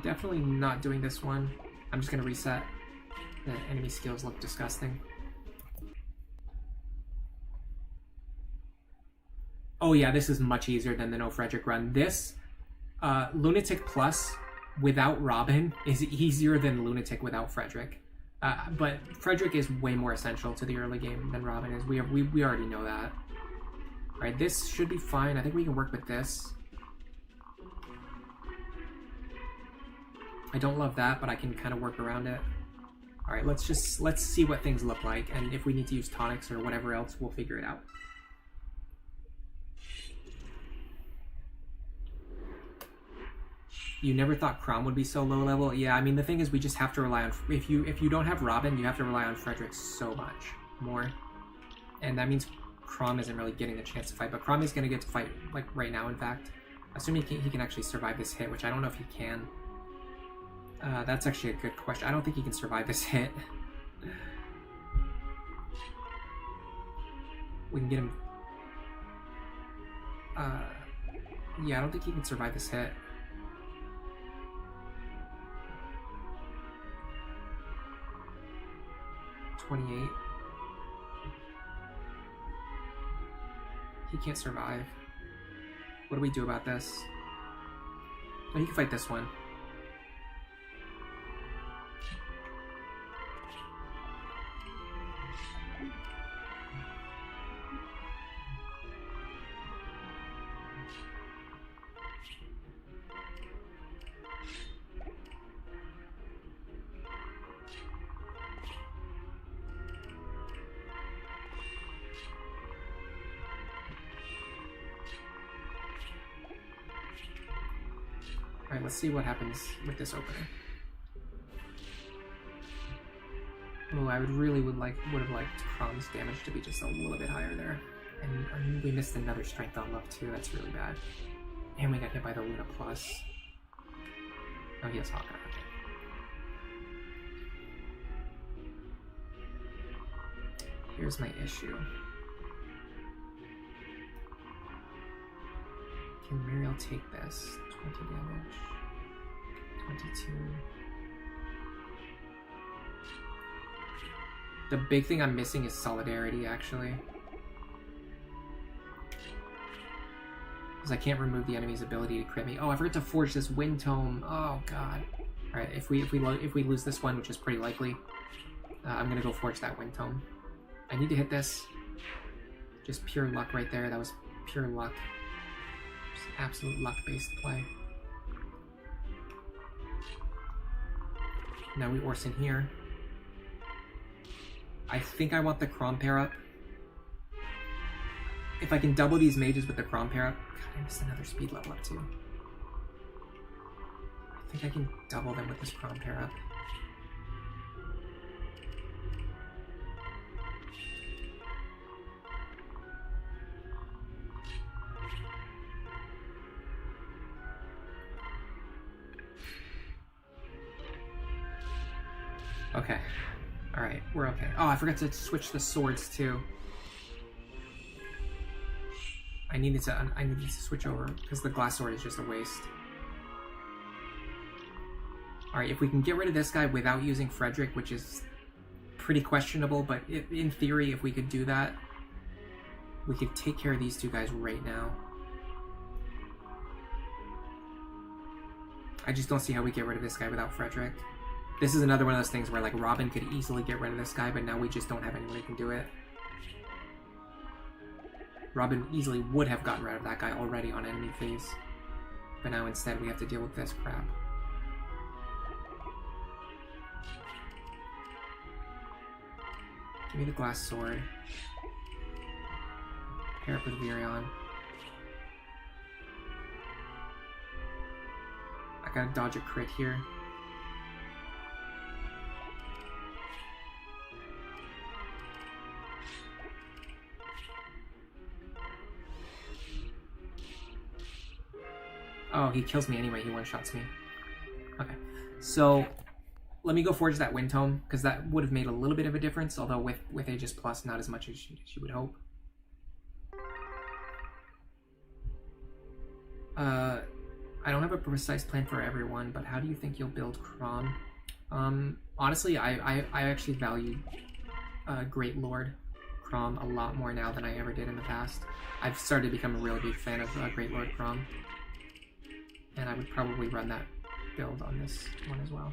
Definitely not doing this one. I'm just going to reset. The enemy skills look disgusting. Oh yeah, this is much easier than the No Frederick run. This Lunatic Plus without Robin is easier than Lunatic without Frederick. But Frederick is way more essential to the early game than Robin is. We already know that. Alright, this should be fine. I think we can work with this. I don't love that, but I can kind of work around it. Alright, let's see what things look like, and if we need to use tonics or whatever else, we'll figure it out. You never thought Crom would be so low level? Yeah, I mean, the thing is, we just have to rely on... If you don't have Robin, you have to rely on Frederick so much more. And that means Crom isn't really getting a chance to fight, but Crom is going to get to fight, like, right now, in fact. Assuming he can actually survive this hit, which I don't know if he can. That's actually a good question. I don't think he can survive this hit. We can get him... yeah, I don't think he can survive this hit. $28. He can't survive. What do we do about this? Oh, he can fight this one. Alright, let's see what happens with this opening. Oh, I would have liked Crom's damage to be just a little bit higher there. And we missed another strength on left too, that's really bad. And we got hit by the Luna Plus. Oh, he has Hawkeye. Here's my issue. Can Muriel take this? 20 damage. 22. The big thing I'm missing is Solidarity, actually. Because I can't remove the enemy's ability to crit me. Oh, I forgot to forge this Wind Tome. Oh, God. Alright, if we lose this one, which is pretty likely, I'm gonna go forge that Wind Tome. I need to hit this. Just pure luck right there. That was pure luck. Just absolute luck-based play. Now we Orson here. I think I want the Crom pair up. If I can double these mages with the Crom pair up... God, I missed another speed level up too. I think I can double them with this Crom pair up. Okay. Alright, we're okay. Oh, I forgot to switch the swords too. I needed to switch over because the glass sword is just a waste. Alright, if we can get rid of this guy without using Frederick, which is pretty questionable, but in theory, if we could do that, we could take care of these two guys right now. I just don't see how we get rid of this guy without Frederick. This is another one of those things where, like, Robin could easily get rid of this guy, but now we just don't have anyone who can do it. Robin easily would have gotten rid of that guy already on enemy phase. But now instead we have to deal with this crap. Give me the glass sword. Pair up with Virion. I gotta dodge a crit here. Oh, he kills me anyway. He one-shots me. Okay. So, let me go forge that Wind Tome, because that would have made a little bit of a difference, although with Aegis Plus, not as much as you would hope. I don't have a precise plan for everyone, but how do you think you'll build Crom? Honestly, I actually value Great Lord Crom a lot more now than I ever did in the past. I've started to become a really big fan of Great Lord Crom. And I would probably run that build on this one as well.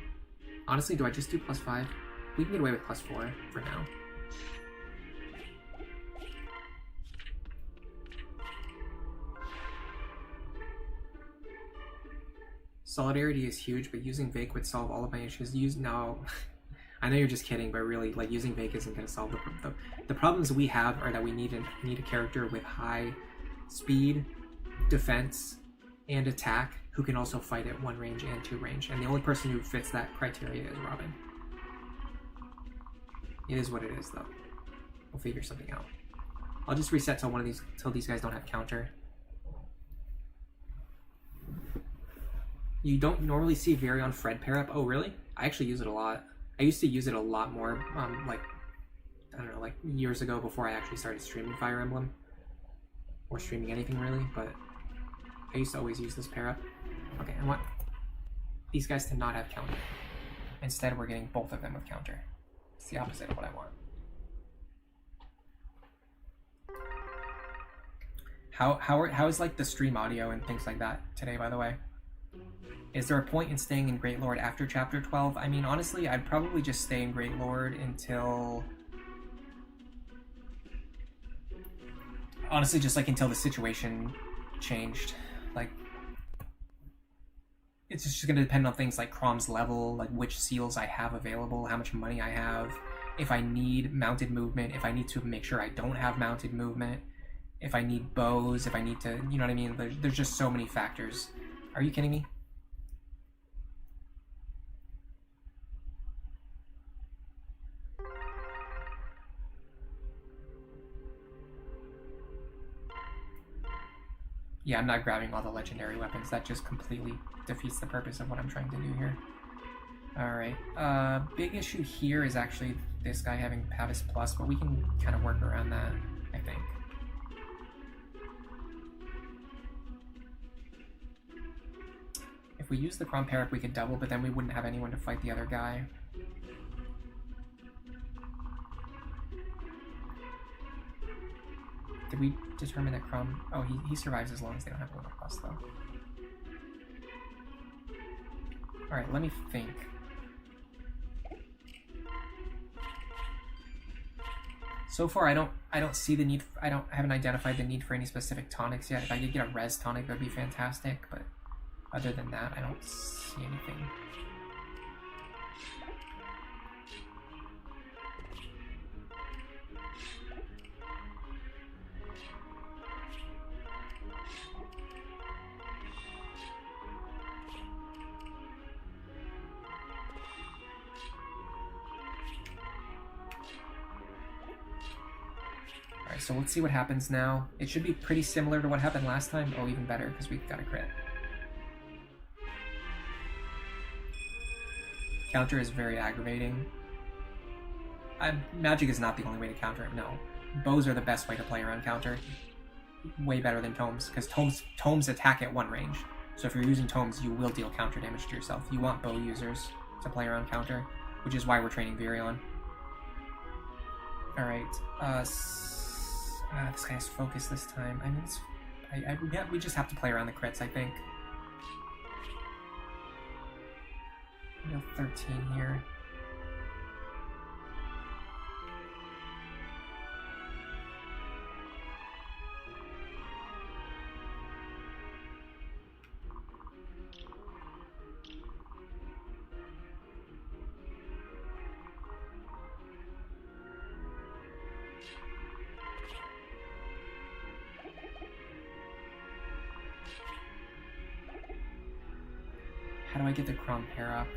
Honestly, do I just do +5? We can get away with +4 for now. Solidarity is huge, but using Vake would solve all of my issues. No, I know you're just kidding, but really, like, using Vake isn't going to solve the problems we have are that we need a character with high speed, defense, and attack who can also fight at 1 range and 2 range. And the only person who fits that criteria is Robin. It is what it is, though. We'll figure something out. I'll just reset till these guys don't have counter. You don't normally see Virion Fred pair up. Oh, really? I actually use it a lot. I used to use it a lot more, like, I don't know, like years ago before I actually started streaming Fire Emblem. Or streaming anything really, but I used to always use this pair up. Okay, I want these guys to not have counter. Instead, we're getting both of them with counter. It's the opposite of what I want. How is like the stream audio and things like that today, by the way? Is there a point in staying in Great Lord after Chapter 12? I mean, honestly, I'd probably just stay in Great Lord until... Honestly, just like until the situation changed. Like, it's just gonna depend on things like Crom's level, like which seals I have available, how much money I have, if I need mounted movement, if I need to make sure I don't have mounted movement, if I need bows, if I need to, you know what I mean? There's just so many factors. Are you kidding me? Yeah, I'm not grabbing all the legendary weapons. That just completely defeats the purpose of what I'm trying to do here. Alright, big issue here is actually this guy having Pavis Plus, but we can kind of work around that, I think. If we use the Crom Peric, we could double, but then we wouldn't have anyone to fight the other guy. Did we determine that Crom... Oh, he survives as long as they don't have Lunar Plus, though. Alright, let me think. So far, I don't see the need... I haven't identified the need for any specific tonics yet. If I could get a res tonic, that would be fantastic, but other than that, I don't see anything. Alright, so let's see what happens now. It should be pretty similar to what happened last time. Oh, even better, because we got a crit. Counter is very aggravating. Magic is not the only way to counter it, no. Bows are the best way to play around counter. Way better than tomes, because tomes attack at one range. So if you're using tomes, you will deal counter damage to yourself. You want bow users to play around counter, which is why we're training Virion. Alright, this guy has focus this time. I mean, yeah, we just have to play around the crits, I think. Deal 13 here. How do I get the Crom pair up?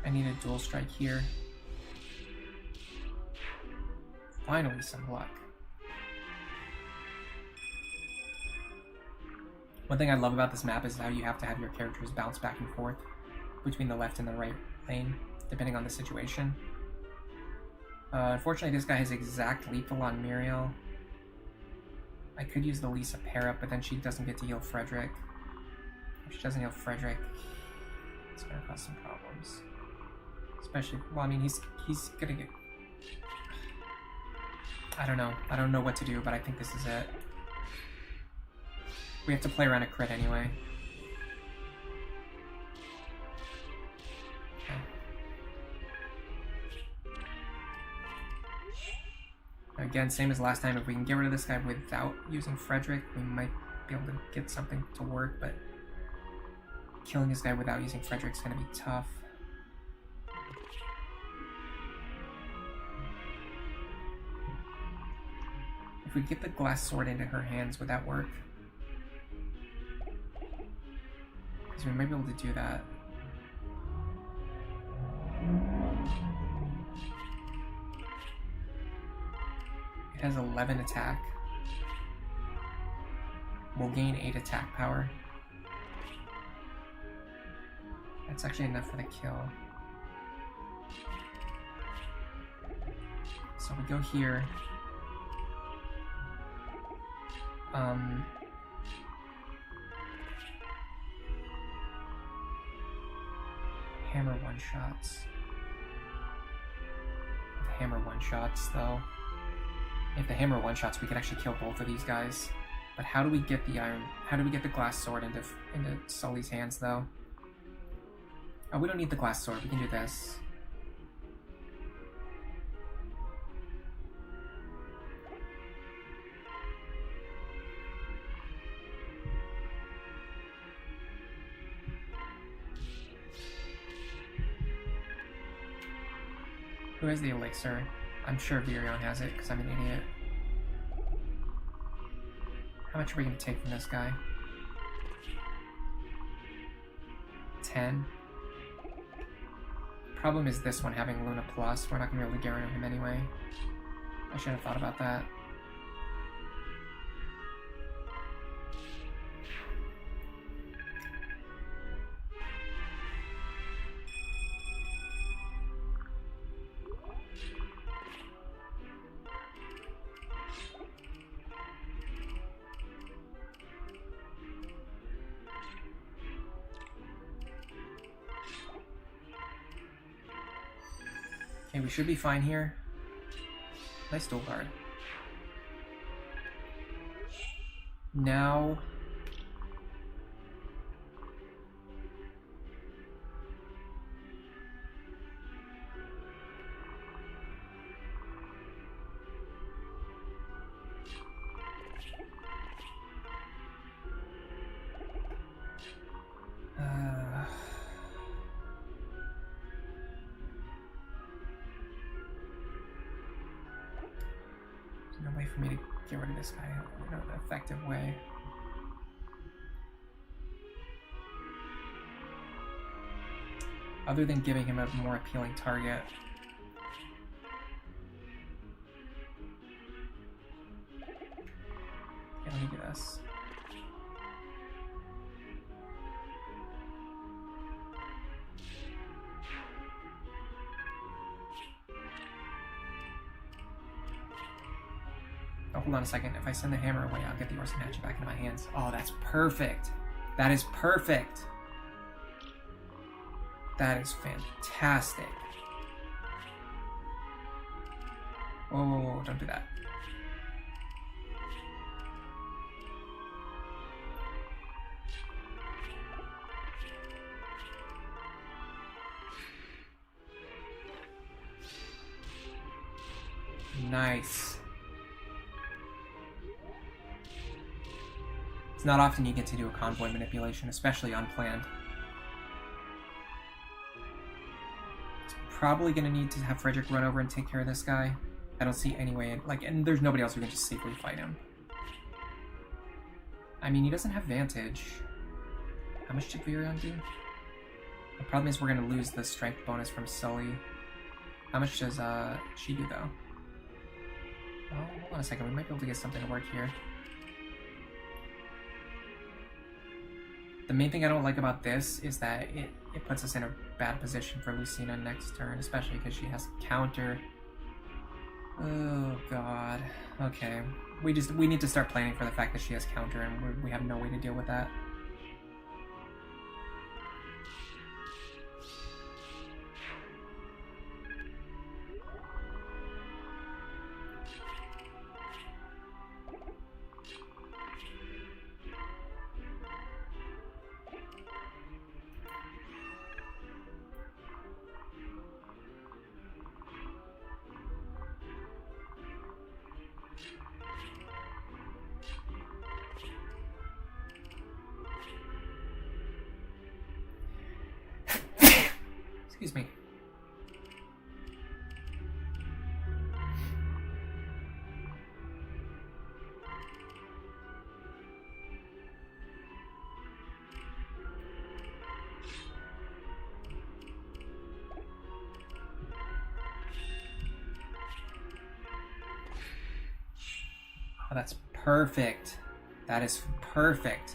I need a dual strike here. Finally, some luck. One thing I love about this map is how you have to have your characters bounce back and forth between the left and the right lane, depending on the situation. Unfortunately, this guy has exact lethal on Muriel. I could use the Lisa pair up, but then she doesn't get to heal Frederick. If she doesn't heal Frederick, it's gonna cause some problems. Especially, well, I mean, he's gonna get... I don't know what to do, but I think this is it. We have to play around a crit anyway. Okay. Again, same as last time, if we can get rid of this guy without using Frederick, we might be able to get something to work, but killing this guy without using Frederick's gonna be tough. If we get the glass sword into her hands, would that work? Because we might be able to do that. It has 11 attack. We'll gain 8 attack power. That's actually enough for the kill. So we go here. Hammer one-shots. Hammer one-shots, though. If the hammer one-shots, we could actually kill both of these guys. But how do we get the iron? How do we get the glass sword into Sully's hands, though? Oh, we don't need the glass sword. We can do this. Who has the elixir? I'm sure Virion has it, because I'm an idiot. How much are we going to take from this guy? 10. Problem is this one having Luna Plus. We're not going to be able to get rid of him anyway. I should have thought about that. Okay, we should be fine here. Nice dual guard. Now... no way for me to get rid of this guy in an effective way. Other than giving him a more appealing target. Okay, let me do this. Oh, hold on a second. If I send the hammer away, I'll get the Orson Hatchet back into my hands. Oh, that's perfect. That is perfect. That is fantastic. Whoa, whoa, whoa, don't do that. Nice. It's not often you get to do a convoy manipulation, especially unplanned. It's probably going to need to have Frederick run over and take care of this guy. I don't see any way, and there's nobody else who can just safely fight him. I mean, he doesn't have Vantage. How much did Virion do? The problem is we're going to lose the strength bonus from Sully. How much does she do, though? Oh, hold on a second. We might be able to get something to work here. The main thing I don't like about this is that it puts us in a bad position for Lucina next turn, especially because she has counter. Oh god. Okay. We need to start planning for the fact that she has counter, and we have no way to deal with that. Excuse me. Oh, that's perfect. That is perfect.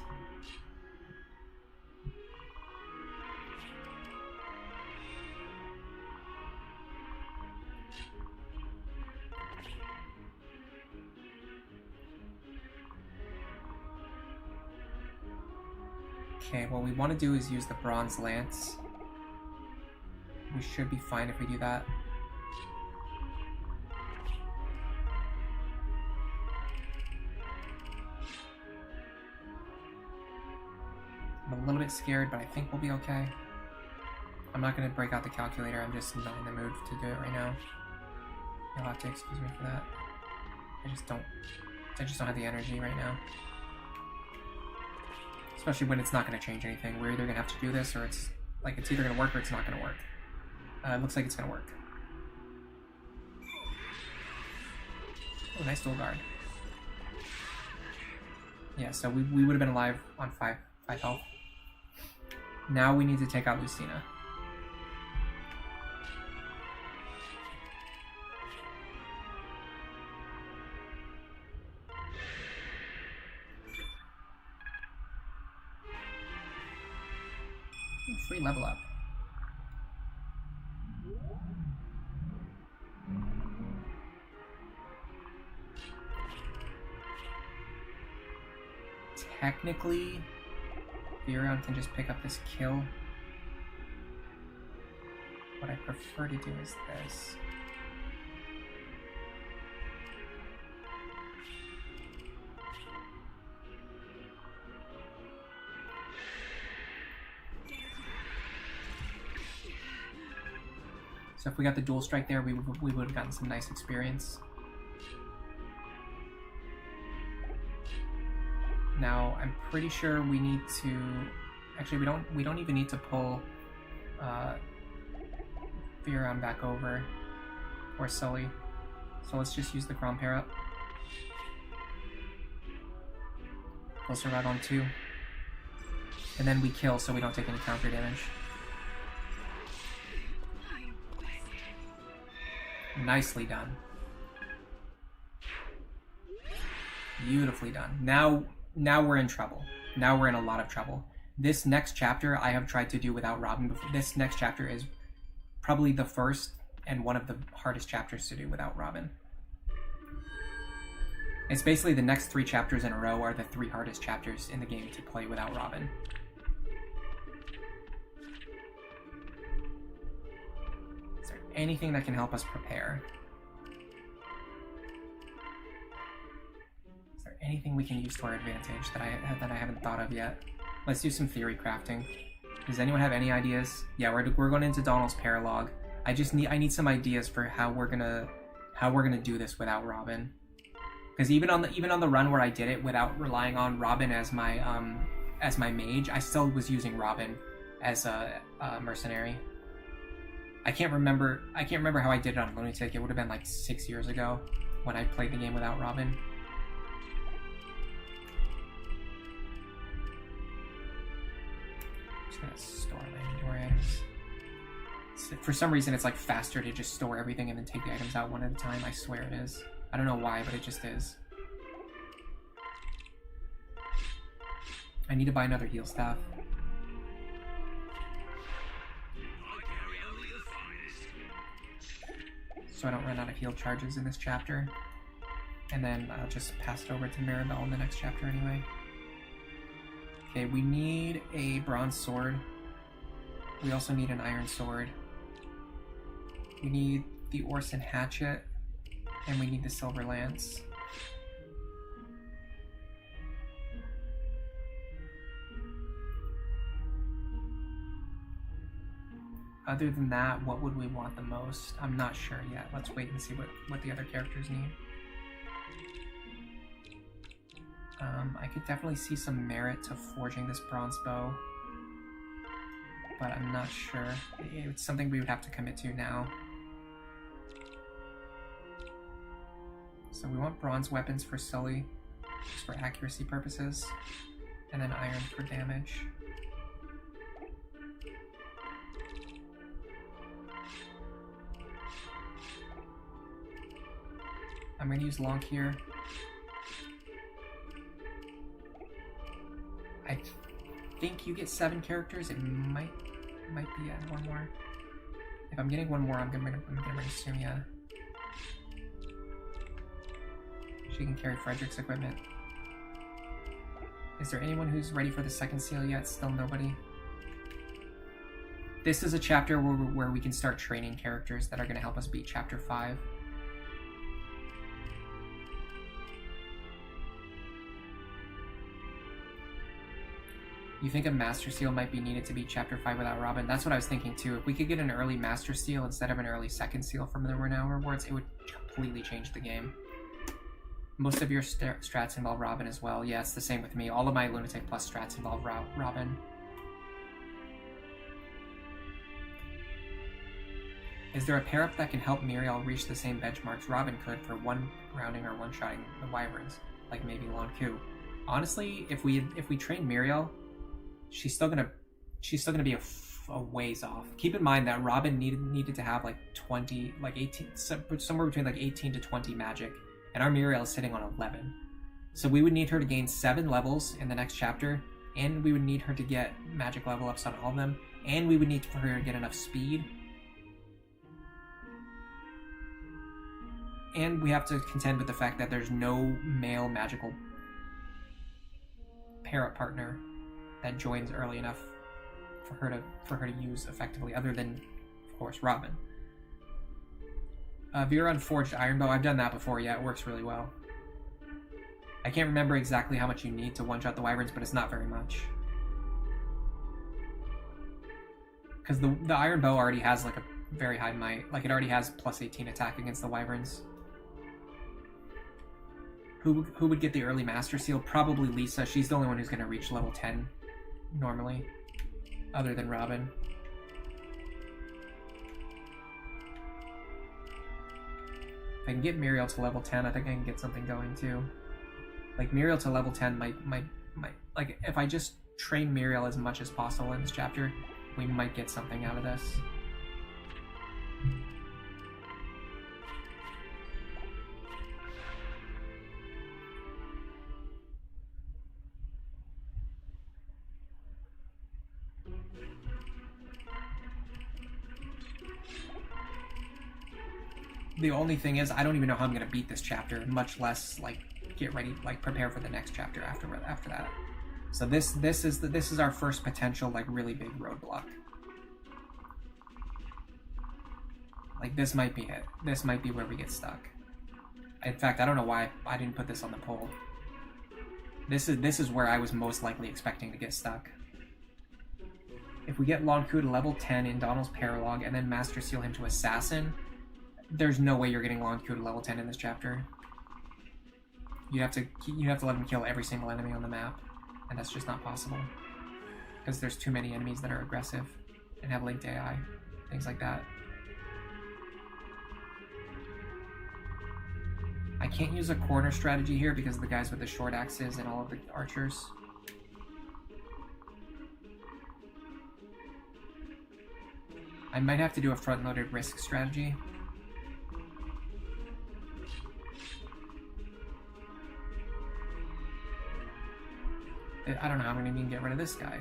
Okay, what we want to do is use the bronze lance. We should be fine if we do that. I'm a little bit scared, but I think we'll be okay. I'm not going to break out the calculator. I'm just not in the mood to do it right now. You'll have to excuse me for that. I just don't have the energy right now. Especially when it's not going to change anything. We're either going to have to do this, or it's either going to work or it's not going to work. It looks like it's going to work. Oh, nice dual guard. Yeah, so we would have been alive on 5 health. Now we need to take out Lucina. Free level up. Technically, Virion can just pick up this kill. What I prefer to do is this. So if we got the dual strike there, we would have gotten some nice experience. Now I'm pretty sure we need to. Actually, we don't even need to pull Virion back over, or Sully. So let's just use the Grom pair up. We'll survive on 2. And then we kill so we don't take any counter damage. Nicely done. Beautifully done. Now we're in trouble. Now we're in a lot of trouble. This next chapter I have tried to do without Robin before. This next chapter is probably the first and one of the hardest chapters to do without Robin. It's basically the next 3 chapters in a row are the 3 hardest chapters in the game to play without Robin. Is there anything that can help us prepare? Is there anything we can use to our advantage that I haven't thought of yet? Let's do some theory crafting. Does anyone have any ideas? Yeah, we're going into Donald's paralog. I need some ideas for how we're gonna do this without Robin. Because even on the run where I did it without relying on Robin as my mage, I still was using Robin as a mercenary. I can't remember how I did it on Lunatic. It would have been like 6 years ago when I played the game without Robin. I'm just gonna store my inventory items. For some reason, it's like faster to just store everything and then take the items out one at a time. I swear it is. I don't know why, but it just is. I need to buy another heal staff. So I don't run out of heal charges in this chapter. And then I'll just pass it over to Maribel in the next chapter anyway. Okay, we need a bronze sword. We also need an iron sword. We need the Orson hatchet. And we need the silver lance. Other than that, what would we want the most? I'm not sure yet. Let's wait and see what the other characters need. I could definitely see some merit to forging this bronze bow. but I'm not sure. It's something we would have to commit to now. So we want bronze weapons for Sully, just for accuracy purposes, and then iron for damage. I'm going to use Lonk here. I think you get 7 characters. It might be at one more. If I'm getting one more, I'm gonna bring Sumia. She can carry Frederick's equipment. Is there anyone who's ready for the second seal yet? Still nobody. This is a chapter where we can start training characters that are going to help us beat Chapter 5. You think a Master Seal might be needed to beat Chapter 5 without Robin? That's what I was thinking too. If we could get an early Master Seal instead of an early second seal from the Renown rewards, it would completely change the game. Most of your strats involve Robin as well. Yeah, it's the same with me. All of my Lunatic Plus strats involve Robin. Is there a pair-up that can help Muriel reach the same benchmarks Robin could for one rounding or one-shotting the Wyverns? Like maybe Lonku? Honestly, if we train Muriel, she's still gonna be a ways off. Keep in mind that Robin needed to have like 20, like 18, somewhere between like 18 to 20 magic, and our Muriel is sitting on 11. So we would need her to gain 7 levels in the next chapter, and we would need her to get magic level ups on all of them, and we would need for her to get enough speed. And we have to contend with the fact that there's no male magical pair-up partner that joins early enough for her to use effectively, other than, of course, Robin. Viron Forged Iron Bow, I've done that before, yeah, it works really well. I can't remember exactly how much you need to one-shot the Wyverns, but it's not very much. Because the Iron Bow already has like a very high might, like it already has plus 18 attack against the Wyverns. Who would get the early Master Seal? Probably Lisa. She's the only one who's going to reach level 10 normally, other than Robin. If I can get Muriel to level 10, I think I can get something going too. Like Muriel to level 10 might like if I just train Muriel as much as possible in this chapter, we might get something out of this. The only thing is, I don't even know how I'm gonna beat this chapter, much less like get ready, like prepare for the next chapter after that. So this is our first potential like really big roadblock. Like this might be it. This might be where we get stuck. In fact, I don't know why I didn't put this on the poll. This is where I was most likely expecting to get stuck. If we get Lonku to level 10 in Donald's Paralog and then Master Seal him to Assassin, there's no way you're getting Lonku to level 10 in this chapter. You have to let him kill every single enemy on the map, and that's just not possible. Because there's too many enemies that are aggressive and have linked AI, things like that. I can't use a corner strategy here because of the guys with the short axes and all of the archers. I might have to do a front-loaded risk strategy. I don't know how I'm going to even get rid of this guy.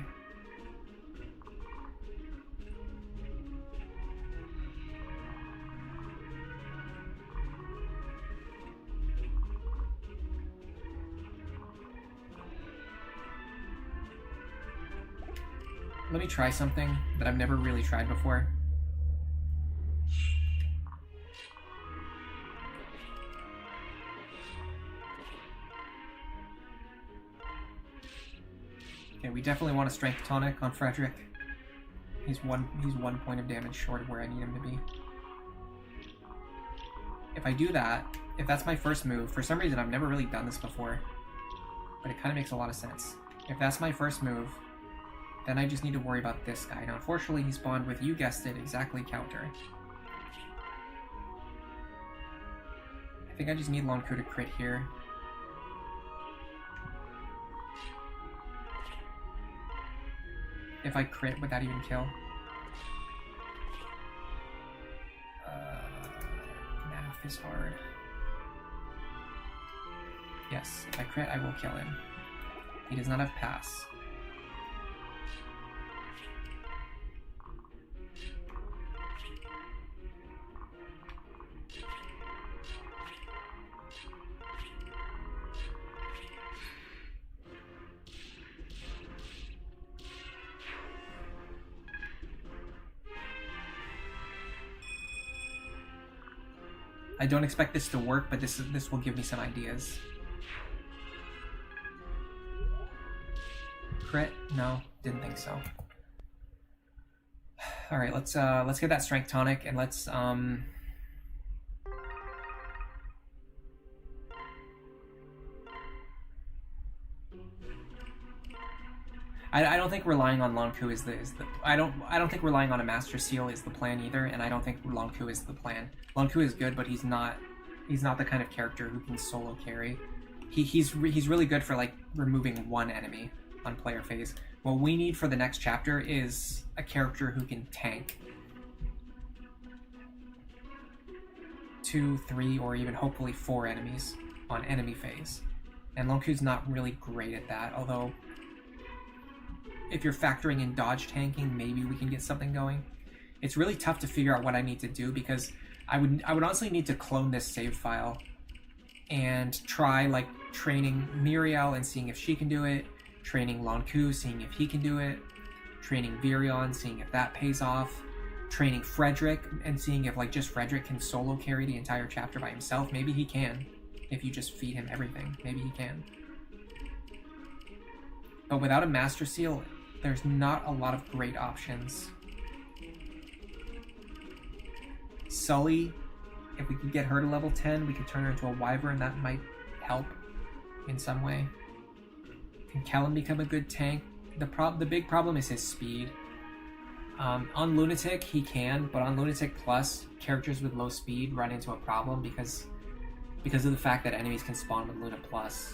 Let me try something that I've never really tried before. Okay, we definitely want a strength tonic on Frederick. He's one point of damage short of where I need him to be. If I do that, if that's my first move, for some reason I've never really done this before, but it kind of makes a lot of sense. If that's my first move, Then I just need to worry about this guy. Now, unfortunately, he spawned with, you guessed it, exactly counter. I think I just need Lonku to crit here. If I crit, would that even kill? Math is hard. Yes, if I crit, I will kill him. He does not have pass. I don't expect this to work, but this will give me some ideas. Crit? No, didn't think so. All right, let's get that strength tonic and let's I don't think relying on Lonku is the I don't think relying on a Master Seal is the plan either, and I don't think Lonku is the plan. Lonku is good, but he's not the kind of character who can solo carry. He's really good for like removing one enemy on player phase. What we need for the next chapter is a character who can tank 2, 3, or even hopefully 4 enemies on enemy phase. And Lonku's not really great at that, although if you're factoring in dodge tanking, maybe we can get something going. It's really tough to figure out what I need to do because I would honestly need to clone this save file and try like training Miriel and seeing if she can do it, training Lonku, seeing if he can do it, training Virion, seeing if that pays off, training Frederick and seeing if like just Frederick can solo carry the entire chapter by himself. Maybe he can, if you just feed him everything. Maybe he can. But without a Master Seal, there's not a lot of great options. Sully, if we could get her to level 10, we could turn her into a Wyvern. That might help in some way. Can Kellum become a good tank? The big problem is his speed. On Lunatic, he can, but on Lunatic Plus, characters with low speed run into a problem because of the fact that enemies can spawn with Luna Plus.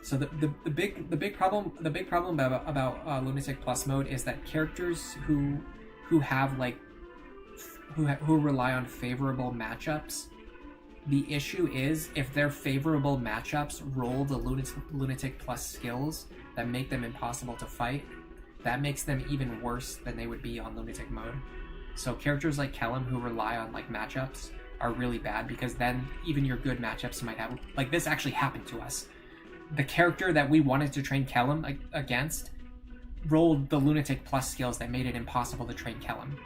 So the big problem about Lunatic Plus mode is that characters who have like who rely on favorable matchups, the issue is if their favorable matchups roll the Lunatic Plus skills that make them impossible to fight, that makes them even worse than they would be on Lunatic mode. So characters like Kellum who rely on like matchups are really bad because then even your good matchups might have, like this actually happened to us. The character that we wanted to train Kellum against rolled the Lunatic Plus skills that made it impossible to train Kellum.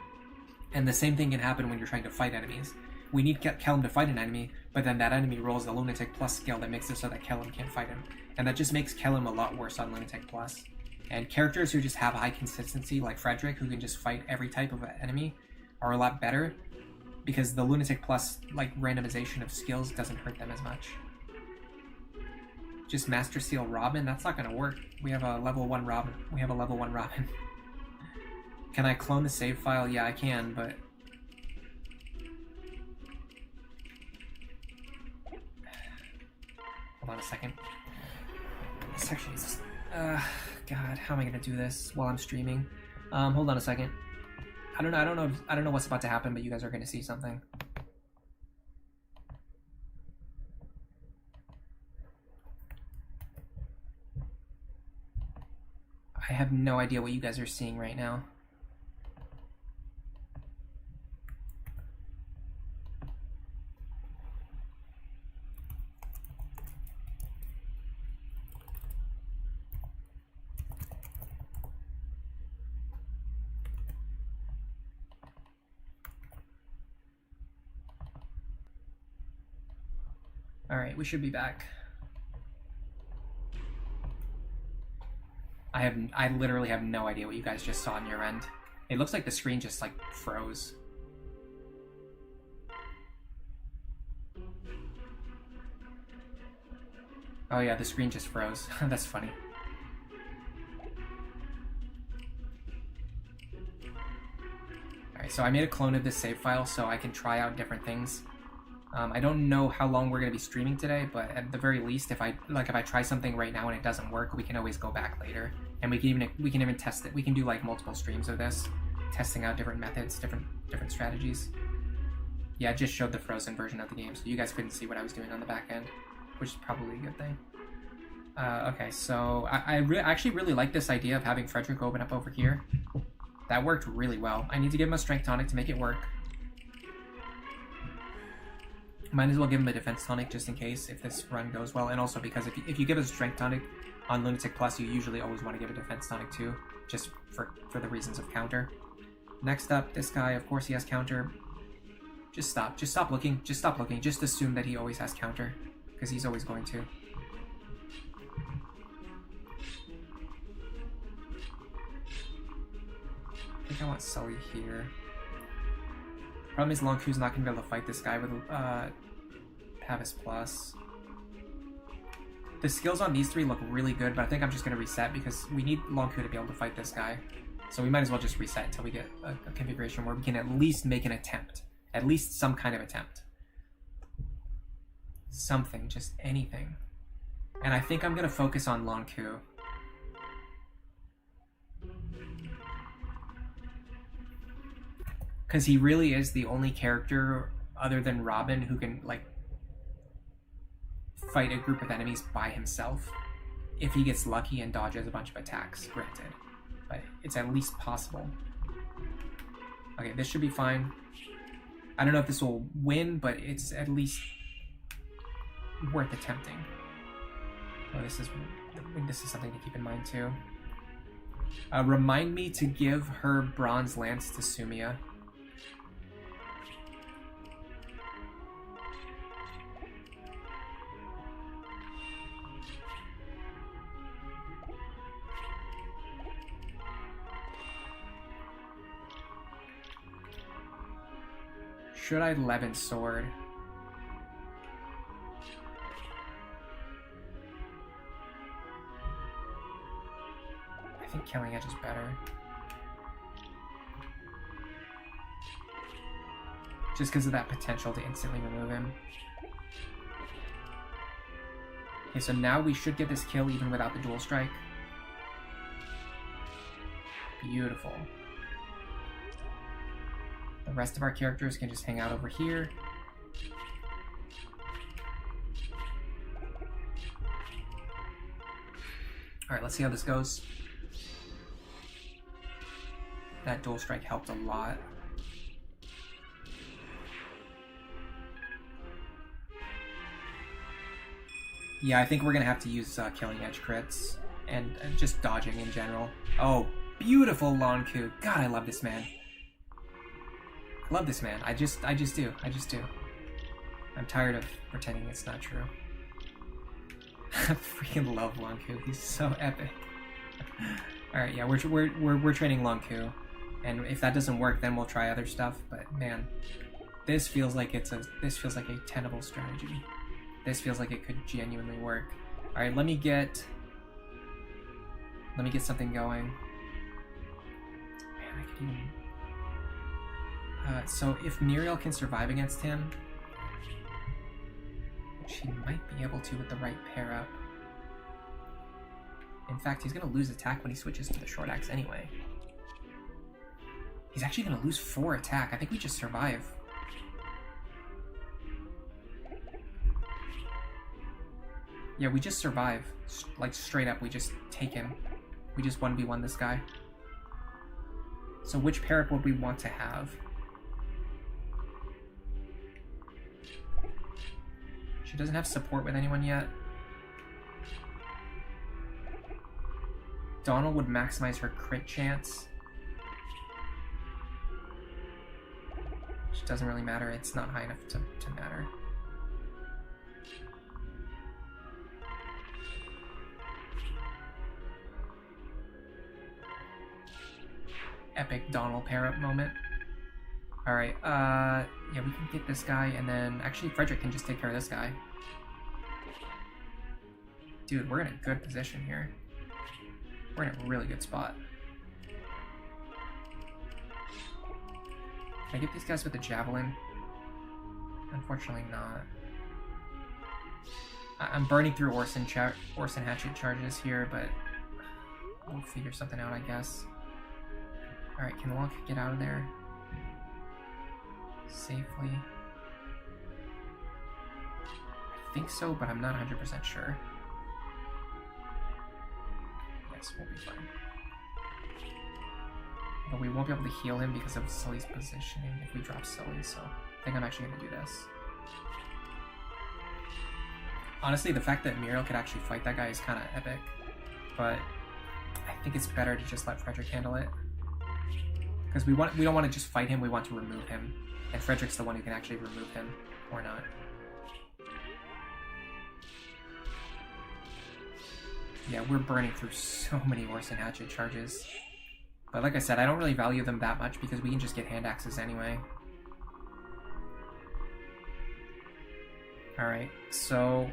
And the same thing can happen when you're trying to fight enemies. We need Kellum to fight an enemy, but then that enemy rolls the Lunatic Plus skill that makes it so that Kellum can't fight him. And that just makes Kellum a lot worse on Lunatic Plus. And characters who just have high consistency, like Frederick, who can just fight every type of enemy, are a lot better because the Lunatic Plus like randomization of skills doesn't hurt them as much. Just Master Seal Robin, that's not gonna work. We have a level 1 Robin. Can I clone the save file? Yeah, I can, but hold on a second. This actually is God, how am I gonna do this while I'm streaming? Hold on a second. I don't know what's about to happen, but you guys are gonna see something. I have no idea what you guys are seeing right now. All right, we should be back. I literally have no idea what you guys just saw on your end. It looks like the screen just like froze. Oh yeah, the screen just froze. That's funny. so I made a clone of this save file so I can try out different things. I don't know how long we're going to be streaming today, but at the very least, if I try something right now and it doesn't work, we can always go back later, and we can even test it. We can do like multiple streams of this, testing out different methods, different strategies. Yeah, I just showed the frozen version of the game, so you guys couldn't see what I was doing on the back end, which is probably a good thing. Okay, so I actually really like this idea of having Frederick open up over here. That worked really well. I need to give him a strength tonic to make it work. Might as well give him a defense tonic just in case if this run goes well, and also because if you give a strength tonic on Lunatic Plus, you usually always want to give a defense tonic too, just for the reasons of counter. Next up, this guy, of course he has counter. Just stop looking, just assume that he always has counter, because he's always going to. I think I want Sully here. Problem is Lonku's not going to be able to fight this guy with Pavis Plus. The skills on these three look really good, but I think I'm just going to reset because we need Lonku to be able to fight this guy. So we might as well just reset until we get a configuration where we can at least make an attempt. At least some kind of attempt. Something, just anything. And I think I'm going to focus on Lonku. Because he really is the only character other than Robin who can, like, fight a group of enemies by himself. If he gets lucky and dodges a bunch of attacks, granted. But it's at least possible. Okay, this should be fine. I don't know if this will win, but it's at least worth attempting. Oh, this is something to keep in mind too. Remind me to give her Bronze Lance to Sumia. Should I Levin Sword? I think Killing Edge is better. Just because of that potential to instantly remove him. Okay, so now we should get this kill even without the dual strike. Beautiful. The rest of our characters can just hang out over here. Alright, let's see how this goes. That dual strike helped a lot. Yeah, I think we're gonna have to use Killing Edge crits and just dodging in general. Oh, beautiful Lonku. God, I love this man. Love this man. I just do. I'm tired of pretending it's not true. I freaking love Lonku. He's so epic. All right, yeah, we're training Lonku, and if that doesn't work, then we'll try other stuff. But man, this feels like a tenable strategy. This feels like it could genuinely work. All right, let me get something going. Man, I could even. So if Muriel can survive against him, which he might be able to with the right pair up. In fact, he's going to lose attack when he switches to the short axe anyway. He's actually going to lose 4 attack. I think we just survive. Yeah, we just survive. Like, straight up, we just take him. We just 1v1 this guy. So which pair up would we want to have? She doesn't have support with anyone yet. Donald would maximize her crit chance. Which doesn't really matter. It's not high enough to matter. Epic Donald pair-up moment. Alright, yeah, we can get this guy, and then actually Frederick can just take care of this guy. Dude, we're in a good position here. We're in a really good spot. Can I get these guys with a javelin? Unfortunately not. I'm burning through Orson Hatchet charges here, but we'll figure something out, I guess. Alright, can Locke get out of there safely? I think so, but I'm not 100% sure. Yes, we'll be fine. But we won't be able to heal him because of Sully's positioning if we drop Sully, so I think I'm actually going to do this. Honestly, the fact that Muriel could actually fight that guy is kind of epic, but I think it's better to just let Frederick handle it. Because we don't want to just fight him, we want to remove him. And Frederick's the one who can actually remove him, or not. Yeah, we're burning through so many Orson Hatchet charges. But like I said, I don't really value them that much because we can just get hand axes anyway. Alright, so...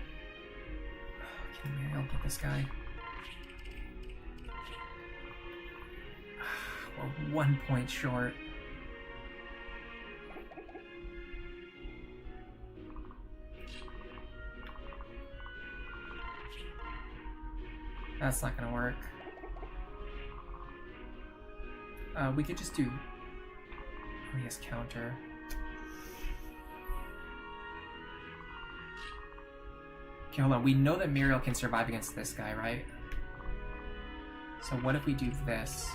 Can Muriel get this guy? We're 1 point short. That's not gonna work. We could just do... Oh, yes, counter. Okay, hold on. We know that Muriel can survive against this guy, right? So what if we do this?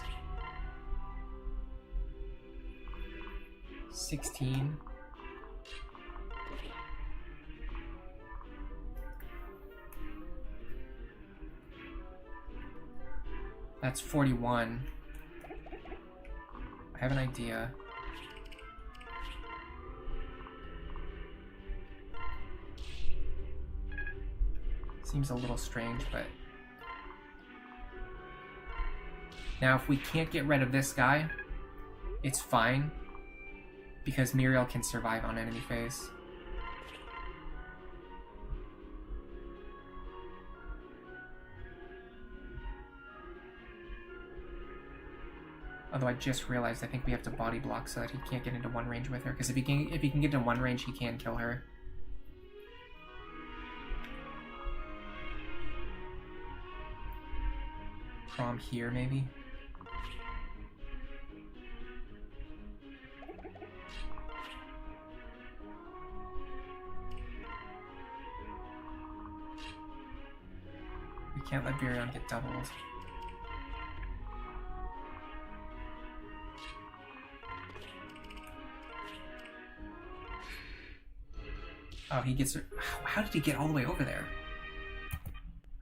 16. That's 41. I have an idea. Seems a little strange, but... Now, if we can't get rid of this guy, it's fine, because Muriel can survive on enemy phase. Although I just realized I think we have to body block so that he can't get into one range with her, because if he can get into one range, he can kill her. Prom here, maybe? We can't let Virion get doubled. Oh, he gets... How did he get all the way over there?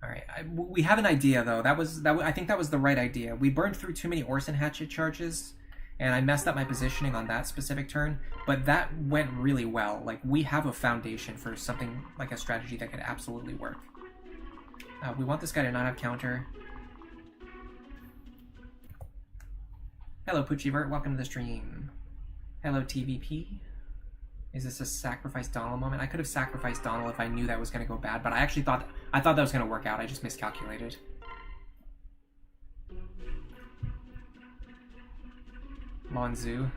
Alright, we have an idea, though. I think that was the right idea. We burned through too many Orson Hatchet charges, and I messed up my positioning on that specific turn, but that went really well. Like, we have a foundation for something like a strategy that could absolutely work. We want this guy to not have counter. Hello, Poochievert. Welcome to the stream. Hello, TVP. Is this a sacrifice Donald moment? I could have sacrificed Donald if I knew that was going to go bad, but I actually thought that was going to work out. I just miscalculated. Monzu.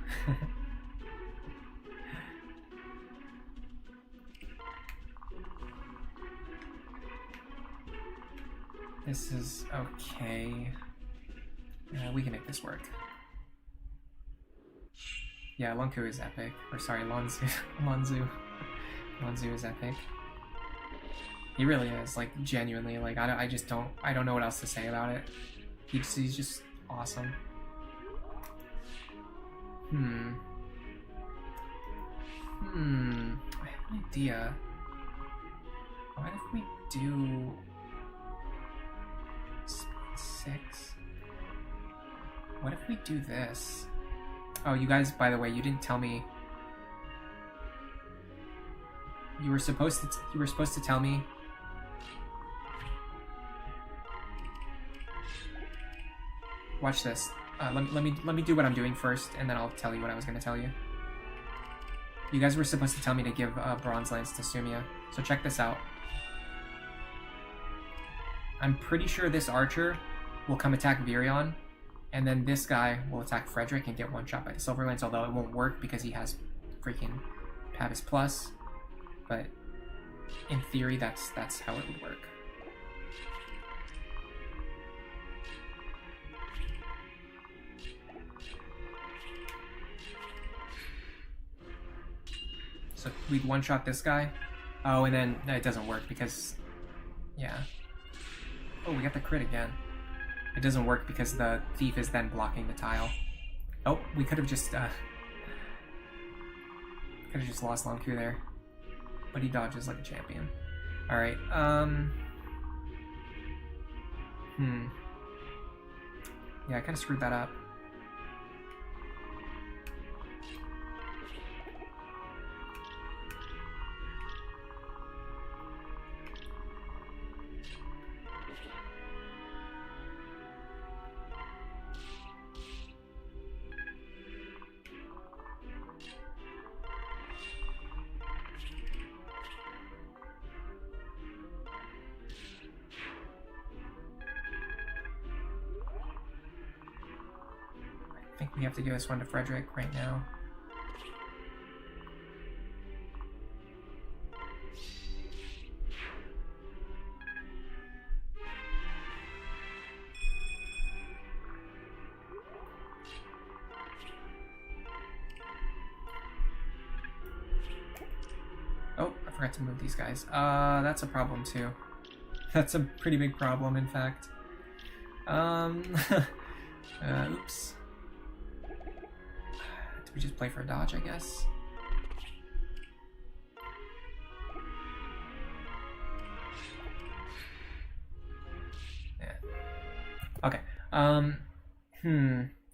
This is okay. We can make this work. Yeah, Lunku is epic. Or sorry, Lonzu. Lonzu is epic. He really is, like, genuinely. Like, I don't know what else to say about it. He's just awesome. I have an idea. What if we do... 6? What if we do this? Oh, you guys, by the way, you didn't tell me. You were supposed to tell me. Watch this. Let me do what I'm doing first, and then I'll tell you what I was gonna tell you. You guys were supposed to tell me to give Bronze Lance to Sumia, so check this out. I'm pretty sure this archer will come attack Virion, And then this guy will attack Frederick and get one shot by the Silverlands, although it won't work because he has freaking Pavis Plus. But in theory, that's how it would work. So we'd one-shot this guy. Oh, and then it doesn't work because... Yeah. Oh, we got the crit again. It doesn't work because the thief is then blocking the tile. Oh, we could have just lost Long Q there. But he dodges like a champion. Alright, yeah, I kinda screwed that up. I think we have to give this one to Frederick right now. Oh, I forgot to move these guys. That's a problem too. That's a pretty big problem, in fact. Oops. Do we just play for a dodge, I guess? Yeah. Okay.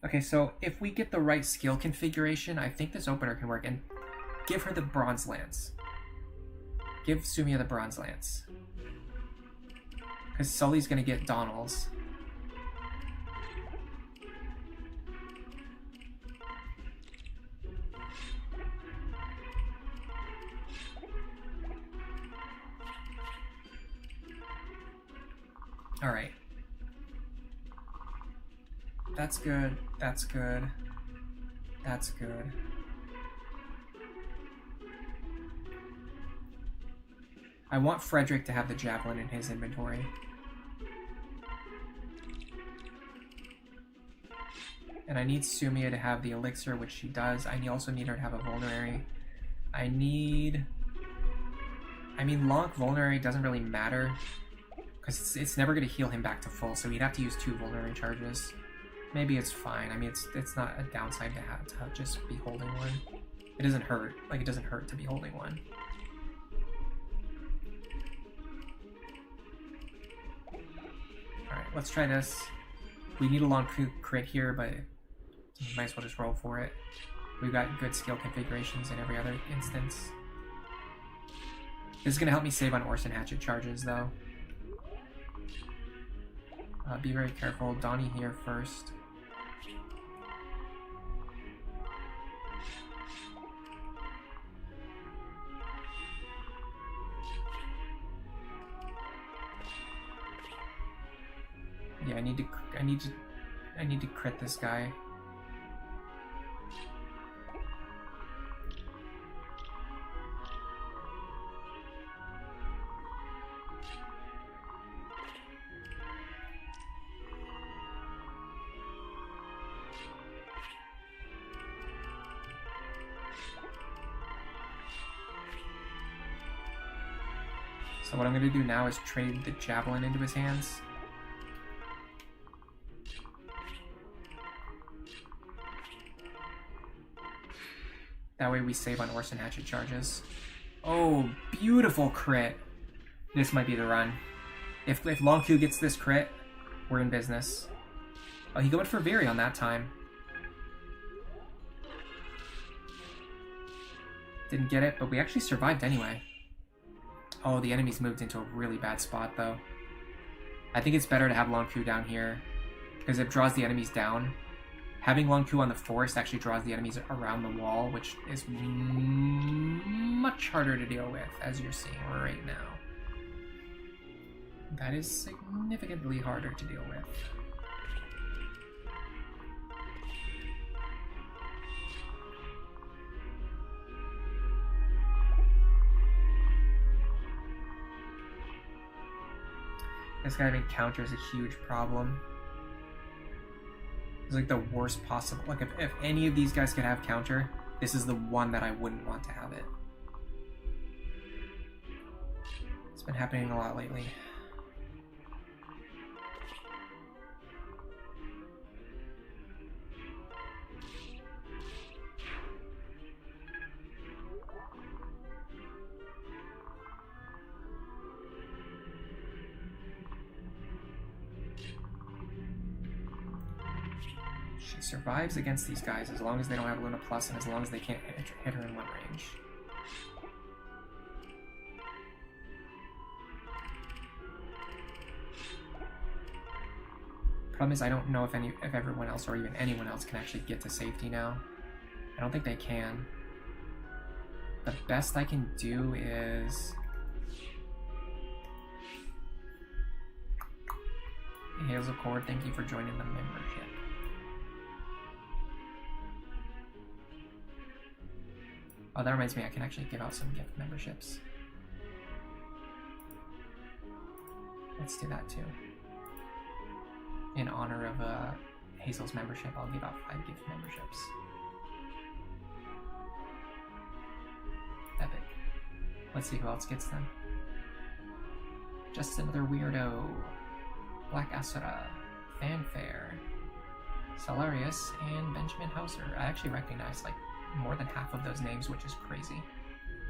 Okay, so if we get the right skill configuration, I think this opener can work. And give her the Bronze Lance. Give Sumia the Bronze Lance. Because Sully's gonna get Donald's. Alright. That's good. That's good. That's good. I want Frederick to have the javelin in his inventory. And I need Sumia to have the elixir, which she does. I also need her to have a vulnerary. I mean, Lonk vulnerary doesn't really matter. Because it's never going to heal him back to full, so he'd have to use 2 vulnerary charges. Maybe it's fine. I mean, it's not a downside to have to just be holding one. It doesn't hurt. Like, it doesn't hurt to be holding one. Alright, let's try this. We need a long crit here, but we might as well just roll for it. We've got good skill configurations in every other instance. This is going to help me save on Orson Hatchet charges, though. Be very careful. Donnie here first. Yeah, I need to crit this guy. So what I'm going to do now is trade the javelin into his hands. That way we save on Orson Hatchet charges. Oh, beautiful crit. This might be the run. If Long Q gets this crit, we're in business. Oh, he went for Viri on that time. Didn't get it, but we actually survived anyway. Oh, the enemy's moved into a really bad spot, though. I think it's better to have Long Q down here, because it draws the enemies down. Having Long Q on the forest actually draws the enemies around the wall, which is much harder to deal with, as you're seeing right now. That is significantly harder to deal with. This guy having counter is a huge problem. It's like the worst possible. Like if any of these guys could have counter, this is the one that I wouldn't want to have it. It's been happening a lot lately. She survives against these guys as long as they don't have Luna Plus and as long as they can't hit her in one range. Problem is I don't know if everyone else or even anyone else can actually get to safety now. I don't think they can. The best I can do is... Hazel Cord, thank you for joining the membership. Oh, that reminds me, I can actually give out some gift memberships. Let's do that too. In honor of Hazel's membership, I'll give out 5 gift memberships. Epic. Let's see who else gets them. Just Another Weirdo, Black Asura, Fanfare, Salarius, and Benjamin Hauser. I actually recognize like more than half of those names, which is crazy.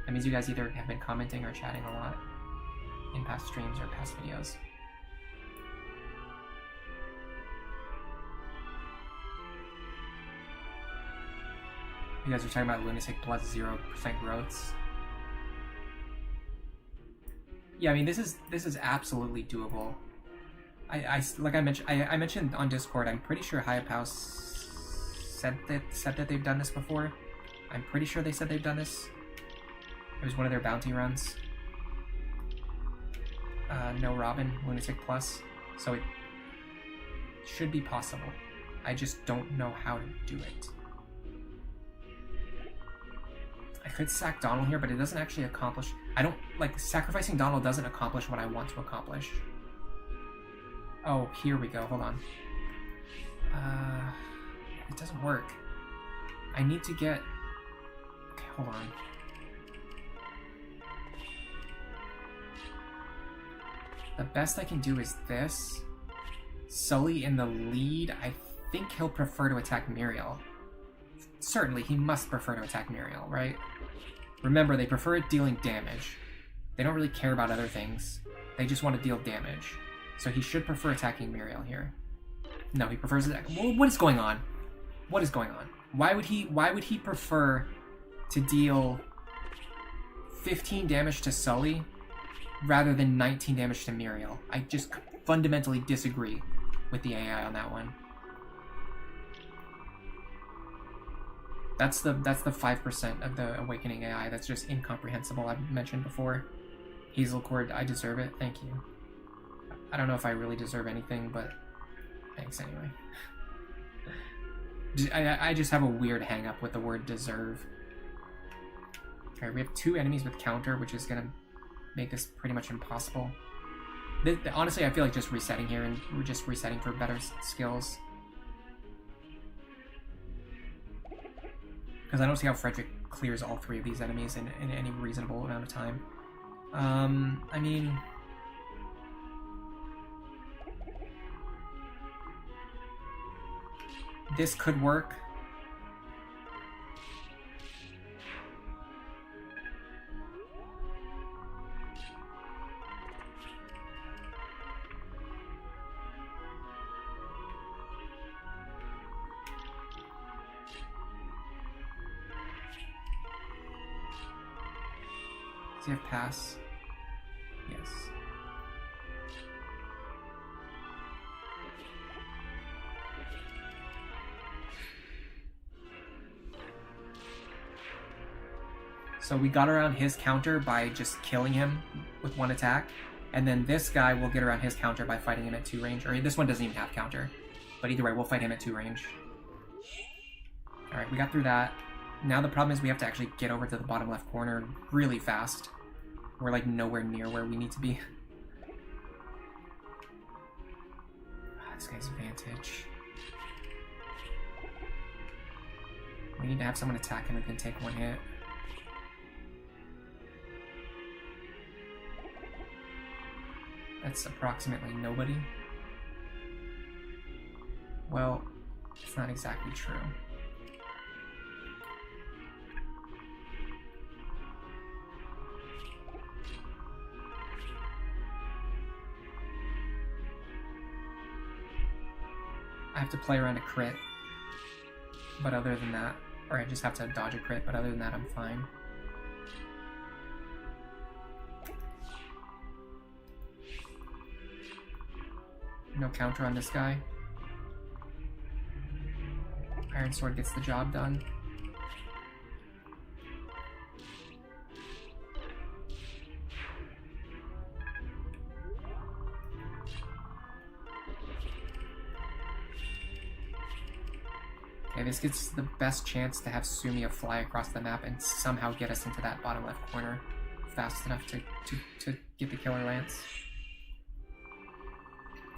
That means you guys either have been commenting or chatting a lot in past streams or past videos. You guys are talking about Lunatic plus 0% growths. Yeah, I mean this is absolutely doable. Like I mentioned on Discord, I'm pretty sure Hype House said that they've done this before. I'm pretty sure they said they've done this. It was one of their bounty runs. No Robin, Lunatic Plus. So it should be possible. I just don't know how to do it. I could sack Donald here, but it doesn't actually accomplish... I don't... Like, sacrificing Donald doesn't accomplish what I want to accomplish. Oh, here we go. Hold on. It doesn't work. I need to get... Okay, hold on. The best I can do is this. Sully in the lead. I think he'll prefer to attack Muriel. Certainly, he must prefer to attack Muriel, right? Remember, they prefer it dealing damage. They don't really care about other things. They just want to deal damage. So he should prefer attacking Muriel here. No, he prefers attack. What is going on? What is going on? Why would he prefer to deal 15 damage to Sully rather than 19 damage to Muriel? I just fundamentally disagree with the AI on that one. That's the 5% of the Awakening AI that's just incomprehensible. I've mentioned before. Hazel Cord, I deserve it. Thank you. I don't know if I really deserve anything, but thanks anyway. I just have a weird hang up with the word deserve. Alright, we have 2 enemies with counter, which is gonna make this pretty much impossible. Honestly, I feel like just resetting here, and we're just resetting for better skills. Because I don't see how Frederick clears all 3 of these enemies in any reasonable amount of time. I mean... This could work. Does he have pass? Yes. So we got around his counter by just killing him with 1 attack, and then this guy will get around his counter by fighting him at 2 range. Or this one doesn't even have counter, but either way, we'll fight him at 2 range. Alright, we got through that. Now the problem is we have to actually get over to the bottom left corner really fast. We're like nowhere near where we need to be. This guy's advantage. We need to have someone attack him who can take one hit. That's approximately nobody. Well, it's not exactly true. I have to play around a crit, but other than that, or I just have to dodge a crit, but other than that, I'm fine. No counter on this guy. Iron Sword gets the job done. Okay, this gets the best chance to have Sumia fly across the map and somehow get us into that bottom left corner fast enough to get the Killer Lance.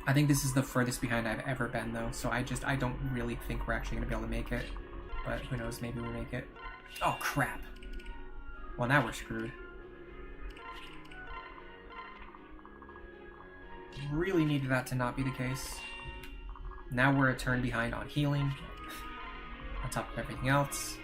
I think this is the furthest behind I've ever been, though, so I don't really think we're actually going to be able to make it. But who knows, maybe we'll make it. Oh, crap. Well, now we're screwed. Really needed that to not be the case. Now we're a turn behind on healing, on top of everything else.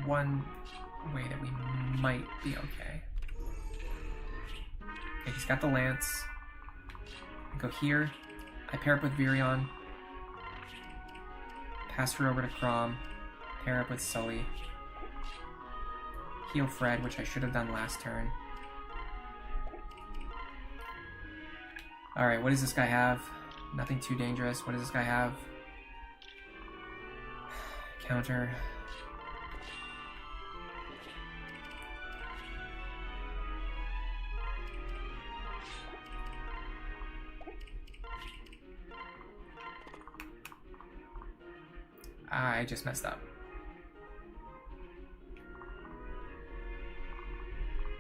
One way that we might be okay. Okay, he's got the lance. I go here. I pair up with Virion. Pass her over to Crom. Pair up with Sully. Heal Fred, which I should have done last turn. Alright, what does this guy have? Nothing too dangerous. What does this guy have? Counter. I just messed up.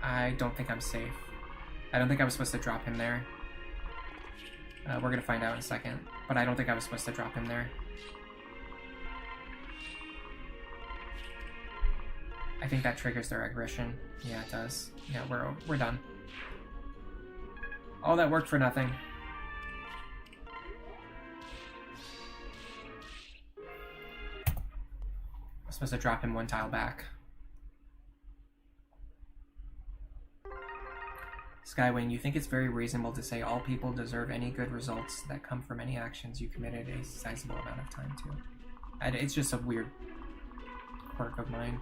I don't think I'm safe. I don't think I was supposed to drop him there. We're gonna find out in a second, but I don't think I was supposed to drop him there. I think that triggers their aggression. Yeah, it does. Yeah, we're done. All that work for nothing. I'm supposed to drop him one tile back. Skywing, you think it's very reasonable to say all people deserve any good results that come from any actions you committed a sizable amount of time to. And it's just a weird quirk of mine.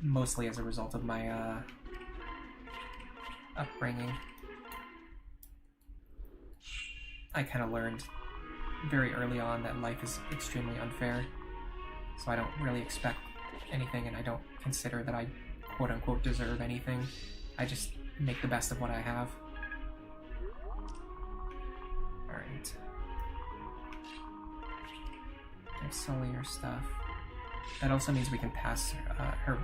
Mostly as a result of my upbringing. I kind of learned very early on that life is extremely unfair, so I don't really expect anything, and I don't consider that I quote-unquote deserve anything. I just make the best of what I have. Alright. Give Sully your stuff. That also means we can pass her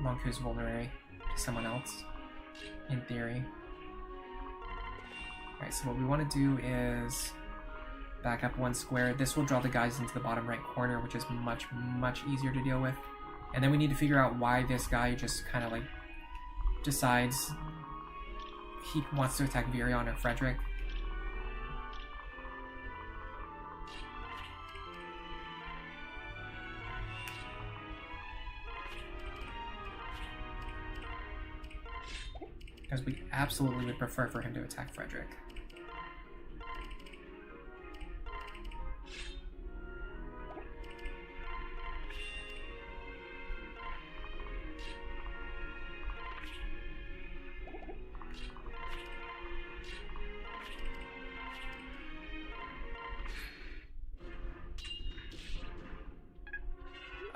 Lonku's Vulnerary to someone else, in theory. Alright, so what we want to do is back up one square. This will draw the guys into the bottom right corner, which is much, much easier to deal with. And then we need to figure out why this guy just kind of like decides he wants to attack Virion or Frederick. Because we absolutely would prefer for him to attack Frederick.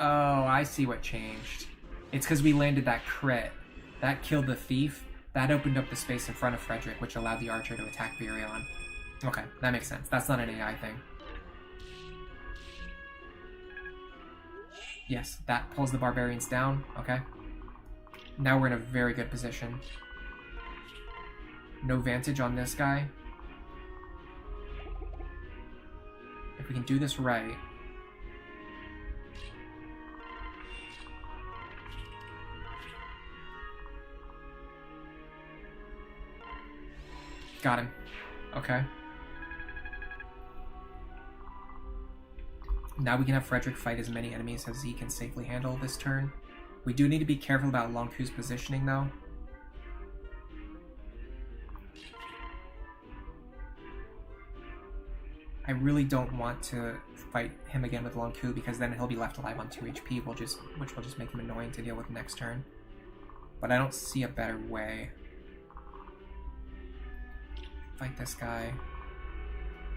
Oh, I see what changed. It's because we landed that crit. That killed the thief. That opened up the space in front of Frederick, which allowed the archer to attack Virion. Okay, that makes sense. That's not an AI thing. Yes, that pulls the barbarians down. Okay. Now we're in a very good position. No vantage on this guy. If we can do this right... Got him. Okay. Now we can have Frederick fight as many enemies as he can safely handle this turn. We do need to be careful about Lonku's positioning, though. I really don't want to fight him again with Lonku, because then he'll be left alive on 2 HP, which will just make him annoying to deal with next turn. But I don't see a better way. Fight this guy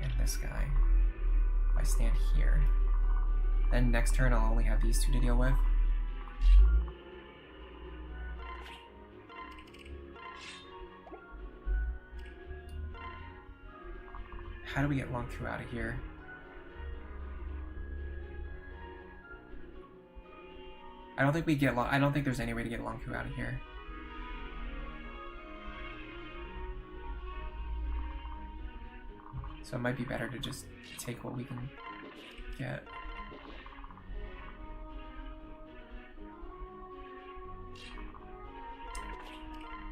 and this guy. If I stand here, then next turn I'll only have these two to deal with. How do we get Lonku out of here? I don't think there's any way to get Lonku out of here. So it might be better to just take what we can get.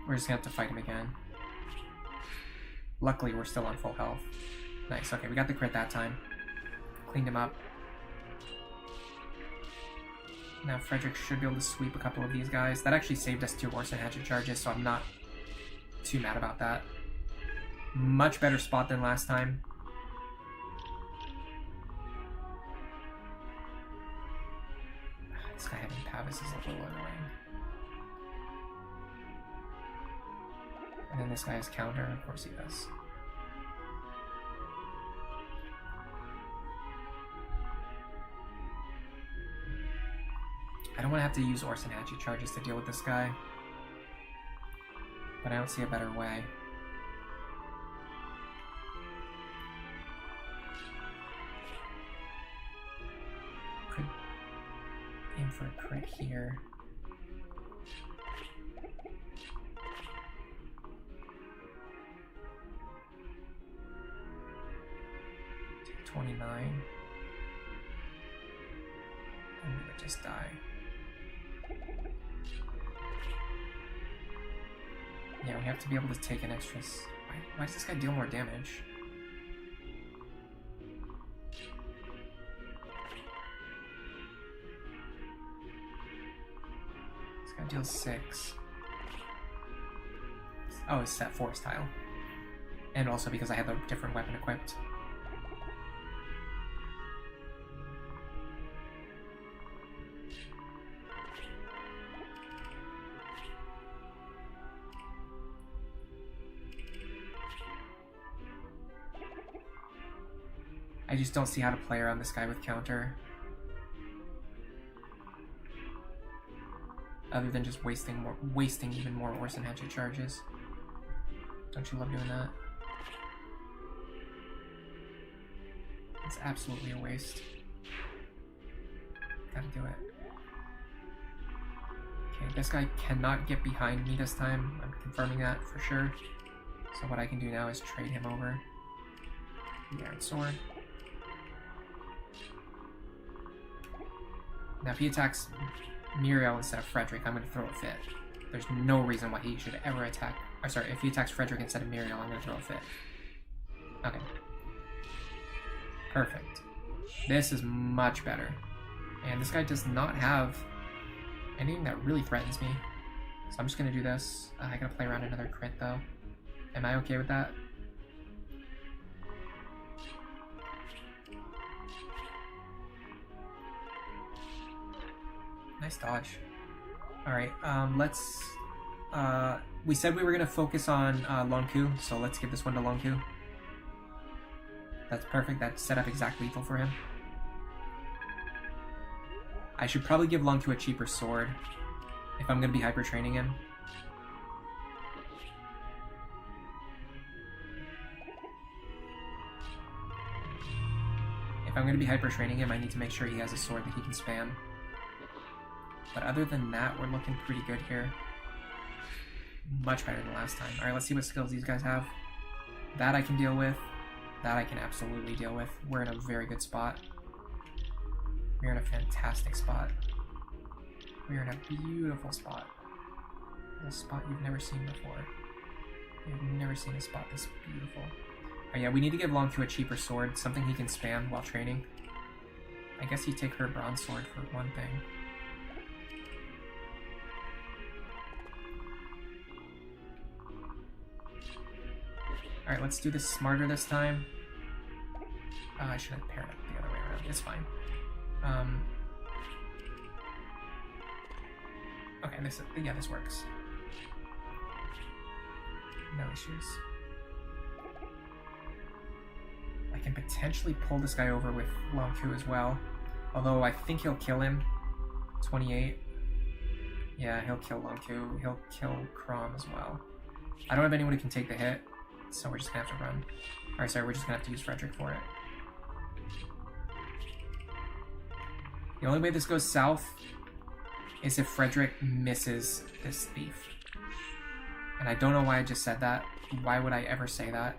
We're just gonna have to fight him again. Luckily, we're still on full health. Nice, okay, we got the crit that time. Cleaned him up. Now Frederick should be able to sweep a couple of these guys. That actually saved us 2 horse and hatchet charges, so I'm not too mad about that. Much better spot than last time. This guy having Pavis is a little annoying. And then this guy has counter, of course he does. I don't want to have to use Orson Hatchet charges to deal with this guy, but I don't see a better way. Could aim for a crit here. Take 29. And we would just die. Yeah, we have to be able to take an extra... Why does this guy deal more damage? This guy deals 6. Oh, it's set force tile. And also because I have a different weapon equipped. I just don't see how to play around this guy with counter. Other than just wasting even more Orson Hatchet charges. Don't you love doing that? It's absolutely a waste. Gotta do it. Okay, this guy cannot get behind me this time. I'm confirming that for sure. So what I can do now is trade him over. The Iron Sword. Now if he attacks Muriel instead of Frederick, I'm going to throw a fit. There's no reason why he should ever attack... Or sorry, if he attacks Frederick instead of Muriel, I'm going to throw a fit. Okay. Perfect. This is much better. And this guy does not have anything that really threatens me. So I'm just going to do this. I gotta play around another crit though. Am I okay with that? Nice dodge. Alright, let's... we said we were going to focus on Lonku, so let's give this one to Lonku. That's perfect, that's set up exact lethal for him. I should probably give Lonku a cheaper sword if I'm going to be hyper-training him. If I'm going to be hyper training him, I need to make sure he has a sword that he can spam. But other than that, we're looking pretty good here. Much better than last time. Alright, let's see what skills these guys have. That I can deal with. That I can absolutely deal with. We're in a very good spot. We're in a fantastic spot. We're in a beautiful spot. A spot you've never seen before. You've never seen a spot this beautiful. Oh yeah, we need to give Long Q a cheaper sword, something he can spam while training. I guess he'd take her bronze sword for one thing. Alright, let's do this smarter this time. Oh, I should have paired up the other way around. It's fine. Okay, this works. No issues. I can potentially pull this guy over with Long Q as well. Although I think he'll kill him. 28. Yeah, he'll kill Long Q. He'll kill Crom as well. I don't have anyone who can take the hit, so we're just gonna have to run. Alright, sorry, we're just gonna have to use Frederick for it. The only way this goes south is if Frederick misses this thief. And I don't know why I just said that. Why would I ever say that?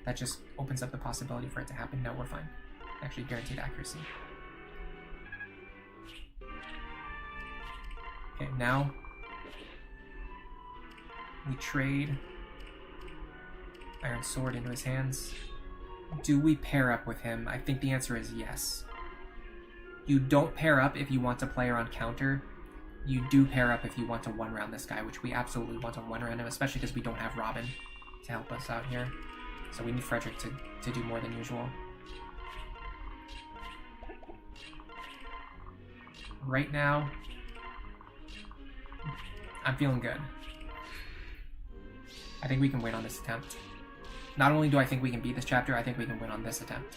That just opens up the possibility for it to happen. No, we're fine. Actually, guaranteed accuracy. Okay, now we trade Iron Sword into his hands. Do we pair up with him? I think the answer is yes. You don't pair up if you want to play her on counter. You do pair up if you want to one-round this guy, which we absolutely want to one-round him, especially because we don't have Robin to help us out here. So we need Frederick to do more than usual. Right now, I'm feeling good. I think we can win on this attempt. Not only do I think we can beat this chapter, I think we can win on this attempt.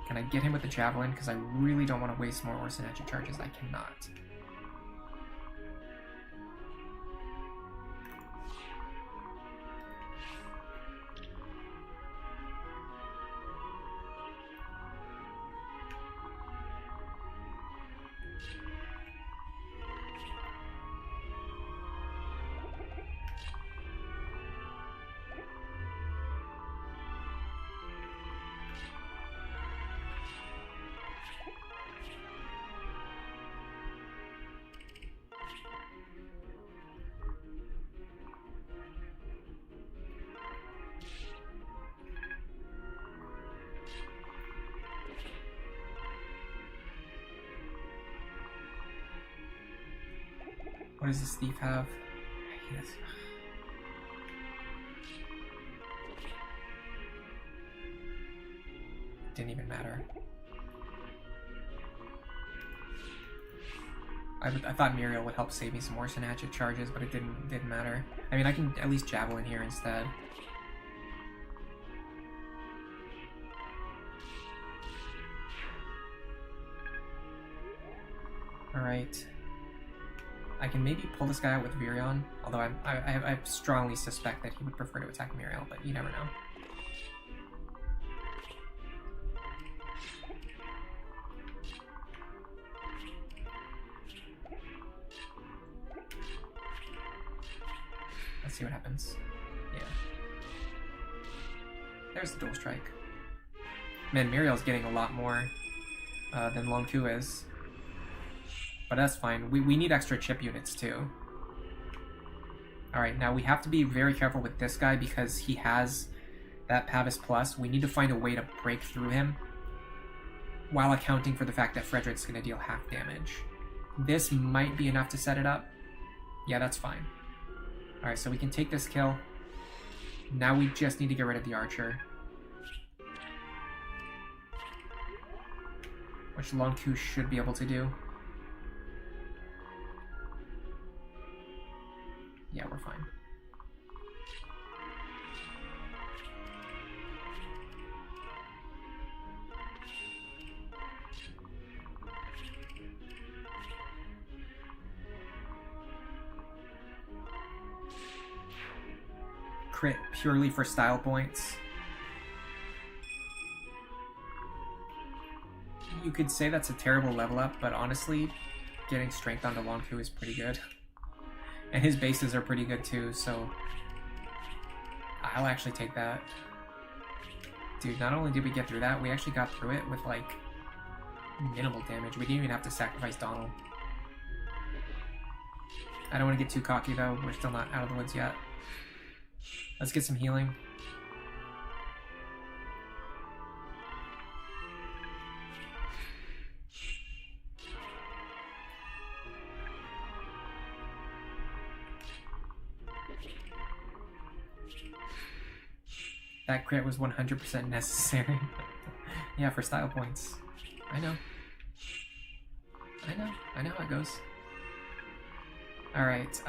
Can I get him with the Javelin? Because I really don't want to waste more Orson Hatchet charges. I cannot. What does this thief have? Yes. Didn't even matter. I thought Muriel would help save me some Orson Hatchet charges, but it didn't matter. I mean, I can at least Javelin here instead. Alright. I can maybe pull this guy out with Virion, although I strongly suspect that he would prefer to attack Muriel, but you never know. Let's see what happens. Yeah. There's the dual strike. Man, Muriel's getting a lot more than Long Q is. But that's fine. We need extra chip units too. Alright, now we have to be very careful with this guy because he has that Pavis Plus. We need to find a way to break through him while accounting for the fact that Frederick's going to deal half damage. This might be enough to set it up. Yeah, that's fine. Alright, so we can take this kill. Now we just need to get rid of the archer. Which Long Q should be able to do. Yeah, we're fine. crit purely for style points. You could say that's a terrible level up, but honestly, getting strength onto Lonku is pretty good. And his bases are pretty good too, so I'll actually take that. Dude, not only did we get through that, we actually got through it with like minimal damage. We didn't even have to sacrifice Donald. I don't want to get too cocky though, we're still not out of the woods yet. Let's get some healing. That crit was 100% necessary. Yeah, for style points. I know how it goes. Alright,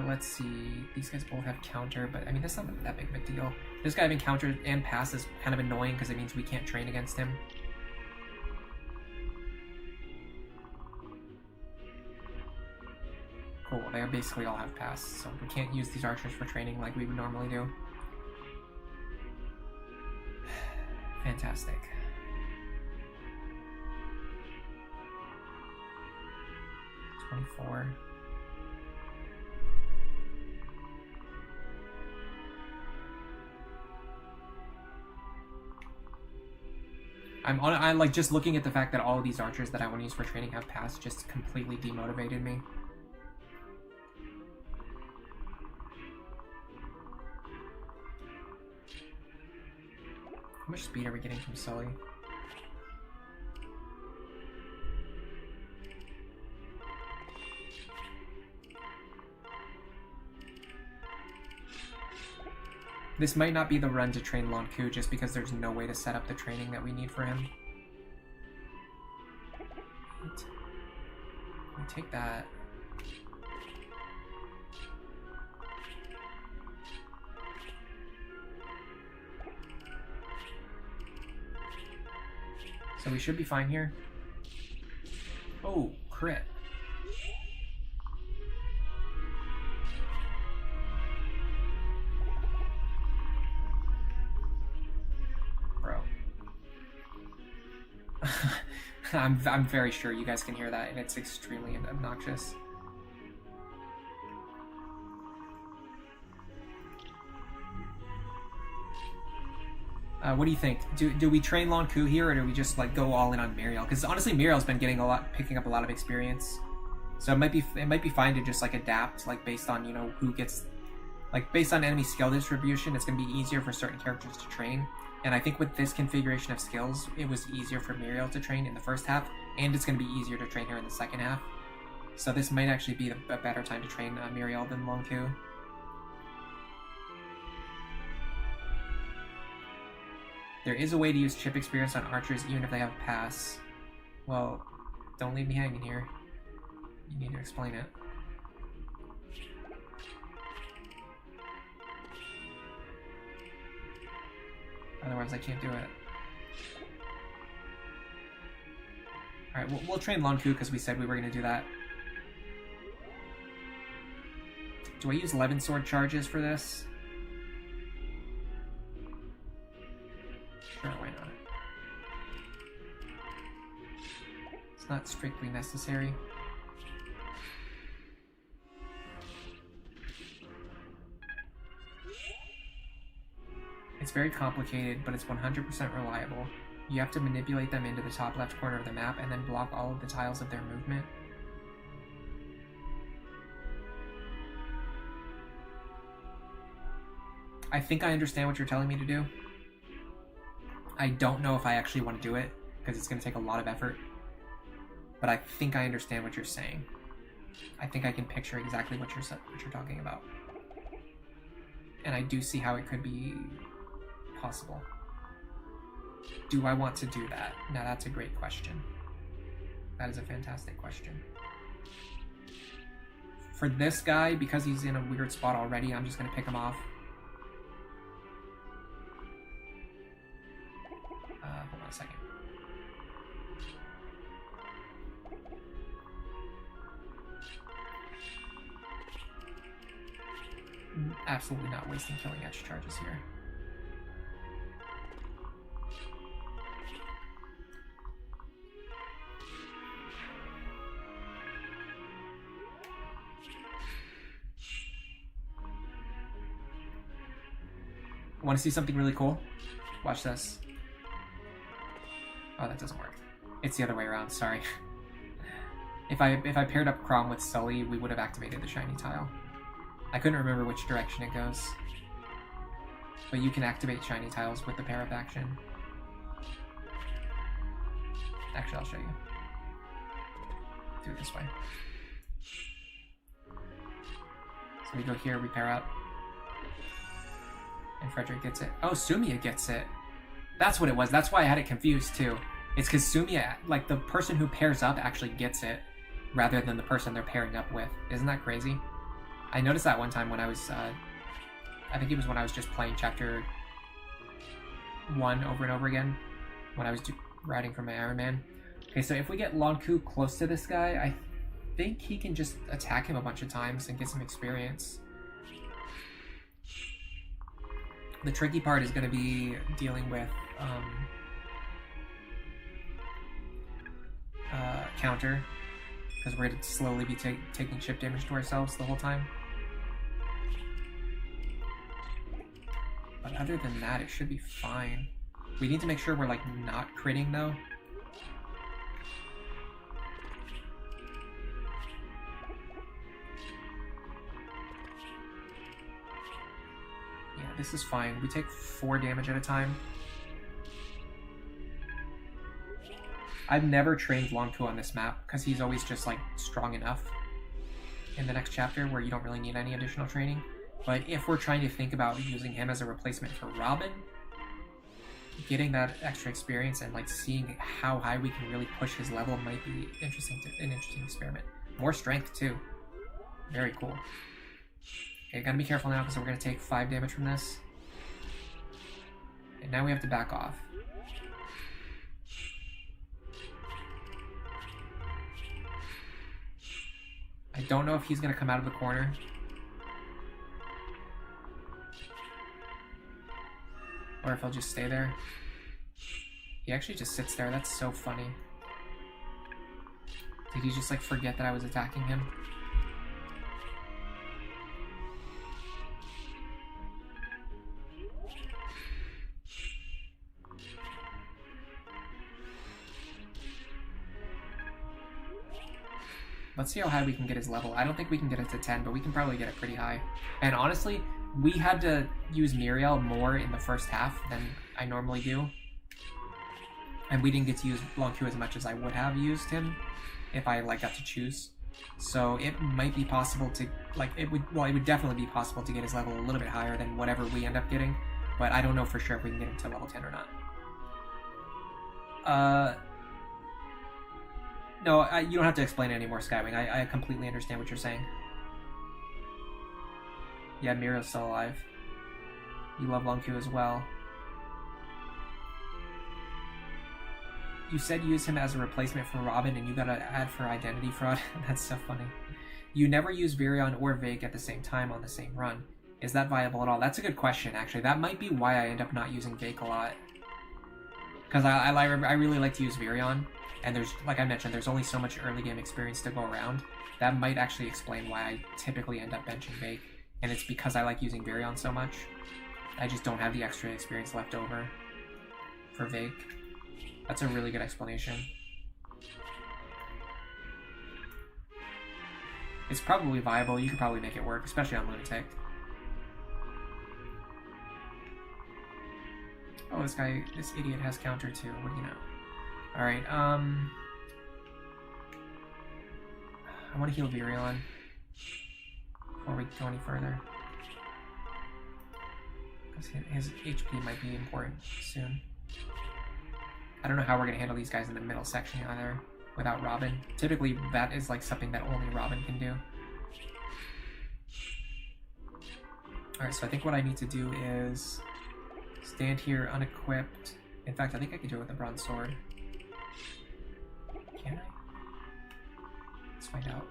let's see. These guys both have counter, but I mean, that's not that big of a deal. This guy having counter and pass is kind of annoying because it means we can't train against him. Cool, they basically all have pass, so we can't use these archers for training like we would normally do. Fantastic. $24. I'm like just looking at the fact that all of these archers that I want to use for training have passed just completely demotivated me. How much speed are we getting from Sully? This might not be the run to train Lonku just because there's no way to set up the training that we need for him. We take that. So we should be fine here. Oh, crit. Bro. I'm very sure you guys can hear that, and it's extremely obnoxious. What do you think? Do we train Lonku here, or do we just like go all in on Muriel? Because honestly, Muriel's been picking up a lot of experience, so it might be fine to just like adapt, like based on who gets, like based on enemy skill distribution. It's gonna be easier for certain characters to train, and I think with this configuration of skills, it was easier for Muriel to train in the first half, and it's gonna be easier to train her in the second half. So this might actually be a better time to train Muriel than Lonku. There is a way to use chip experience on archers even if they have pass. Well, don't leave me hanging here. You need to explain it. Otherwise I can't do it. Alright, we'll train Lonku because we said we were going to do that. Do I use 11 sword charges for this? Sure, why not? It's not strictly necessary. It's very complicated, but it's 100% reliable. You have to manipulate them into the top left corner of the map and then block all of the tiles of their movement. I think I understand what you're telling me to do. I don't know if I actually want to do it, because it's going to take a lot of effort. But I think I understand what you're saying. I think I can picture exactly what you're talking about. And I do see how it could be possible. Do I want to do that? Now that's a great question. That is a fantastic question. For this guy, because he's in a weird spot already, I'm just going to pick him off. Hold on a second. absolutely not wasting killing edge charges here. Want to see something really cool? Watch this. Oh, that doesn't work. It's the other way around, sorry. If I paired up Chrom with Sully, we would have activated the shiny tile. I couldn't remember which direction it goes. But you can activate shiny tiles with the pair up action. Actually, I'll show you. Do it this way. So we go here, we pair up. And Frederick gets it. Oh, Sumia gets it. That's what it was. That's why I had it confused too. It's because Sumia, like the person who pairs up actually gets it rather than the person they're pairing up with. Isn't that crazy? I noticed that one time when I was, I think it was when I was just playing Chapter 1 over and over again, when I was riding for my Iron Man. Okay, so if we get Lonku close to this guy, I think he can just attack him a bunch of times and get some experience. The tricky part is going to be dealing with counter, because we're going to slowly be taking chip damage to ourselves the whole time. But other than that, it should be fine. We need to make sure we're like not critting though. Yeah, this is fine. We take 4 damage at a time. I've never trained Lonku on this map because he's always just like strong enough in the next chapter where you don't really need any additional training. But if we're trying to think about using him as a replacement for Robin, getting that extra experience and like seeing how high we can really push his level might be an interesting experiment. More strength too. Very cool. Okay, gotta be careful now because we're gonna take 5 damage from this. And now we have to back off. I don't know if he's gonna come out of the corner. Or if he'll just stay there. He actually just sits there. That's so funny. Did he just like forget that I was attacking him? Let's see how high we can get his level. I don't think we can get it to 10, but we can probably get it pretty high. And honestly, we had to use Muriel more in the first half than I normally do. And we didn't get to use Lonku as much as I would have used him if I like got to choose. So it might be possible to, like, it would definitely be possible to get his level a little bit higher than whatever we end up getting. But I don't know for sure if we can get him to level 10 or not. No, you don't have to explain it anymore, Skywing. I completely understand what you're saying. Yeah, Mira's still alive. You love Lonku as well. You said use him as a replacement for Robin and you gotta add for identity fraud. That's so funny. You never use Virion or Vake at the same time on the same run. Is that viable at all? That's a good question, actually. That might be why I end up not using Vake a lot. Because I really like to use Virion. And there's, like I mentioned, there's only so much early game experience to go around. That might actually explain why I typically end up benching Vake. And it's because I like using Virion so much. I just don't have the extra experience left over for Vake. That's a really good explanation. It's probably viable. You could probably make it work, especially on Lunatic. Oh, this idiot has counter too. What do you know? Alright, I want to heal Virion before we go any further. Because his HP might be important soon. I don't know how we're going to handle these guys in the middle section either without Robin. Typically, that is like something that only Robin can do. Alright, so I think what I need to do is stand here unequipped. In fact, I think I could do it with a bronze sword. Can I? Let's find out.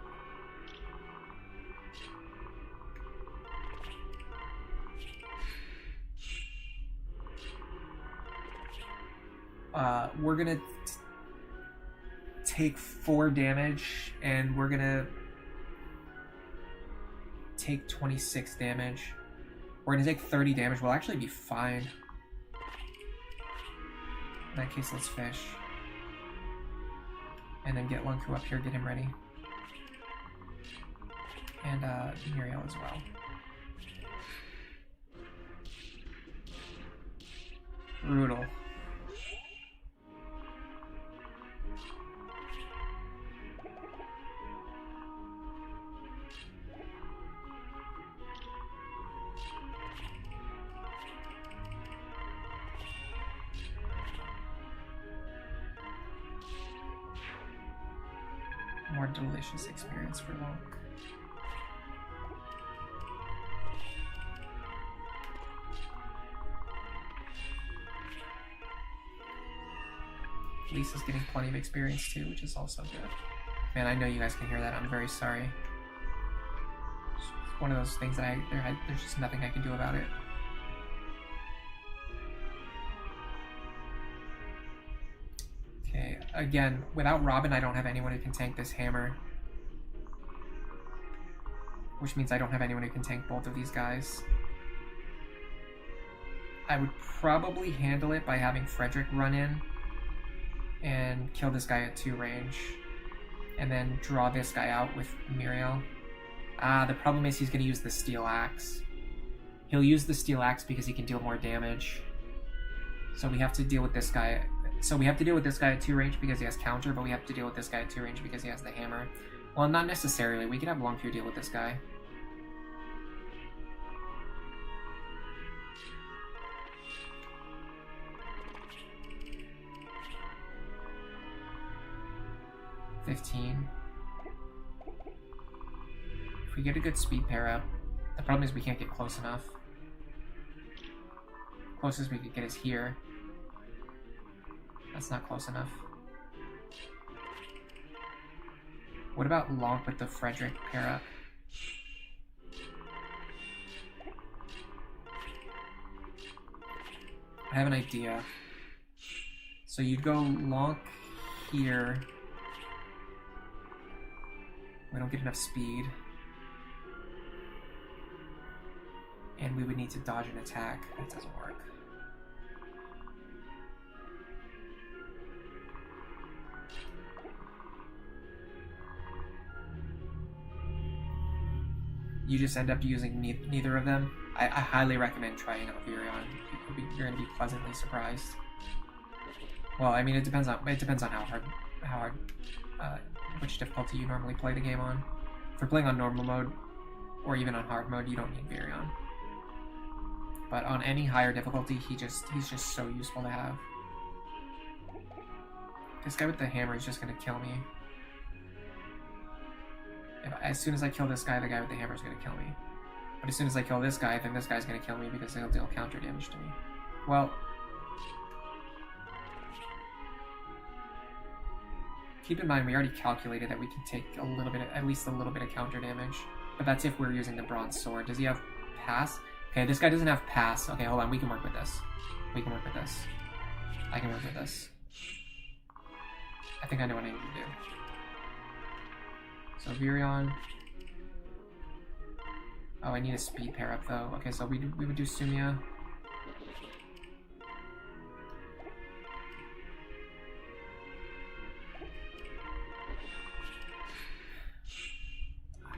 We're gonna take 4 damage, and we're gonna take 26 damage. We're gonna take 30 damage. We'll actually be fine. In that case, let's fish. And then get Lunku up here, get him ready. And Muriel as well. Brutal. More delicious experience for Lonk. Lisa's getting plenty of experience too, which is also good. Man, I know you guys can hear that. I'm very sorry. It's one of those things that there's just nothing I can do about it. Okay, again, without Robin, I don't have anyone who can tank this hammer. Which means I don't have anyone who can tank both of these guys. I would probably handle it by having Frederick run in and kill this guy at 2 range. And then draw this guy out with Muriel. The problem is he's going to use the Steel Axe. He'll use the Steel Axe because he can deal more damage. So we have to deal with this guy. So we have to deal with this guy at 2 range because he has counter, but we have to deal with this guy at 2 range because he has the hammer. Well, not necessarily. We could have Longview deal with this guy. If we get a good speed pair up, the problem is we can't get close enough. Closest we could get is here. That's not close enough. What about Lonk with the Frederick pair up? I have an idea. So you'd go Lonk here. We don't get enough speed. And we would need to dodge an attack. That doesn't work. You just end up using neither of them. I highly recommend trying out Virion. You're going to be pleasantly surprised. Well, I mean, it depends on how hard which difficulty you normally play the game on. If you're playing on normal mode, or even on hard mode, you don't need Virion. But on any higher difficulty, he's just so useful to have. This guy with the hammer is just gonna kill me. As soon as I kill this guy, the guy with the hammer is gonna kill me. But as soon as I kill this guy, then this guy's gonna kill me because he'll deal counter damage to me. Well, keep in mind, we already calculated that we can take a little bit, at least a little bit of counter damage. But that's if we're using the bronze sword. Does he have pass? Okay, this guy doesn't have pass. Okay, hold on. We can work with this. We can work with this. I can work with this. I think I know what I need to do. So Virion. Oh, I need a speed pair up though. Okay, so we would do Sumia.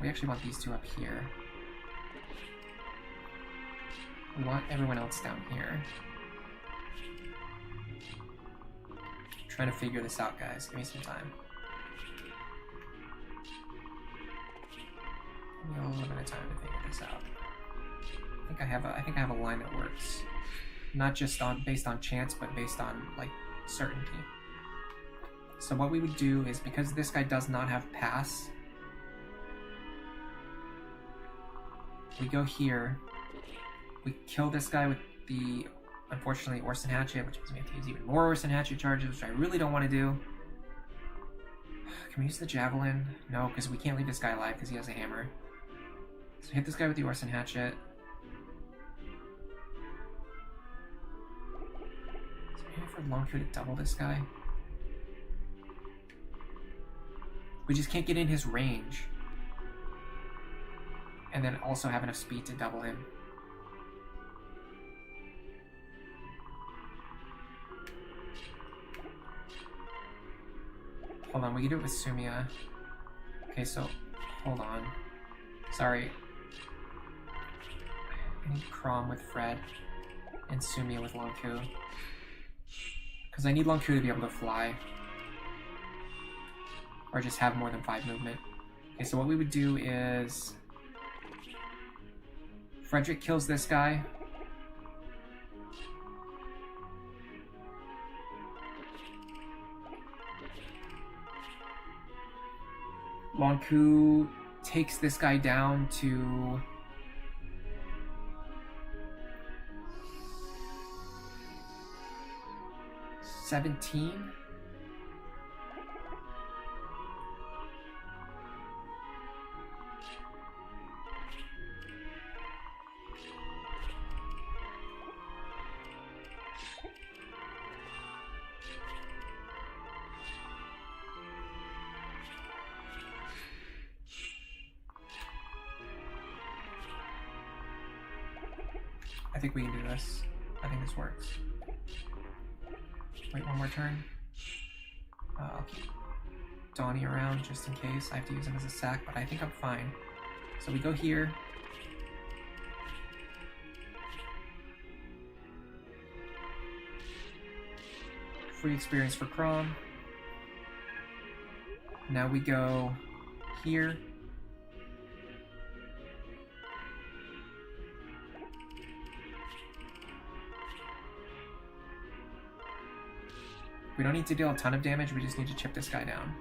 We actually want these two up here. We want everyone else down here. I'm trying to figure this out, guys. Give me some time. Give me a little bit of time to figure this out. I think I have a line that works. Not just based on chance, but based on like certainty. So what we would do is, because this guy does not have pass, we go here, we kill this guy with the, unfortunately, Orson Hatchet, which means we have to use even more Orson Hatchet charges, which I really don't want to do. Can we use the Javelin? No, because we can't leave this guy alive because he has a hammer. So hit this guy with the Orson Hatchet. So maybe if for Long Q to double this guy. We just can't get in his range. And then also have enough speed to double him. Hold on, we can do it with Sumia. Okay, so, hold on. Sorry. I need Crom with Fred. And Sumia with Lonku. Because I need Lonku to be able to fly. Or just have more than 5 movement. Okay, so what we would do is... Frederick kills this guy. Lonku takes this guy down to... 17? I think we can do this. I think this works. Wait, one more turn. I'll keep Donnie around just in case. I have to use him as a sack, but I think I'm fine. So we go here. Free experience for Crom. Now we go here. We don't need to deal a ton of damage, we just need to chip this guy down.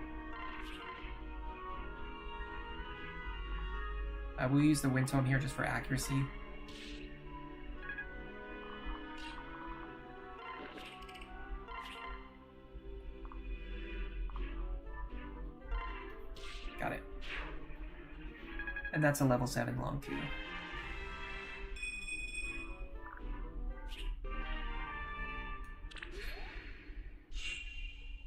I will use the Wind Tome here just for accuracy. Got it. And that's a level 7 long Q.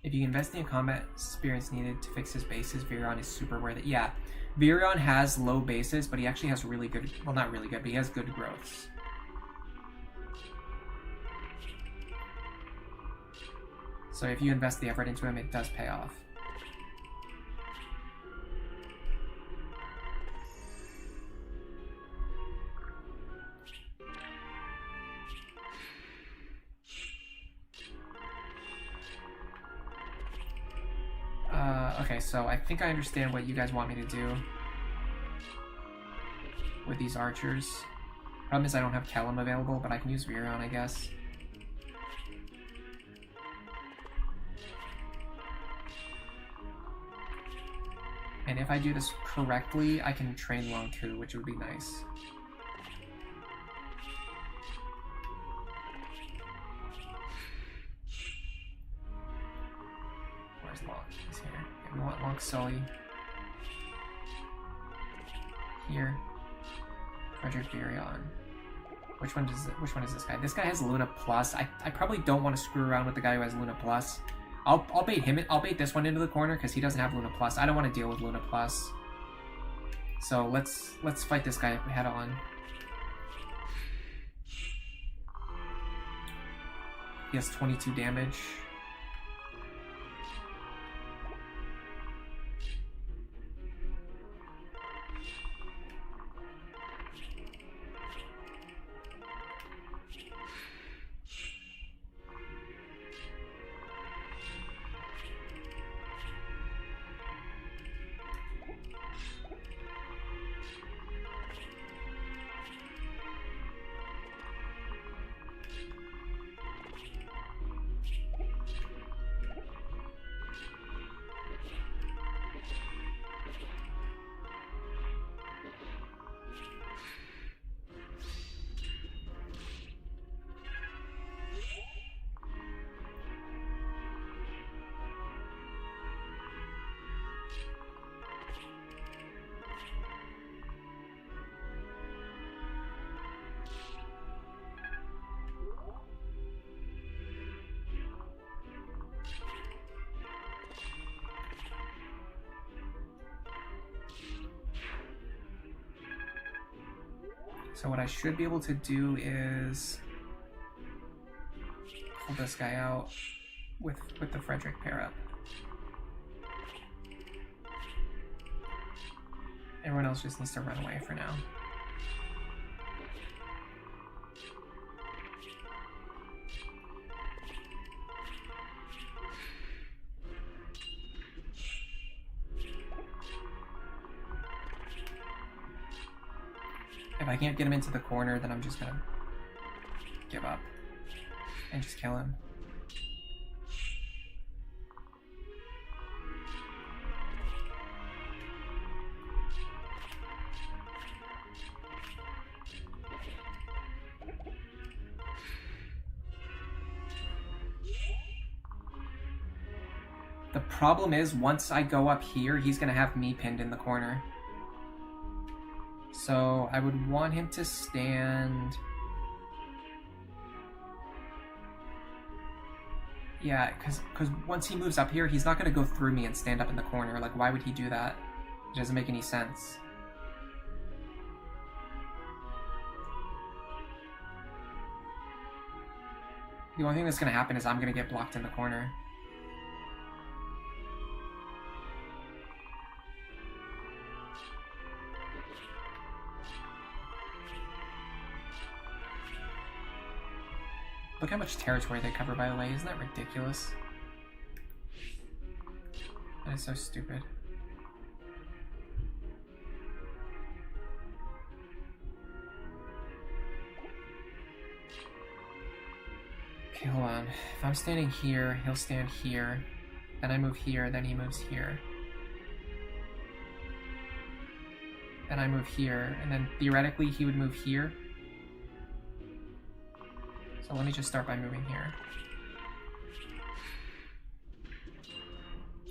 If you invest in a combat experience needed to fix his bases, Virion is super worth it. Yeah, Virion has low bases, but he actually has really good, well not really good, but he has good growths. So if you invest the effort into him, it does pay off. Okay, so I think I understand what you guys want me to do with these archers. Problem is I don't have Kellum available, but I can use Virion, I guess. And if I do this correctly, I can train Lonku, which would be nice. Where's Long? He's here. Okay, we want Long Sully. Here. Frederick Virion. Which one is this guy? This guy has Luna Plus. I probably don't want to screw around with the guy who has Luna Plus. I'll bait him. I'll bait this one into the corner because he doesn't have Luna Plus. I don't want to deal with Luna Plus. So let's fight this guy head on. He has 22 damage. So what I should be able to do is pull this guy out with the Frederick pair up. Everyone else just needs to run away for now. If I can't get him into the corner, then I'm just gonna give up and just kill him. The problem is, once I go up here, he's gonna have me pinned in the corner. So I would want him to stand... Yeah, because once he moves up here, he's not going to go through me and stand up in the corner. Like, why would he do that? It doesn't make any sense. The only thing that's going to happen is I'm going to get blocked in the corner. Look how much territory they cover, by the way. Isn't that ridiculous? That is so stupid. Okay, hold on. If I'm standing here, he'll stand here. Then I move here, then he moves here. Then I move here, and then theoretically he would move here. So let me just start by moving here.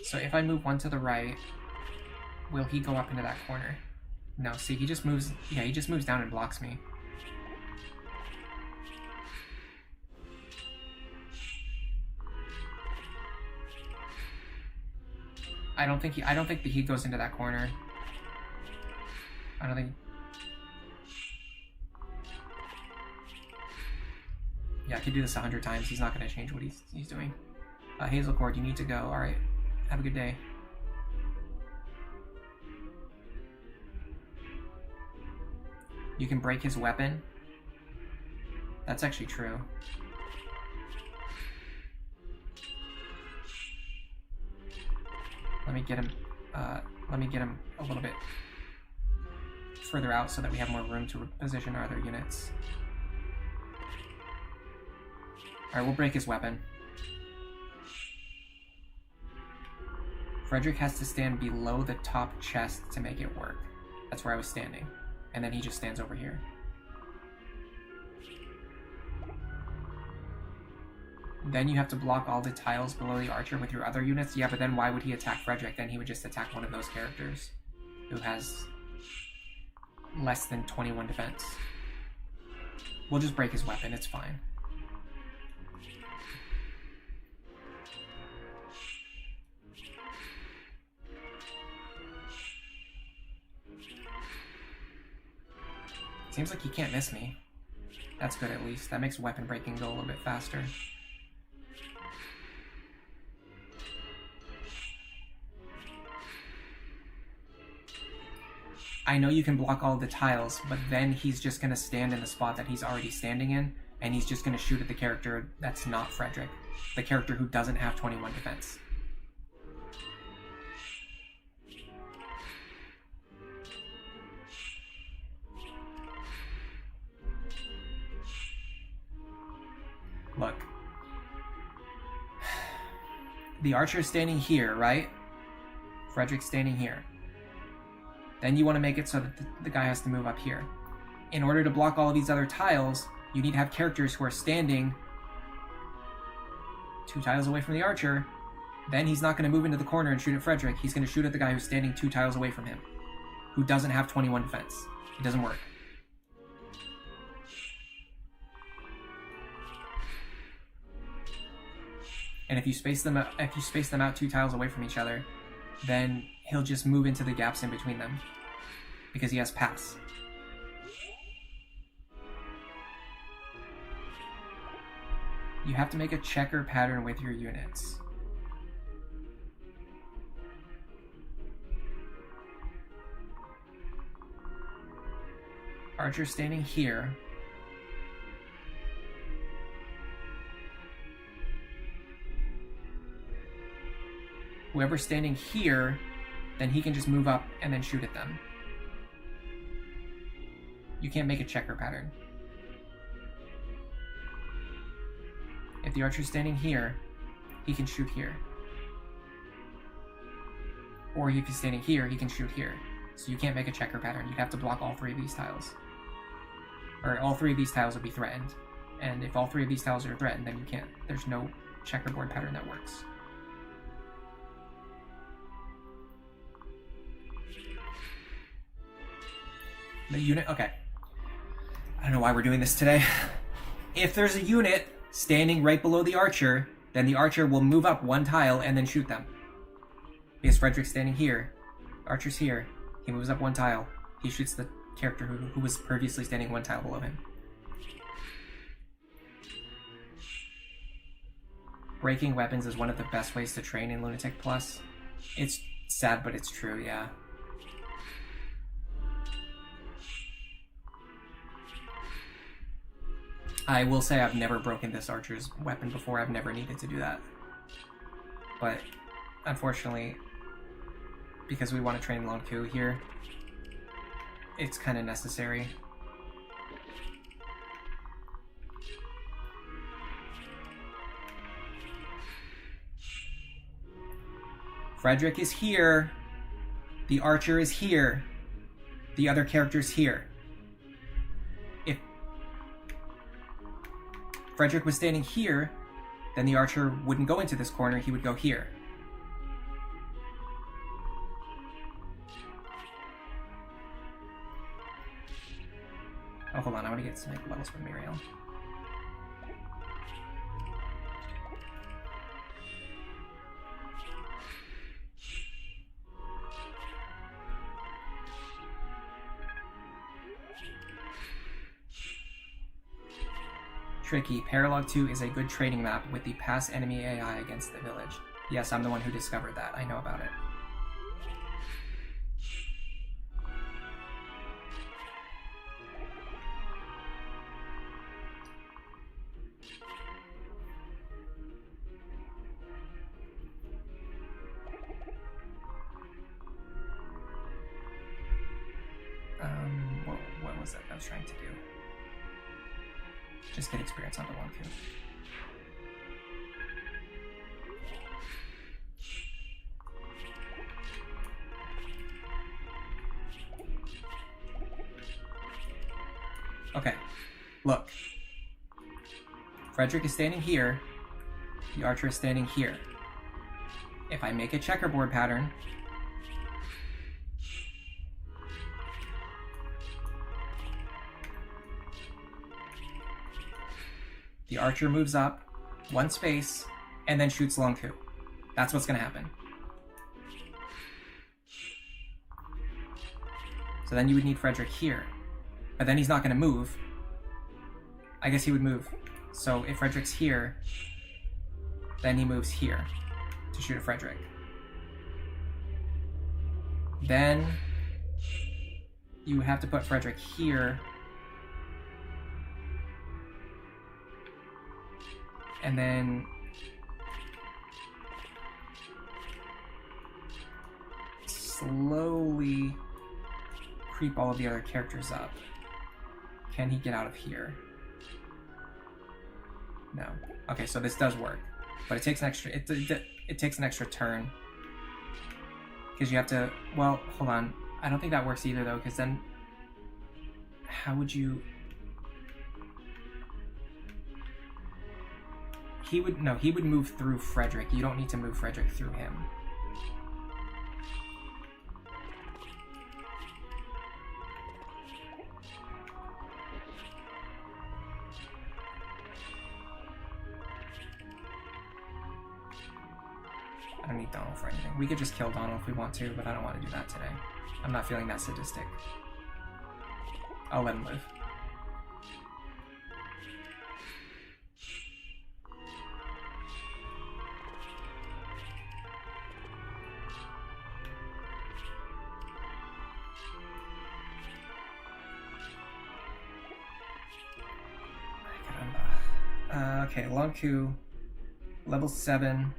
So if I move one to the right, will he go up into that corner? No, see, he just moves, yeah, he just moves down and blocks me. I don't think that he goes into that corner. I don't think... Yeah, I could do this 100 times. He's not going to change what he's doing. Hazelcord, you need to go. Alright. Have a good day. You can break his weapon. That's actually true. Let me get him a little bit further out so that we have more room to position our other units. Alright, we'll break his weapon. Frederick has to stand below the top chest to make it work. That's where I was standing. And then he just stands over here. Then you have to block all the tiles below the archer with your other units. Yeah, but then why would he attack Frederick? Then he would just attack one of those characters who has less than 21 defense. We'll just break his weapon, it's fine. Seems like he can't miss me. That's good at least. That makes weapon breaking go a little bit faster. I know you can block all of the tiles, but then he's just going to stand in the spot that he's already standing in, and he's just going to shoot at the character that's not Frederick. The character who doesn't have 21 defense. Look. The archer's standing here, right? Frederick's standing here. Then you want to make it so that the guy has to move up here. In order to block all of these other tiles, you need to have characters who are standing 2 tiles away from the archer. Then he's not going to move into the corner and shoot at Frederick. He's going to shoot at the guy who's standing 2 tiles away from him, who doesn't have 21 defense. It doesn't work. And if you space them out 2 tiles away from each other, then he'll just move into the gaps in between them because he has pass. You have to make a checker pattern with your units. Archer standing here. Whoever's standing here, then he can just move up and then shoot at them. You can't make a checker pattern. If the archer's standing here, he can shoot here. Or if he's standing here, he can shoot here. So you can't make a checker pattern. You'd have to block all 3 of these tiles. Or all 3 of these tiles would be threatened. And if all 3 of these tiles are threatened, then you can't. There's no checkerboard pattern that works. The unit, okay. I don't know why we're doing this today. If there's a unit standing right below the archer, then the archer will move up 1 tile and then shoot them. Because Frederick's standing here, archer's here, he moves up 1 tile, he shoots the character who was previously standing 1 tile below him. Breaking weapons is one of the best ways to train in Lunatic Plus. It's sad, but it's true, yeah. I will say I've never broken this archer's weapon before. I've never needed to do that. But, unfortunately, because we want to train Lone Coup here, it's kind of necessary. Frederick is here. The archer is here. The other character's here. If Frederick was standing here, then the archer wouldn't go into this corner, he would go here. Oh, hold on, I want to get some levels from Muriel. Tricky. Paralog 2 is a good trading map with the pass enemy AI against the village. Yes, I'm the one who discovered that. I know about it. What was that I was trying to do? Just get experience on the Lone Coup. Okay, look. Frederick is standing here. The archer is standing here. If I make a checkerboard pattern, the archer moves up 1 space and then shoots Lone Coup. That's what's going to happen. So then you would need Frederick here. But then he's not going to move. I guess he would move. So if Frederick's here, then he moves here to shoot at Frederick. Then you have to put Frederick here. And then slowly creep all of the other characters up. Can he get out of here? No. Okay, so this does work, but it takes an extra. It takes an extra turn because you have to. Well, hold on. I don't think that works either though, because then how would you? He would move through Frederick. You don't need to move Frederick through him. I don't need Donald for anything. We could just kill Donald if we want to, but I don't want to do that today. I'm not feeling that sadistic. I'll let him live. Okay, Long Q, level 7.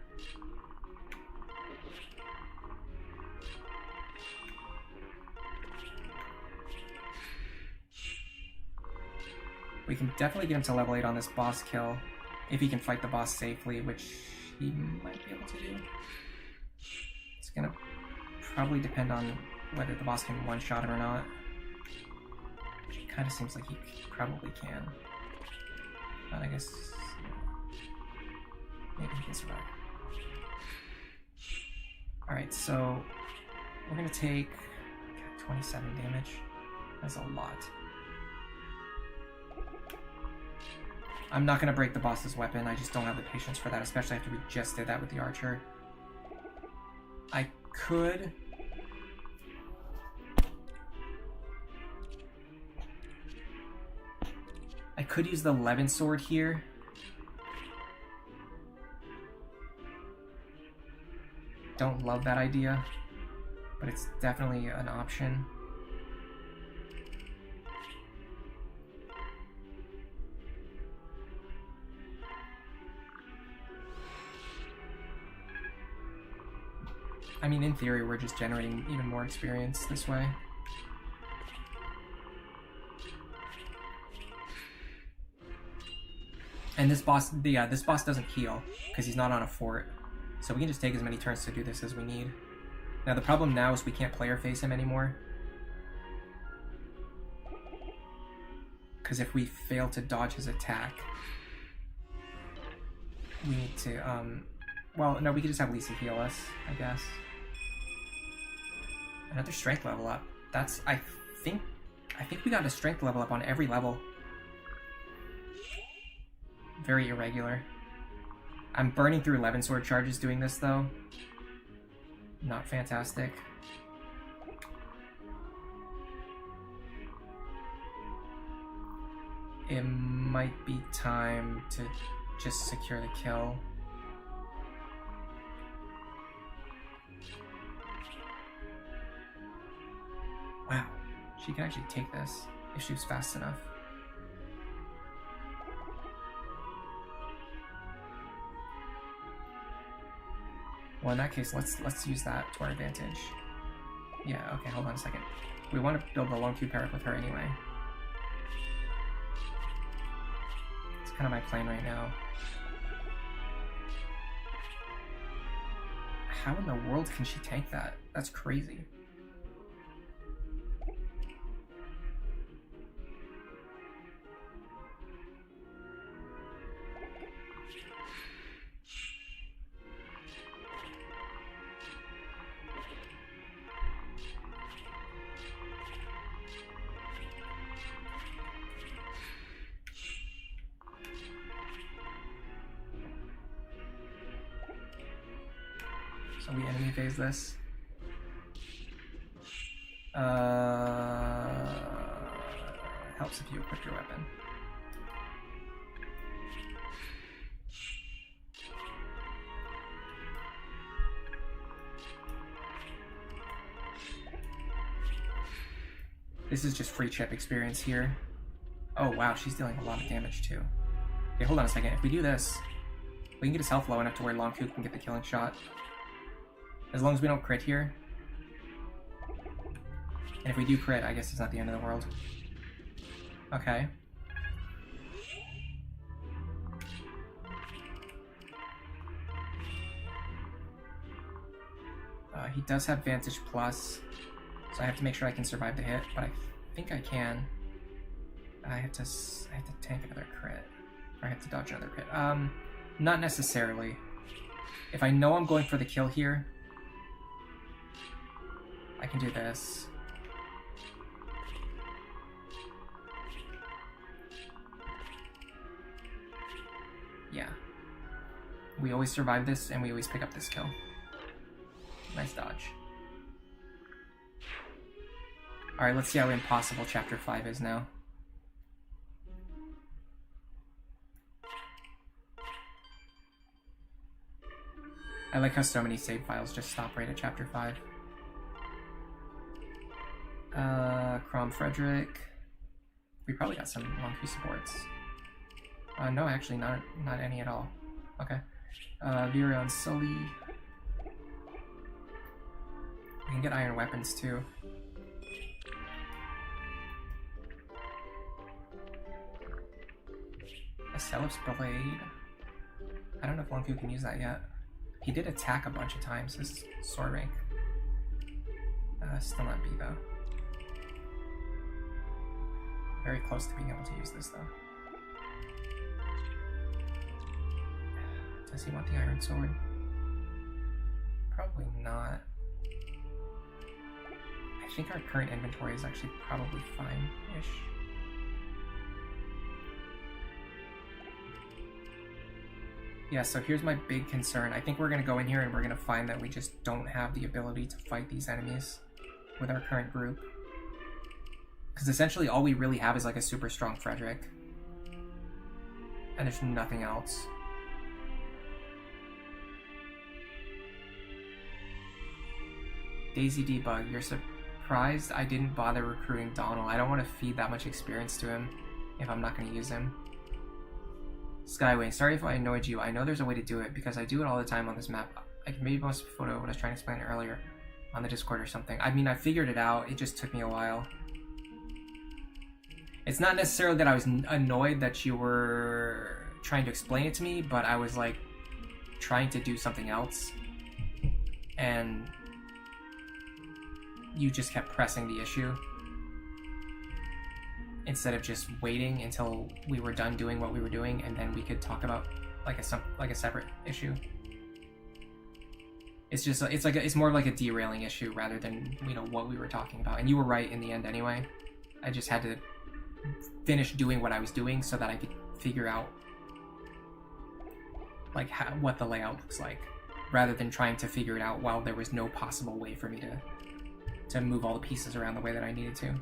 We can definitely get him to level 8 on this boss kill, if he can fight the boss safely, which he might be able to do. It's gonna probably depend on whether the boss can one-shot him or not. Which it kind of seems like he probably can. But I guess maybe he can survive. Alright, so we're gonna take 27 damage. That's a lot. I'm not gonna break the boss's weapon, I just don't have the patience for that, especially after we just did that with the archer. I could... use the Levin sword here. Don't love that idea, but it's definitely an option. I mean, in theory, we're just generating even more experience this way. And this boss, this boss doesn't heal, because he's not on a fort. So we can just take as many turns to do this as we need. Now the problem now is we can't player face him anymore. Because if we fail to dodge his attack, we need to, well, no, we could just have Lisa heal us, I guess. Another strength level up. That's, I think we got a strength level up on every level. Very irregular. I'm burning through 11 sword charges doing this, though. Not fantastic. It might be time to just secure the kill. Wow, she can actually take this if she was fast enough. Well, in that case, let's use that to our advantage. Yeah, okay, hold on a second. We want to build the long Q parrot with her anyway. It's kind of my plan right now. How in the world can she tank that? That's crazy. So we enemy phase this. Helps if you equip your weapon. This is just free chip experience here. Oh wow, she's dealing a lot of damage too. Okay, hold on a second. If we do this, we can get his health low enough to where Long Q can get the killing shot. As long as we don't crit here. And if we do crit, I guess it's not the end of the world. Okay. He does have Vantage Plus, so I have to make sure I can survive the hit, but I think I can. I have to tank another crit. Or I have to dodge another crit. Not necessarily. If I know I'm going for the kill here, I can do this. Yeah. We always survive this, and we always pick up this kill. Nice dodge. Alright, let's see how impossible Chapter 5 is now. I like how so many save files just stop right at Chapter 5. Crom Frederick. We probably got some Long Q supports. No, actually, not any at all. Okay. Virion Sully. We can get iron weapons too. A Celep's Blade. I don't know if Lonfu can use that yet. He did attack a bunch of times. This is sword rank. Still not B though. Very close to being able to use this though. Does he want the iron sword? Probably not. I think our current inventory is actually probably fine-ish. Yeah, so here's my big concern. I think we're gonna go in here and we're gonna find that we just don't have the ability to fight these enemies with our current group. Because essentially all we really have is like a super strong Frederick. And there's nothing else. Daisy Debug, you're surprised I didn't bother recruiting Donald. I don't want to feed that much experience to him if I'm not going to use him. Skyway, sorry if I annoyed you. I know there's a way to do it because I do it all the time on this map. I can maybe post a photo of what I was trying to explain earlier on the Discord or something. I mean, I figured it out. It just took me a while. It's not necessarily that I was annoyed that you were trying to explain it to me, but I was like trying to do something else. And you just kept pressing the issue instead of just waiting until we were done doing what we were doing and then we could talk about like a separate issue. It's just it's more like a derailing issue rather than, you know, what we were talking about. And you were right in the end anyway. I just had to finish doing what I was doing so that I could figure out like what the layout looks like, rather than trying to figure it out while there was no possible way for me to move all the pieces around the way that I needed to.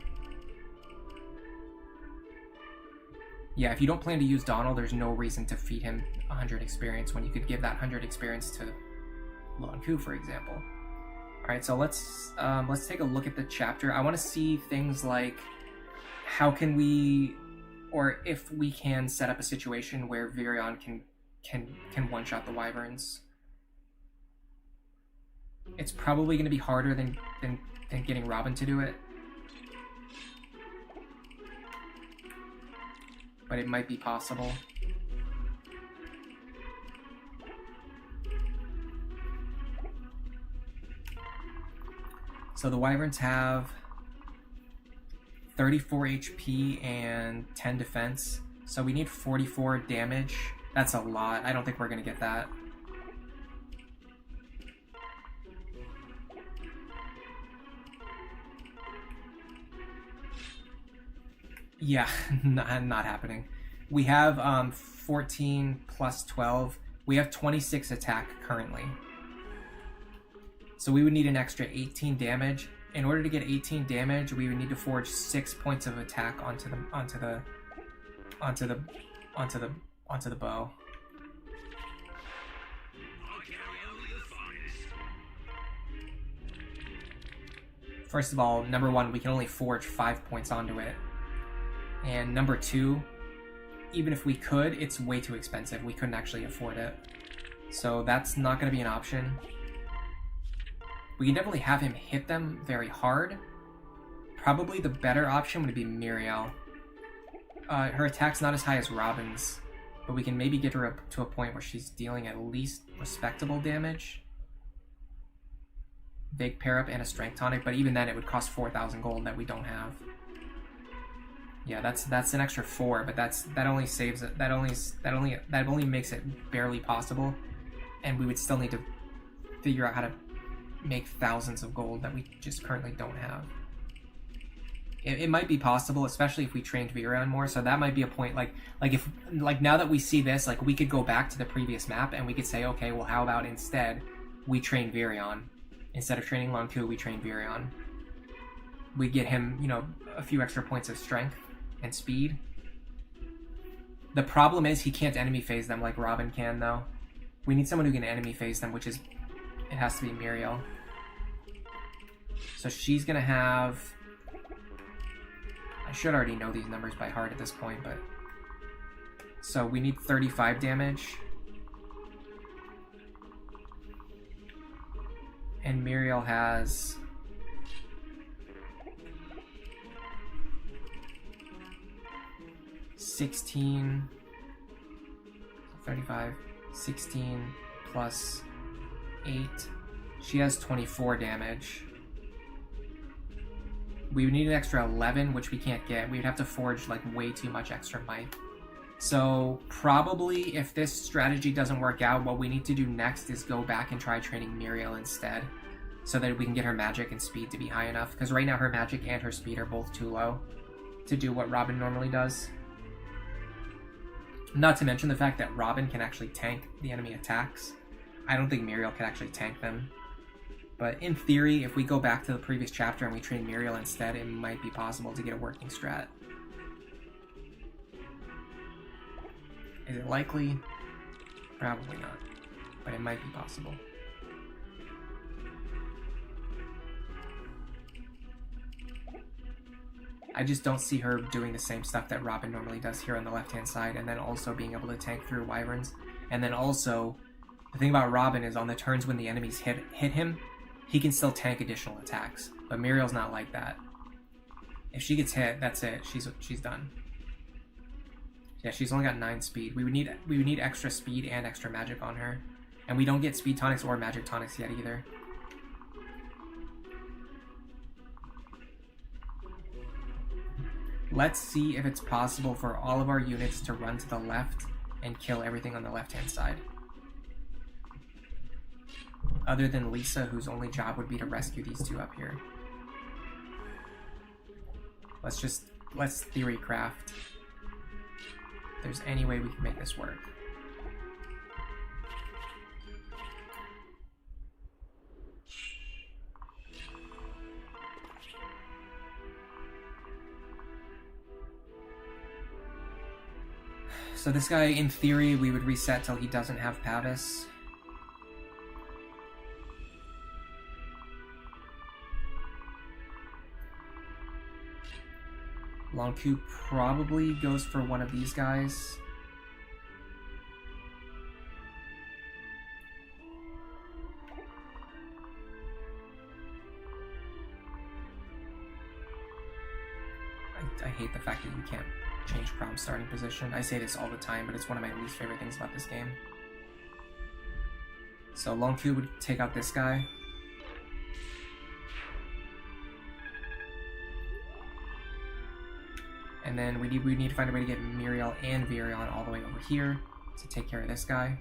Yeah, if you don't plan to use Donald, there's no reason to feed him 100 experience when you could give that 100 experience to Lonku, for example. Alright, so let's take a look at the chapter. I want to see things like how can we, or if we can set up a situation where Virion can one-shot the Wyverns. It's probably going to be harder than getting Robin to do it. But it might be possible. So the Wyverns have 34 HP and 10 defense. So we need 44 damage. That's a lot. I don't think we're going to get that. Yeah, not happening. We have 14 plus 12. We have 26 attack currently. So we would need an extra 18 damage. In order to get 18 damage, we would need to forge 6 points of attack onto the bow. First of all, number one, we can only forge 5 points onto it. And number two, even if we could, it's way too expensive. We couldn't actually afford it. So that's not going to be an option. We can definitely have him hit them very hard. Probably the better option would be Muriel. Her attack's not as high as Robin's, but we can maybe get her up to a point where she's dealing at least respectable damage. Big pair up and a strength tonic, but even then it would cost 4,000 gold that we don't have. Yeah, that's an extra 4, but that only saves it. That only makes it barely possible, and we would still need to figure out how to make thousands of gold that we just currently don't have. It might be possible, especially if we trained Virion more. So that might be a point. Like now that we see this, like we could go back to the previous map and we could say, okay, well, how about instead we train Virion instead of training Lonku, we train Virion. We get him, you know, a few extra points of strength and speed. The problem is he can't enemy phase them like Robin can, though. We need someone who can enemy phase them, which is, it has to be Muriel. So she's gonna have, I should already know these numbers by heart at this point, but So we need 35 damage. And Muriel has 16, 35, 16 plus 8. She has 24 damage. We would need an extra 11, which we can't get. We would have to forge like way too much extra might. So probably if this strategy doesn't work out, what we need to do next is go back and try training Muriel instead, so that we can get her magic and speed to be high enough. Because right now her magic and her speed are both too low to do what Robin normally does. Not to mention the fact that Robin can actually tank the enemy attacks. I don't think Muriel can actually tank them. But in theory, if we go back to the previous chapter and we train Muriel instead, it might be possible to get a working strat. Is it likely? Probably not. But it might be possible. I just don't see her doing the same stuff that Robin normally does here on the left-hand side, and then also being able to tank through wyverns. And then also, the thing about Robin is on the turns when the enemies hit him, he can still tank additional attacks. But Muriel's not like that. If she gets hit, that's it. She's done. Yeah, she's only got 9 speed. We would need extra speed and extra magic on her. And we don't get speed tonics or magic tonics yet either. Let's see if it's possible for all of our units to run to the left and kill everything on the left-hand side. Other than Lisa, whose only job would be to rescue these two up here. Let's theory craft. If there's any way we can make this work. So this guy, in theory, we would reset till he doesn't have Pavis. Long Q probably goes for one of these guys. I hate the fact that you can't change prom starting position. I say this all the time, but it's one of my least favorite things about this game. So Long Q would take out this guy. And then we need to find a way to get Muriel and Virion all the way over here to take care of this guy.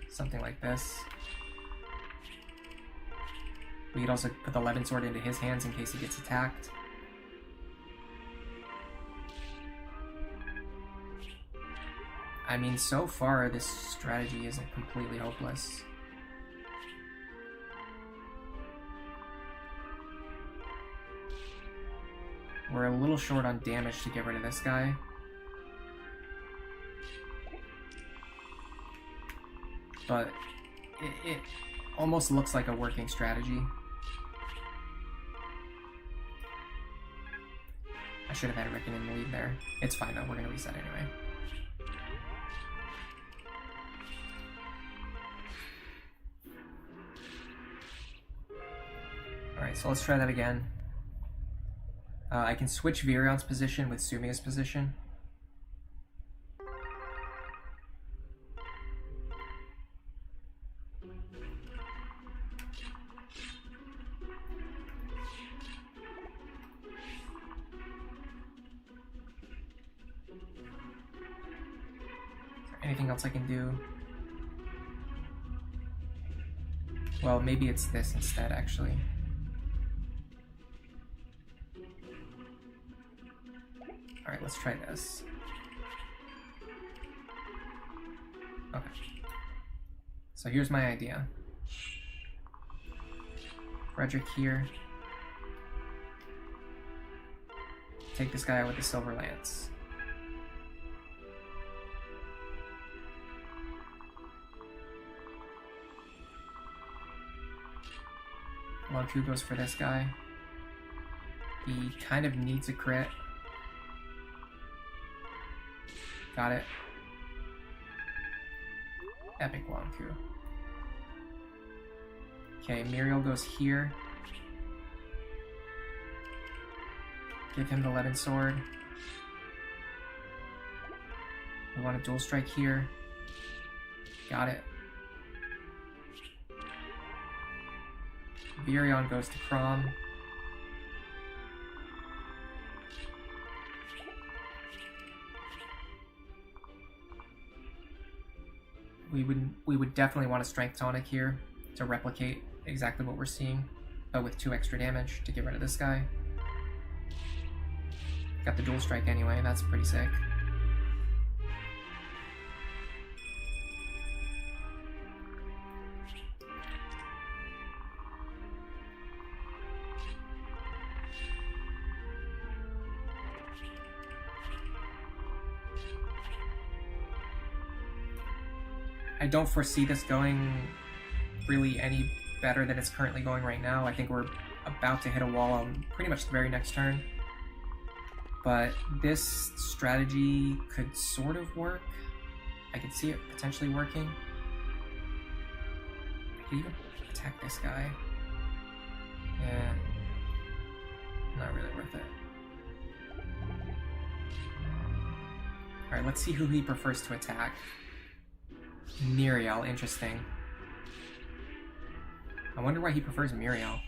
Something like this. We could also put the Levin Sword into his hands in case he gets attacked. I mean, so far this strategy isn't completely hopeless. We're a little short on damage to get rid of this guy. But it almost looks like a working strategy. I should have had Rickon in the lead there. It's fine though, we're going to reset anyway. Alright, so let's try that again. I can switch Virion's position with Sumia's position. Anything else I can do? Well, maybe it's this instead, actually. Alright, let's try this. Okay. So here's my idea. Frederick here. Take this guy out with the Silver Lance. Long Q goes for this guy. He kind of needs a crit. Got it. Epic long coup. Okay, Muriel goes here. Give him the Levin Sword. We want a dual strike here. Got it. Virion goes to Crom. We would definitely want a Strength Tonic here to replicate exactly what we're seeing, but with 2 extra damage to get rid of this guy. Got the dual strike anyway, that's pretty sick. I don't foresee this going really any better than it's currently going right now. I think we're about to hit a wall on pretty much the very next turn. But this strategy could sort of work. I could see it potentially working. I could even attack this guy. Yeah. Not really worth it. Alright, let's see who he prefers to attack. Muriel, interesting. I wonder why he prefers Muriel.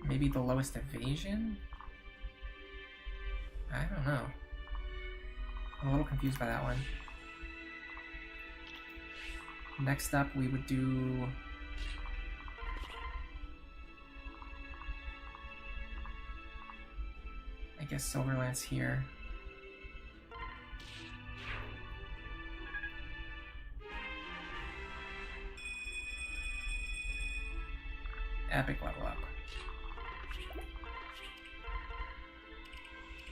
Maybe the lowest evasion? I don't know. I'm a little confused by that one. Next up, we would do... I guess Silverlance here. Epic level up.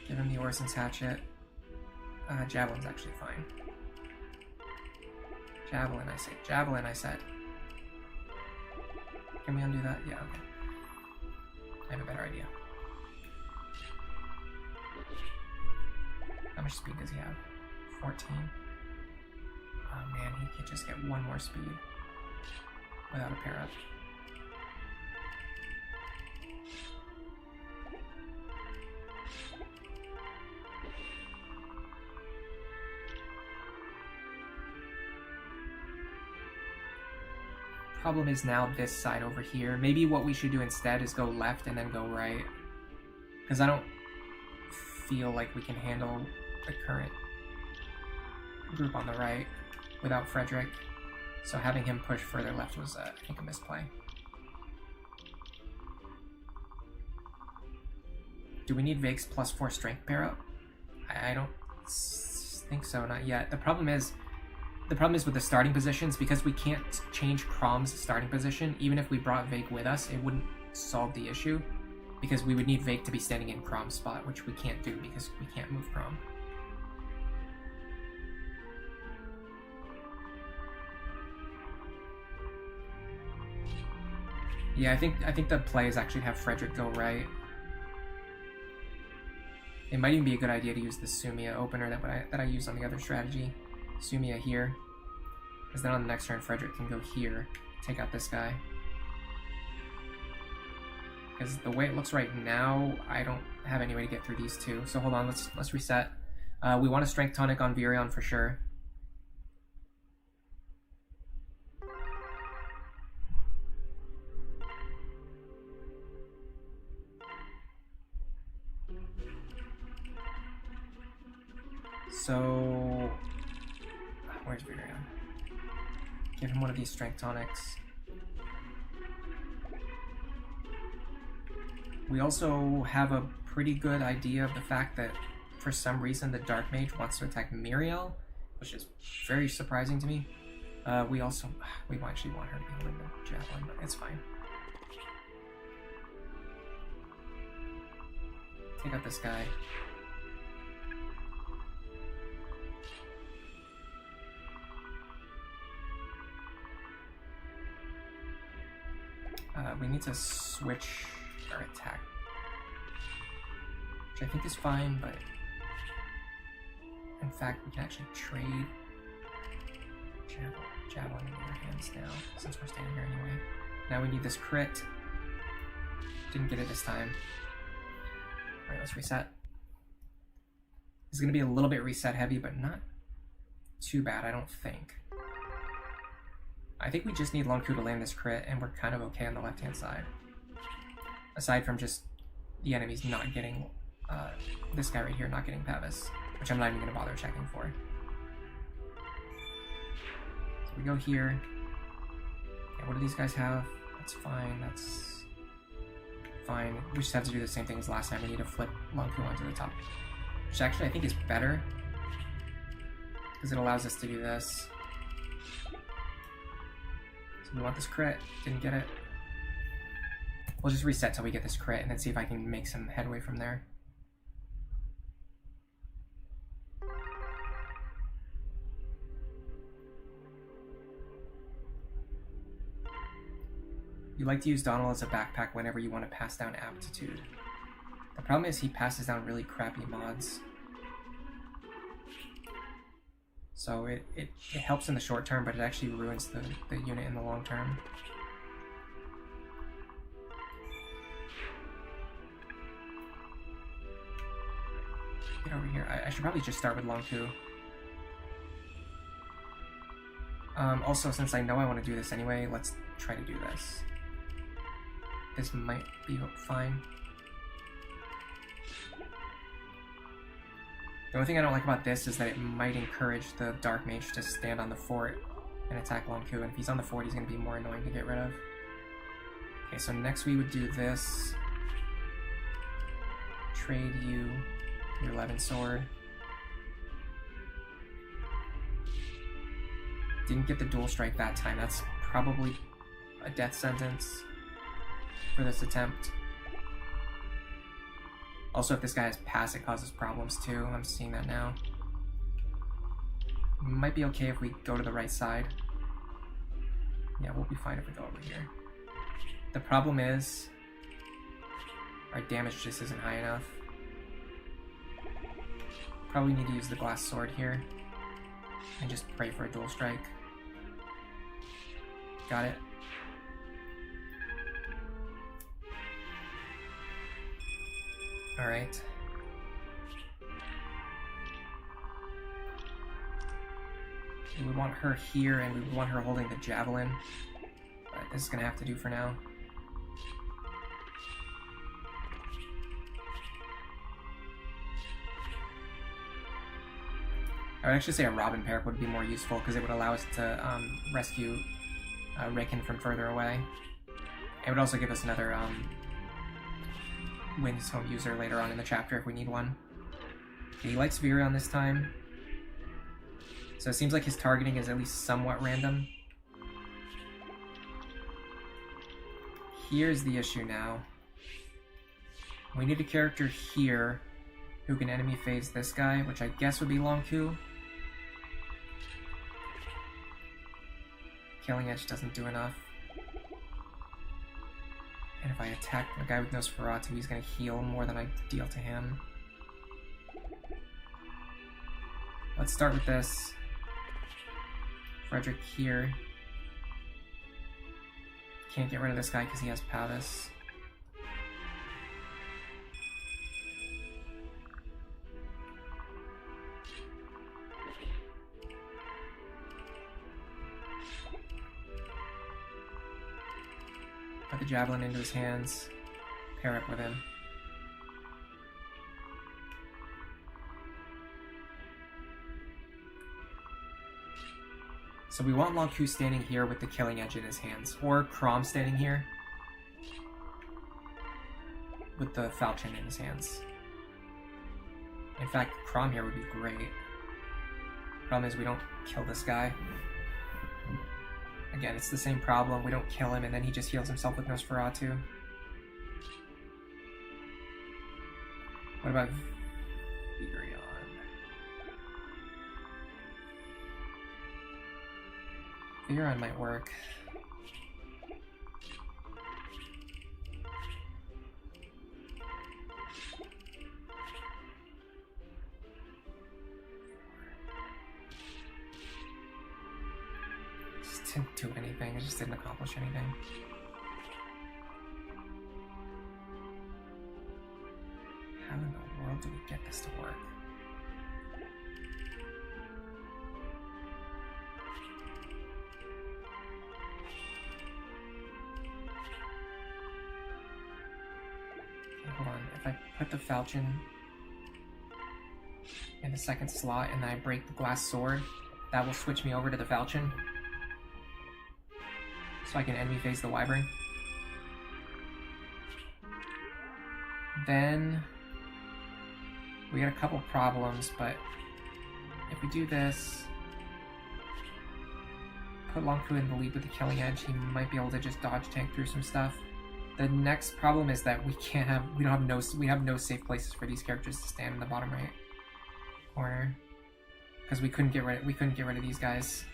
Give him the Orson's Hatchet. Javelin's actually fine. Javelin, I say. Javelin, I said. Can we undo that? Yeah, okay. I have a better idea. How much speed does he have? 14. Oh man, he could just get 1 more speed without a pair up. Problem is now this side over here. Maybe what we should do instead is go left and then go right. Because I don't feel like we can handle the current group on the right without Frederick. So having him push further left was, I think, a misplay. Do we need Vake's +4 strength pair up? I don't think so, not yet. The problem is with the starting positions, because we can't change Crom's starting position. Even if we brought Vake with us, it wouldn't solve the issue, because we would need Vake to be standing in Crom's spot, which we can't do because we can't move Crom. Yeah, I think the play is actually to have Frederick go right. It might even be a good idea to use the Sumia opener that I used on the other strategy. Sumia here, because then on the next turn Frederick can go here, take out this guy. Because the way it looks right now, I don't have any way to get through these two. So hold on, let's reset. We want a Strength Tonic on Virion for sure. So, where's Virion? Give him one of these Strength Tonics. We also have a pretty good idea of the fact that for some reason the Dark Mage wants to attack Muriel, which is very surprising to me. We actually want her to be holding the Javelin, but it's fine. Take out this guy. We need to switch our attack, which I think is fine, but in fact we can actually trade javelin into your hands now, since we're standing here anyway. Now we need this crit. Didn't get it this time. Alright, let's reset. It's going to be a little bit reset heavy, but not too bad, I don't think. I think we just need Long Ku to land this crit, and we're kind of okay on the left-hand side. Aside from just the enemies not getting, this guy right here not getting Pavis, which I'm not even going to bother checking for. So we go here. Okay, what do these guys have? That's fine, that's fine. We just have to do the same thing as last time. We need to flip Long Ku onto the top. Which actually I think is better, because it allows us to do this. So we want this crit, didn't get it. We'll just reset till we get this crit and then see if I can make some headway from there. You like to use Donald as a backpack whenever you want to pass down aptitude. The problem is he passes down really crappy mods. So it helps in the short term, but it actually ruins the unit in the long term. Get over here. I should probably just start with Long Ku. Also, since I know I want to do this anyway, let's try to do this. This might be fine. The only thing I don't like about this is that it might encourage the Dark Mage to stand on the fort and attack Long Ku, and if he's on the fort, he's going to be more annoying to get rid of. Okay, so next we would do this. Trade you your 11 sword. Didn't get the dual strike that time. That's probably a death sentence for this attempt. Also, if this guy has pass, it causes problems too. I'm seeing that now. Might be okay if we go to the right side. Yeah, we'll be fine if we go over here. The problem is our damage just isn't high enough. Probably need to use the glass sword here and just pray for a dual strike. Got it. Alright. We would want her here, and we would want her holding the javelin. But this is going to have to do for now. I would actually say a Robin pair would be more useful, because it would allow us to rescue Rickon from further away. It would also give us another Wind's Home user later on in the chapter if we need one. Okay, he likes Virion this time. So it seems like his targeting is at least somewhat random. Here's the issue now. We need a character here who can enemy phase this guy, which I guess would be Long Ku. Killing Edge doesn't do enough. And if I attack the guy with Nosferatu, he's going to heal more than I deal to him. Let's start with this. Frederick here. Can't get rid of this guy because he has Pavis. Put the javelin into his hands. Pair up with him. So we want Long Ku standing here with the Killing Edge in his hands, or Crom standing here with the Falchion in his hands. In fact, Crom here would be great. Problem is we don't kill this guy. Again, it's the same problem. We don't kill him and then he just heals himself with Nosferatu. What about Virion? Virion might work. didn't do anything. It just didn't accomplish anything. How in the world do we get this to work? Okay, hold on. If I put the falchion in the second slot and then I break the glass sword, that will switch me over to the falchion. So I can enemy phase the wyvern. Then we got a couple problems, but if we do this, put Lonku in the lead with the killing edge, he might be able to just dodge tank through some stuff. The next problem is that we have no safe places for these characters to stand in the bottom right corner because we couldn't get rid of these guys.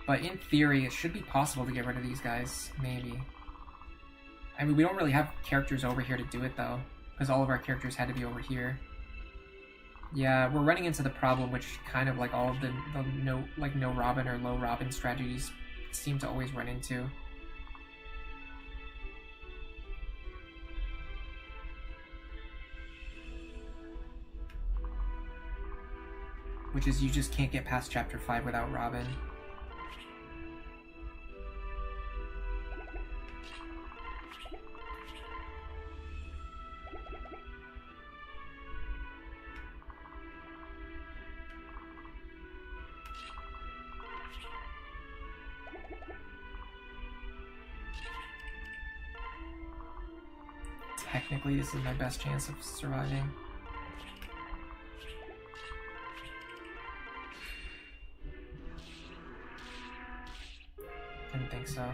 But in theory, it should be possible to get rid of these guys, maybe. I mean, we don't really have characters over here to do it though, because all of our characters had to be over here. Yeah, we're running into the problem which kind of like all of the no Robin or low Robin strategies seem to always run into. Which is you just can't get past chapter 5 without Robin. Technically, this is my best chance of surviving. Didn't think so.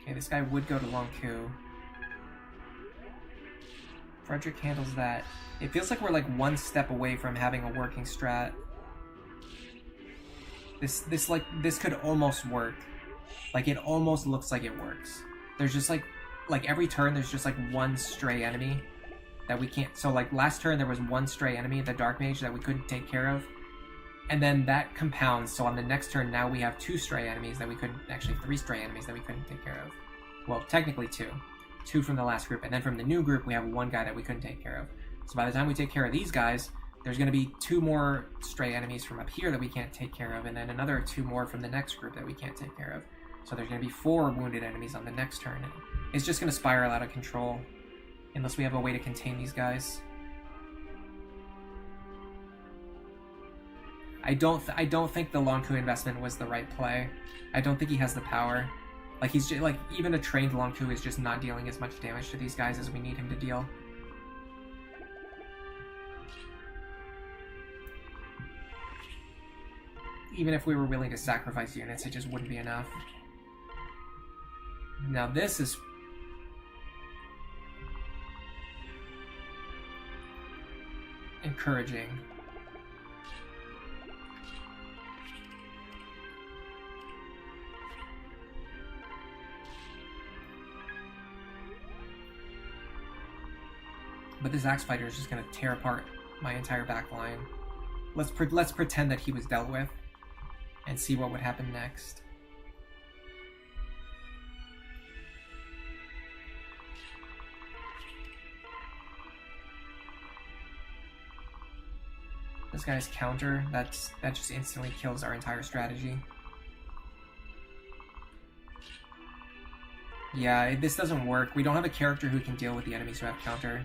Okay, this guy would go to Lonku. Frederick handles that. It feels like we're like one step away from having a working strat. This could almost work. Like it almost looks like it works. There's just like every turn there's just like one stray enemy that we can't. So like last turn there was one stray enemy, the Dark Mage, that we couldn't take care of. And then that compounds, so on the next turn now we have two stray enemies that we couldn't, actually 3 stray enemies that we couldn't take care of. Well, technically 2. 2 from the last group, and then from the new group we have 1 guy that we couldn't take care of. So by the time we take care of these guys, there's going to be 2 more stray enemies from up here that we can't take care of, and then another 2 more from the next group that we can't take care of. So there's going to be 4 wounded enemies on the next turn. It's just going to spiral out of control, unless we have a way to contain these guys. I don't think the Lonku investment was the right play. I don't think he has the power. Like he's just, like even a trained Lonku is just not dealing as much damage to these guys as we need him to deal. Even if we were willing to sacrifice units, it just wouldn't be enough. Now this is encouraging. But this Axe Fighter is just going to tear apart my entire back line. Let's pretend that he was dealt with and see what would happen next. This guy's counter, that just instantly kills our entire strategy. Yeah, this doesn't work. We don't have a character who can deal with the enemies who have counter.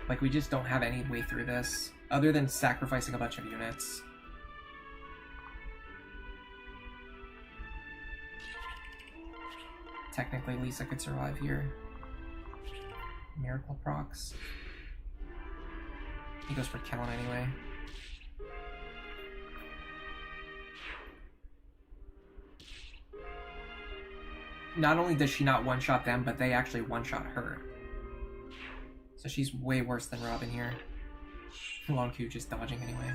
Like, we just don't have any way through this, other than sacrificing a bunch of units. Technically, Lisa could survive here. Miracle procs. He goes for count anyway. not only does she not one-shot them, but they actually one-shot her. So she's way worse than Robin here. Long Q just dodging anyway.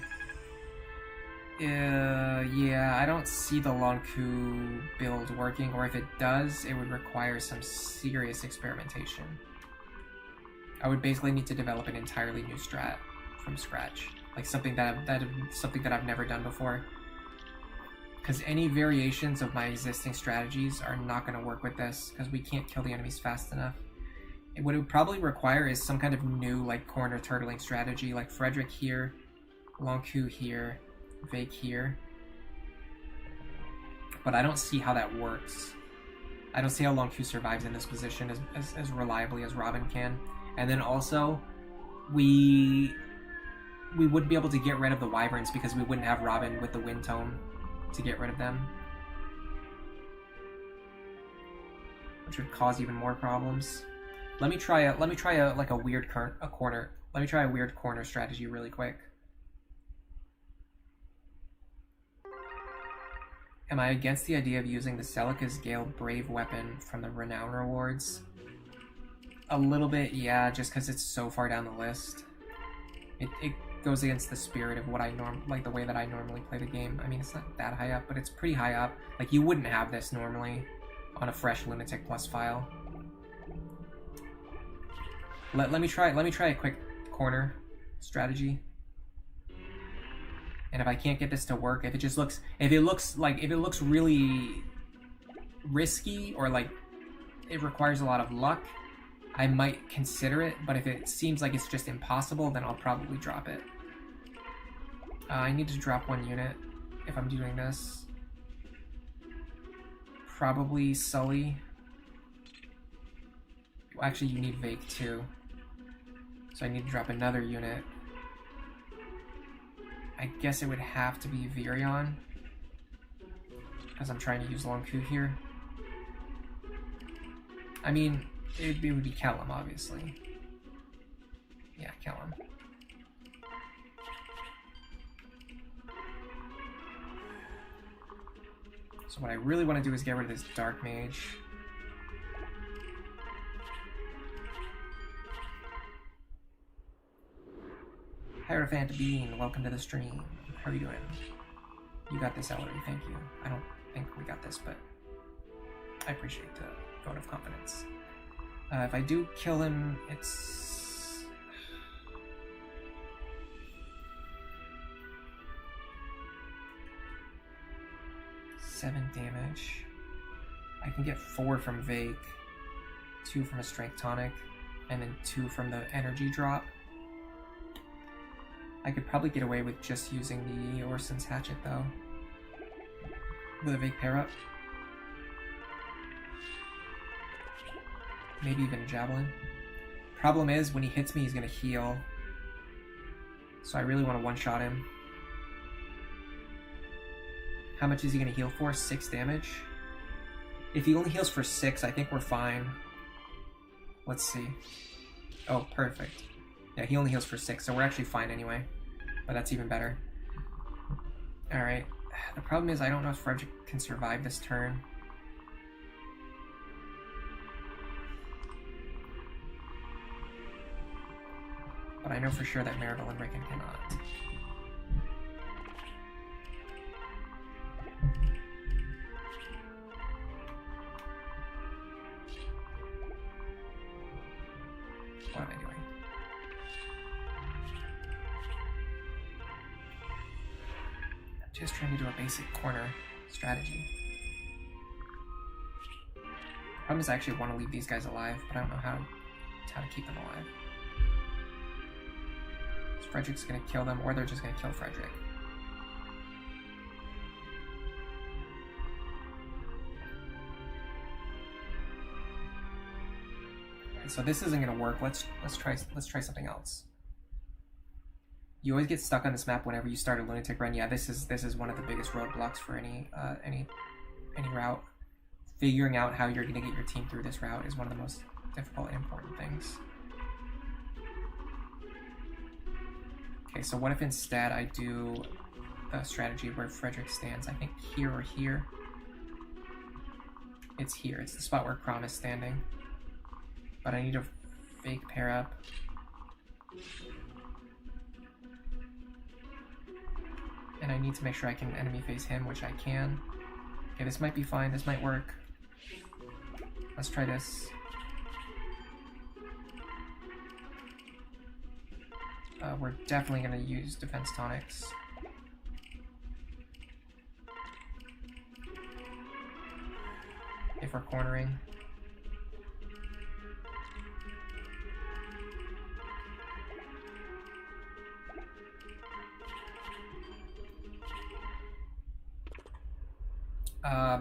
Yeah, I don't see the Long Q build working, or if it does, it would require some serious experimentation. I would basically need to develop an entirely new strat from scratch, like something that I've never done before. Because any variations of my existing strategies are not going to work with this, because we can't kill the enemies fast enough. What it would probably require is some kind of new, like, corner turtling strategy, like Frederick here, Long Q here, Vake here. But I don't see how that works. I don't see how Long Q survives in this position as reliably as Robin can. And then also, we wouldn't be able to get rid of the Wyverns because we wouldn't have Robin with the Wind Tome to get rid of them. Which would cause even more problems. Let me try a weird corner strategy really quick. Am I against the idea of using the Celica's Gale Brave weapon from the Renown rewards? A little bit, yeah, just because it's so far down the list. It goes against the spirit of what the way that I normally play the game. I mean, it's not that high up, but it's pretty high up. Like, you wouldn't have this normally on a fresh Lunatic Plus file. Let me try a quick corner strategy. And if I can't get this to work, if it looks really risky, or like it requires a lot of luck, I might consider it, but if it seems like it's just impossible, then I'll probably drop it. I need to drop one unit if I'm doing this. Probably Sully. Well, actually, you need Vake too. So I need to drop another unit. I guess it would have to be Virion, because I'm trying to use Long Q here. I mean, it would be Kellum, obviously. Yeah, Kellum. So what I really want to do is get rid of this Dark Mage. Hierophant Bean, welcome to the stream. How are you doing? You got this, Ellery, thank you. I don't think we got this, but I appreciate the vote of confidence. If I do kill him, it's... seven damage. I can get 4 from Vake, 2 from a Strength Tonic, and then 2 from the energy drop. I could probably get away with just using the Orson's Hatchet, though. With a Vake pair-up. Maybe even a Javelin. Problem is, when he hits me, he's going to heal. So I really want to one-shot him. How much is he going to heal for? 6 damage? If he only heals for 6, I think we're fine. Let's see. Oh, perfect. Yeah, he only heals for 6, so we're actually fine anyway. But that's even better. Alright. The problem is I don't know if Frederick can survive this turn. But I know for sure that Maribel and Rickon cannot. What am I doing? I'm just trying to do a basic corner strategy. The problem is I actually want to leave these guys alive, but I don't know how to keep them alive. Frederick's gonna kill them, or they're just gonna kill Frederick. Right, so this isn't gonna work. Let's try something else. You always get stuck on this map whenever you start a Lunatic run. Yeah, this is one of the biggest roadblocks for any route. Figuring out how you're gonna get your team through this route is one of the most difficult and important things. Okay, so what if instead I do a strategy where Frederick stands, I think, here or here? It's here. It's the spot where Crom is standing. But I need a fake pair up. And I need to make sure I can enemy face him, which I can. Okay, this might be fine. This might work. Let's try this. We're definitely going to use defense tonics. If we're cornering.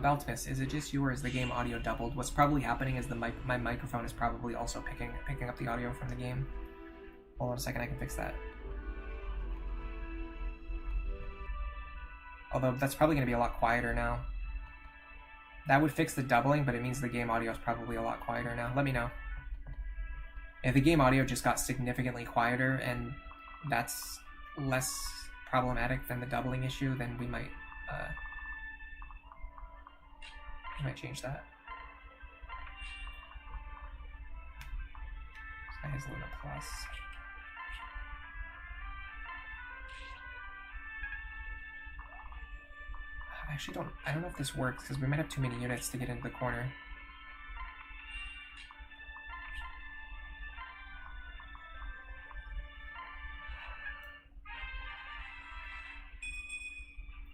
Baltmus, is it just you or is the game audio doubled? What's probably happening is my microphone is probably also picking up the audio from the game. Hold on a second, I can fix that. Although that's probably going to be a lot quieter now. That would fix the doubling, but it means the game audio is probably a lot quieter now. Let me know. If the game audio just got significantly quieter and that's less problematic than the doubling issue, then we might change that. This guy has Luna Plus. I don't know if this works because we might have too many units to get into the corner.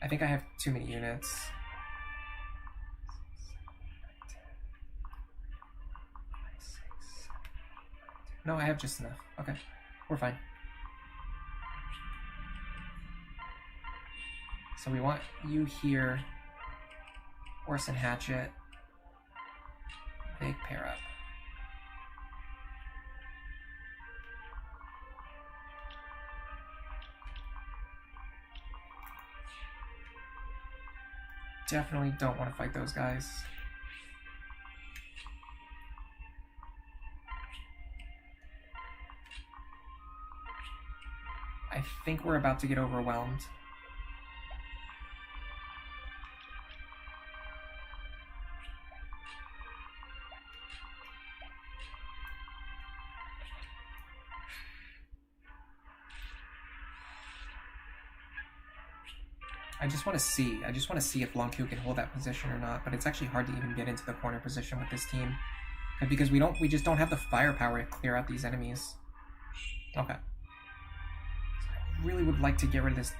I think I have too many units. No, I have just enough. Okay, we're fine. So we want you here, Horse and Hatchet, big pair up. Definitely don't want to fight those guys. I think we're about to get overwhelmed. I just want to see if Long Q can hold that position or not, but it's actually hard to even get into the corner position with this team. Because we just don't have the firepower to clear out these enemies. Okay. So I really would like to get rid of this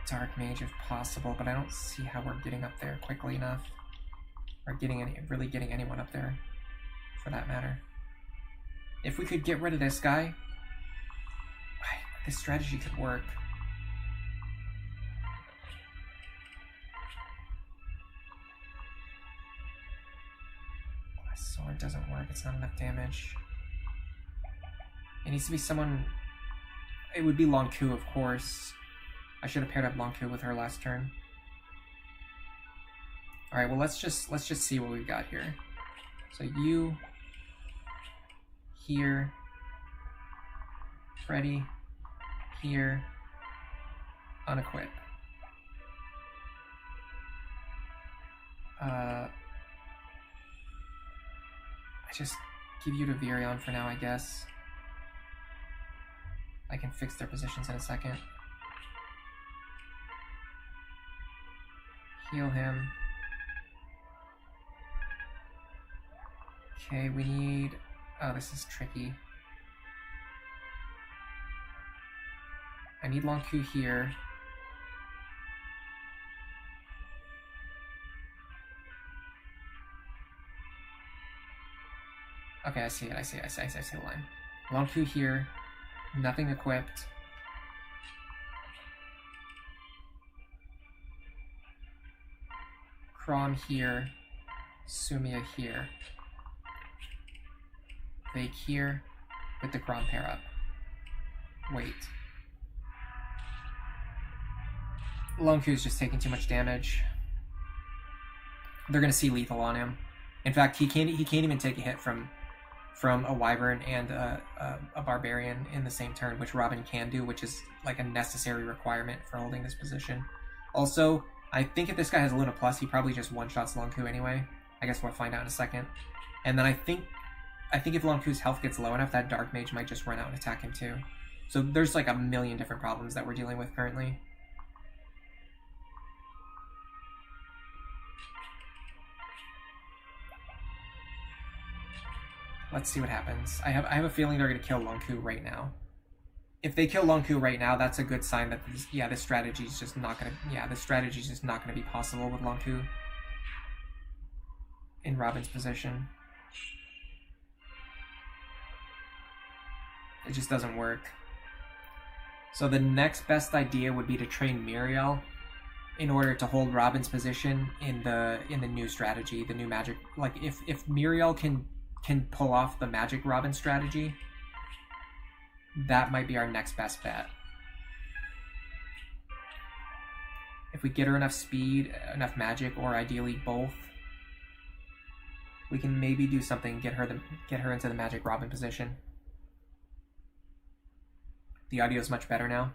Dark Mage if possible, but I don't see how we're getting up there quickly enough. Or really getting anyone up there, for that matter. If we could get rid of this guy, this strategy could work. Sword doesn't work, it's not enough damage. It needs to be someone... It would be Long Ku, of course. I should have paired up Long Ku with her last turn. Alright, well let's just see what we've got here. So you... Here... Freddy... Here... Unequip. I just give you to Virion for now, I guess. I can fix their positions in a second. Heal him. Okay, we need... Oh, this is tricky. I need Long Ku here. Okay, I see it, I see the line. Long Ku here, nothing equipped. Crom here, Sumia here. Fake here, with the Crom pair up. Wait. Long Ku's just taking too much damage. They're gonna see lethal on him. In fact, he can't even take a hit from a Wyvern and a Barbarian in the same turn, which Robin can do, which is like a necessary requirement for holding this position. Also, I think if this guy has Luna Plus, he probably just one-shots Long Ku anyway. I guess we'll find out in a second. And then I think if Lonku's health gets low enough, that Dark Mage might just run out and attack him too. So there's like a million different problems that we're dealing with currently. Let's see what happens. I have a feeling they're going to kill Lonku right now. If they kill Lonku right now, that's a good sign that this strategy is just not going to this strategy is just not going to be possible with Lonku in Robin's position. It just doesn't work. So the next best idea would be to train Muriel in order to hold Robin's position in the new strategy, the new magic. Like if Muriel can pull off the magic Robin strategy, that might be our next best bet. If we get her enough speed, enough magic, or ideally both, we can maybe do something, get her into the magic Robin position. The audio is much better now.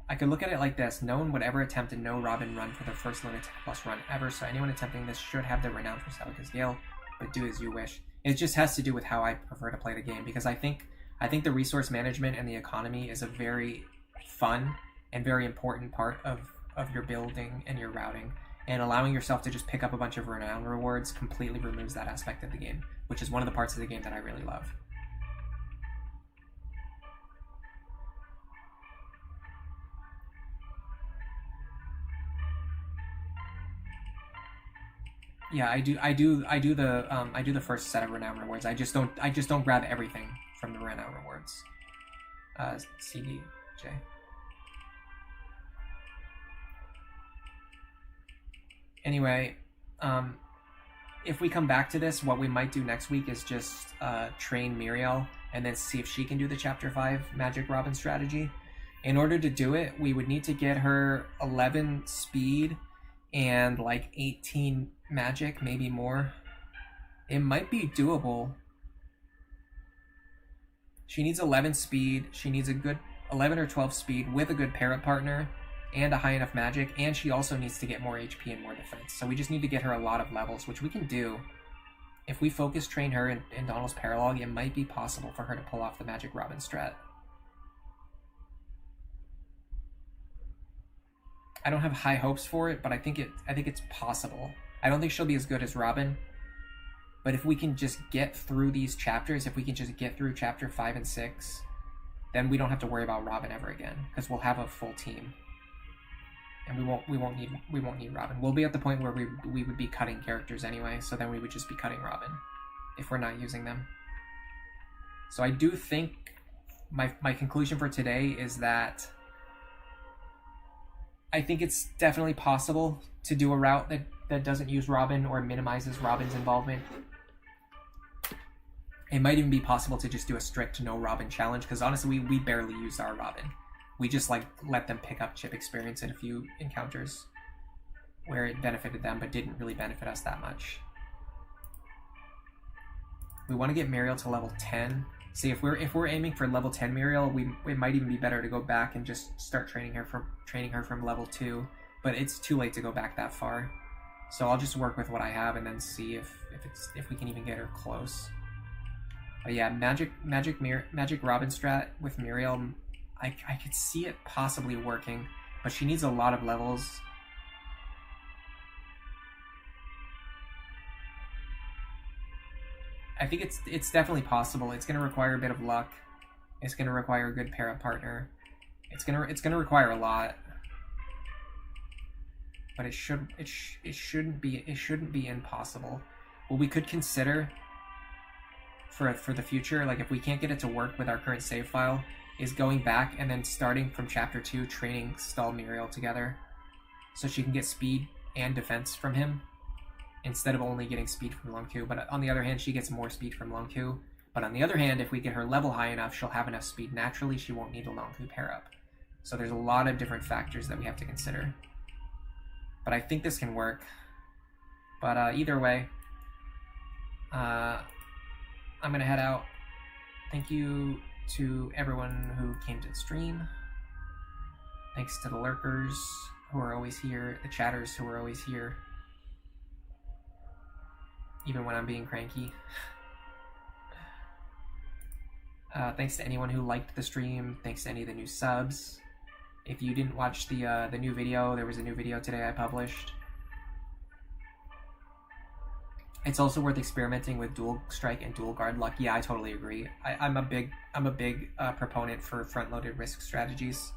I could look at it like this. No one would ever attempt a no Robin run for their first Lunatic Plus run ever, so anyone attempting this should have the renown for Celica's Gale, but do as you wish. It just has to do with how I prefer to play the game, because I think the resource management and the economy is a very fun and very important part of your building and your routing, and allowing yourself to just pick up a bunch of renown rewards completely removes that aspect of the game, which is one of the parts of the game that I really love. Yeah, I do the first set of renown rewards. I just don't grab everything from the renown rewards. CDJ. Anyway, if we come back to this, what we might do next week is just train Muriel and then see if she can do the Chapter 5 Magic Robin strategy. In order to do it, we would need to get her 11 speed and like 18 magic, maybe more. It might be doable. She needs 11 speed. She needs a good 11 or 12 speed with a good para partner and a high enough magic, and she also needs to get more HP and more defense. So we just need to get her a lot of levels, which we can do. If we focus train her in Donald's Paralog, it might be possible for her to pull off the Magic Robin strat. I don't have high hopes for it, but I think it's possible. I don't think she'll be as good as Robin, but if we can just get through these chapters, if we can just get through chapter 5 and 6, then we don't have to worry about Robin ever again, because we'll have a full team, and we won't need Robin. We'll be at the point where we would be cutting characters anyway, so then we would just be cutting Robin if we're not using them. So I do think my conclusion for today is that I think it's definitely possible to do a route that doesn't use Robin or minimizes Robin's involvement. It might even be possible to just do a strict no Robin challenge, because honestly we barely used our Robin. We just like let them pick up chip experience in a few encounters where it benefited them but didn't really benefit us that much. We want to get Muriel to level 10. See, if we're aiming for level 10 Muriel, it might even be better to go back and just start training her from level 2, but it's too late to go back that far. So I'll just work with what I have and then see if we can even get her close. But yeah, Magic Robin strat with Muriel, I could see it possibly working, but she needs a lot of levels. I think it's definitely possible. It's going to require a bit of luck. It's going to require a good para partner. It's going to require a lot. But it shouldn't be impossible. What we could consider for the future, like if we can't get it to work with our current save file, is going back and then starting from chapter 2 training Stall Muriel together so she can get speed and defense from him, instead of only getting speed from Lonku. But on the other hand, she gets more speed from Lonku. But on the other hand, if we get her level high enough, she'll have enough speed naturally. She won't need a Lonku pair up. So there's a lot of different factors that we have to consider. But I think this can work. But either way, I'm going to head out. Thank you to everyone who came to the stream. Thanks to the lurkers who are always here, the chatters who are always here. even when I'm being cranky. Thanks to anyone who liked the stream. Thanks to any of the new subs. If you didn't watch the new video, there was a new video today I published. It's also worth experimenting with dual strike and dual guard luck. Yeah, I totally agree. I'm a big proponent for front-loaded risk strategies.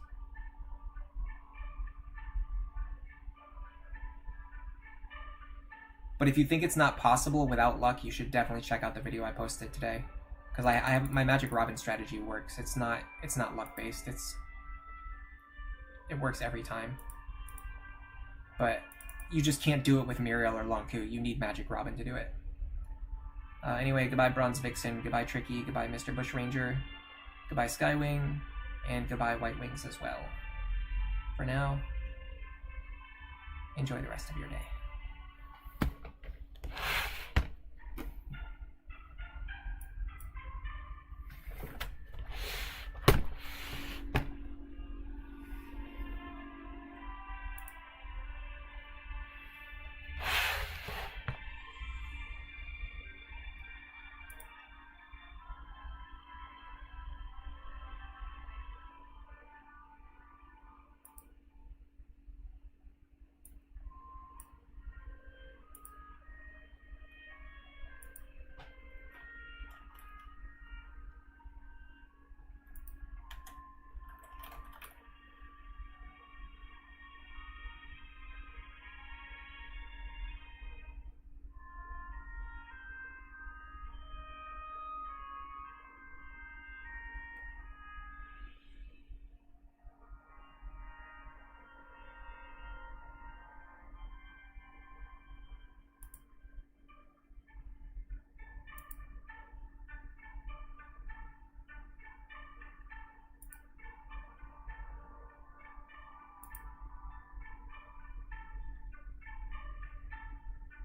But if you think it's not possible without luck, you should definitely check out the video I posted today, because I have my Magic Robin strategy works. It's not luck based. It works every time. But you just can't do it with Muriel or Lonku. You need Magic Robin to do it. Anyway, goodbye Bronze Vixen, goodbye Tricky, goodbye Mr. Bushranger, goodbye Skywing, and goodbye White Wings as well. For now, enjoy the rest of your day.